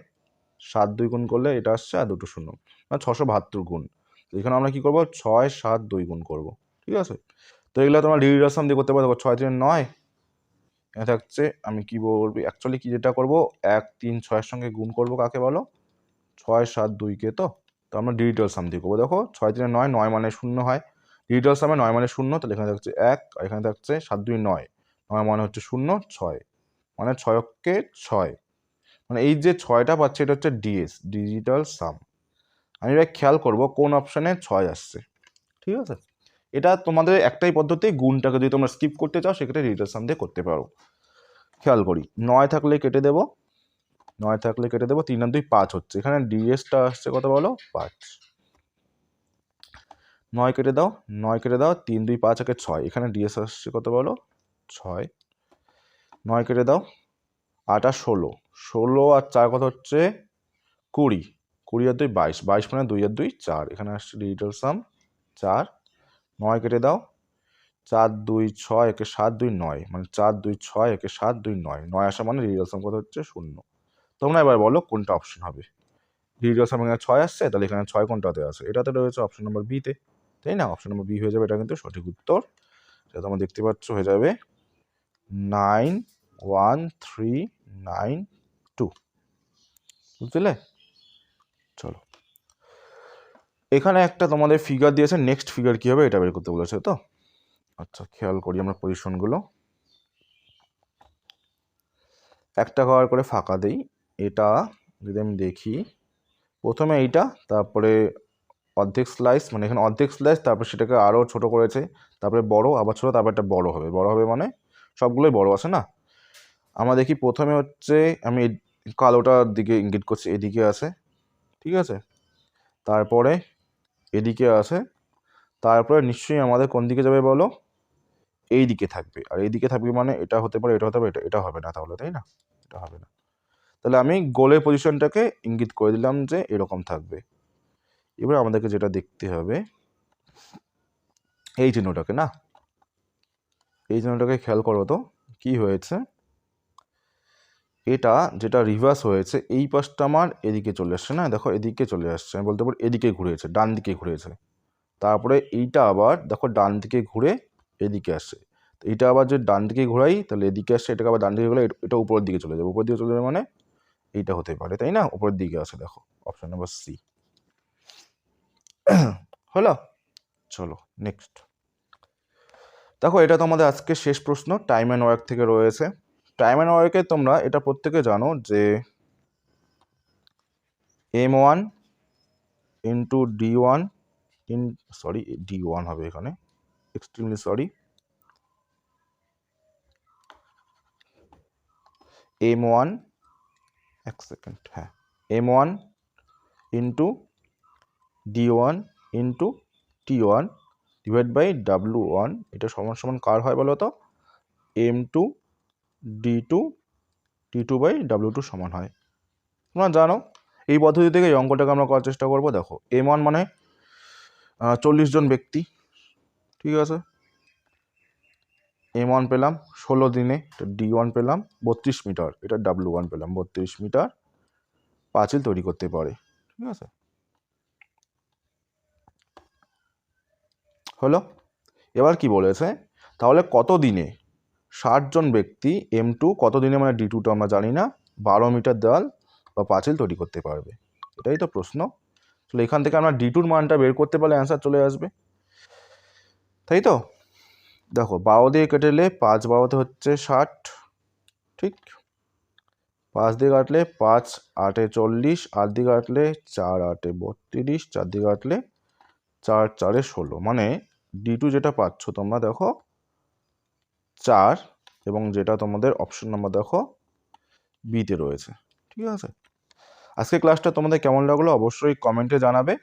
7 2 গুণ করলে এটা আসছে, আর দুটো শূন্য, মানে 672 গুণ। তো এখানে আমরা কি করবো? 6 7 2 গুণ করবো। ঠিক আছে, তো এগুলো তোমরা ডিজিটাল সাম দিয়ে করতে পারো। 6 3 9 এখানে থাকছে, আমি কি বলবো অ্যাকচুয়ালি, কি যেটা করবো 1 3 6-এর সঙ্গে গুণ করবো কাকে বলো? 6 7 2-কে। তো আমরা ডিজিটাল সাম দিয়ে করবো। দেখো 6 3 9, 9 মানে 0 হয়, ডিজিটাল সামে 9 মানে 0, তাহলে এখানে থাকছে 1, আর এখানে থাকছে 7 2 9, 9 মানে হচ্ছে 0 6, মানে 6-কে 6, মানে এই যে 6টা পাচ্ছে এটা হচ্ছে ডিএস, ডিজিটাল সাম। আমি এবার খেয়াল করব কোন অপশানে 6 আসছে। ঠিক আছে, এটা তোমাদের একটাই পদ্ধতি, গুণটাকে যদি তোমরা স্কিপ করতে চাও সেক্ষেত্রে ডিজিটাল সাম দিয়ে করতে পারো। খেয়াল করি, 9 থাকলে কেটে দেবো, 9 থাকলে কেটে দেবো, 3 আর 2 5 হচ্ছে, এখানে ডিএসটা আসছে কত বলো? 5। 9 কেটে দাও, 9 কেটে দাও, 3 2 5 একে 6, এখানে ডিএস আসছে কত বলো? 6। 9 কেটে দাও, 8 আর 16, 16 আর 4 কত হচ্ছে? 20, 20 আর 2 22, 22 মানে 2 আর 2 4, এখানে আসছে ডিজিটাল সাম 4। 9 কেটে দাও, 4 2 6 একে 7 2 9, মানে 4 2 6 একে 7 2 9, 9 আসা মানে রিডিউস কত হচ্ছে 0। তোমরা এবার বলো কোনটা অপশন হবে। রিডিউস এখানে 6 আসছে, তাহলে এখানে 6 কোনটাতে আছে? এটাতে রয়েছে অপশন নম্বর বিতে, তাই না? অপশন নম্বর বি হয়ে যাবে, এটা কিন্তু সঠিক উত্তর। সেটা তোমরা দেখতে পাচ্ছ হয়ে যাবে 91392, বুঝলে? চলো, এখানে একটা তোমাদের ফিগার দিয়েছে, নেক্সট ফিগার কি হবে এটা বের করতে বলেছে তো। আচ্ছা, খেয়াল করি আমরা পজিশনগুলো, একটা কভার করে ফাঁকা দেই। এটা যদি আমি দেখি, প্রথমে এইটা, তারপরে অর্ধেক স্লাইস, মানে এখানে অর্ধেক স্লাইস, তারপর সেটাকে আরও ছোট করেছে, তারপরে বড়, আবার ছোট, তারপর একটা বড় হবে। বড় হবে মানে সবগুলোই বড় আছে না। আমরা দেখি প্রথমে হচ্ছে, আমি কালোটার দিকে ইঙ্গিত করছি, এদিকে আছে, ঠিক আছে, তারপরে এদিকে আছে, তারপরে নিশ্চয়ই আমাদের কোন দিকে যাবে বলো? এই দিকে থাকবে। আর এই দিকে থাকবে মানে এটা হতে পারে, এটা হতে পারে, এটা হবে না তাহলে, তাই না? এটা হবে না। তাহলে আমি গোলের পজিশনটাকে ইঙ্গিত করে দিলাম যে এরকম থাকবে। এবার আমাদেরকে যেটা দেখতে হবে, এই চিহ্নটাকে, না, এই চিহ্নটাকে খেয়াল করো তো কি হয়েছে। এটা যেটা রিভার্স হয়েছে, এই পাশটা আমার এদিকে চলে আসছে, না দেখো এদিকে চলে আসছে, আমি বলতে পারি এদিকে ঘুরেছে, ডান দিকে ঘুরেছে। তারপরে এইটা আবার দেখো ডান দিকে ঘুরে এদিকে আসছে। তো এইটা আবার যদি ডান দিকে ঘোরাই তাহলে এদিকে আসছে, এটাকে আবার ডান দিকে ঘুরে এটা উপরের দিকে চলে যাবে। উপর দিকে চলে যাবে মানে এইটা হতে পারে, তাই না? উপরের দিকে আসে, দেখো অপশন নাম্বার সি। হলো? চলো নেক্সট দেখো, এটা তোমাদের আজকে শেষ প্রশ্ন, টাইম অ্যান্ড ওয়ার্ক থেকে রয়েছে। টাইম অ্যান্ড ওয়ার্কে তোমরা এটা প্রত্যেকে জানো যে M1 into D1 sorry D1 হবে এখানে, এক্সট্রিমলি সরি, M1, এক সেকেন্ড, হ্যাঁ, M1 into D1 into T1 divide by W1, এটা সমান সমান কার হয় বলো তো? M2 D2 T2 by W2 সমান হয়। তোমরা জানো এই পদ্ধতি থেকে এই অঙ্কটাকে আমরা করার চেষ্টা করবো। দেখো M1 মানে 40 জন ব্যক্তি, ঠিক আছে, M1 পেলাম 16 দিনে, D1 পেলাম 32 মিটার, এটা W1 পেলাম 32 মিটার পাঁচিল তৈরি করতে পারে, ঠিক আছে। হলো? এবার কি বলেছে, তাহলে কত দিনে 60 জন ব্যক্তি M2 কত দিনে, মানে D2টা আমরা জানি না, 12 মিটার দেওয়াল বা পাঁচিল তৈরি করতে পারবে, এটাই তো প্রশ্ন। তাহলে এখান থেকে আমরা D2-র মানটা বের করতে পারলে অ্যান্সার চলে আসবে, তাই তো। দেখো 12 দিয়ে কেটেলে 5 12 হচ্ছে 60, ঠিক, 5 দিয়ে কাটলে 5 8 40, 8 দিয়ে কাটলে 4 8 32, 4 দিয়ে কাটলে 4 4 16, মানে D2 যেটা পাচ্ছ তোমরা দেখো 4, এবং যেটা তোমাদের অপশন নাম্বার দেখো বিতে রয়েছে, ঠিক আছে। আজকে ক্লাসটা তোমাদের কেমন লাগলো অবশ্যই কমেন্টে জানাবে,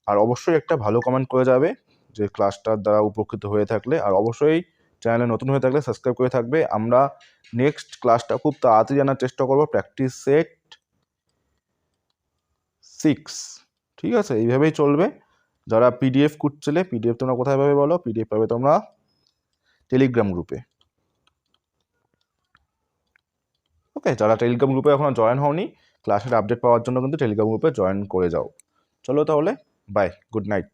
আর অবশ্যই একটা ভালো কমেন্ট করে যাবে যে ক্লাসটার দ্বারা উপকৃত হয়ে থাকলে, আর অবশ্যই চ্যানেলে নতুন হয়ে থাকলে সাবস্ক্রাইব করে থাকবে। আমরা নেক্সট ক্লাসটা খুব তাড়াতাড়ি জানার চেষ্টা করব, প্র্যাকটিস সেট 6, ঠিক আছে। এইভাবেই চলবে। যারা পিডিএফ খুঁজছিলে, পিডিএফ তোমরা কোথায় পাবে বলো? পিডিএফ পাবে তোমরা টেলিগ্রাম গ্রুপে, ওকে। যারা টেলিগ্রাম গ্রুপে এখনো জয়েন হওনি, ক্লাসের আপডেট পাওয়ার জন্য কিন্তু টেলিগ্রাম গ্রুপে জয়েন করে যাও। চলো তাহলে, বাই, গুড নাইট।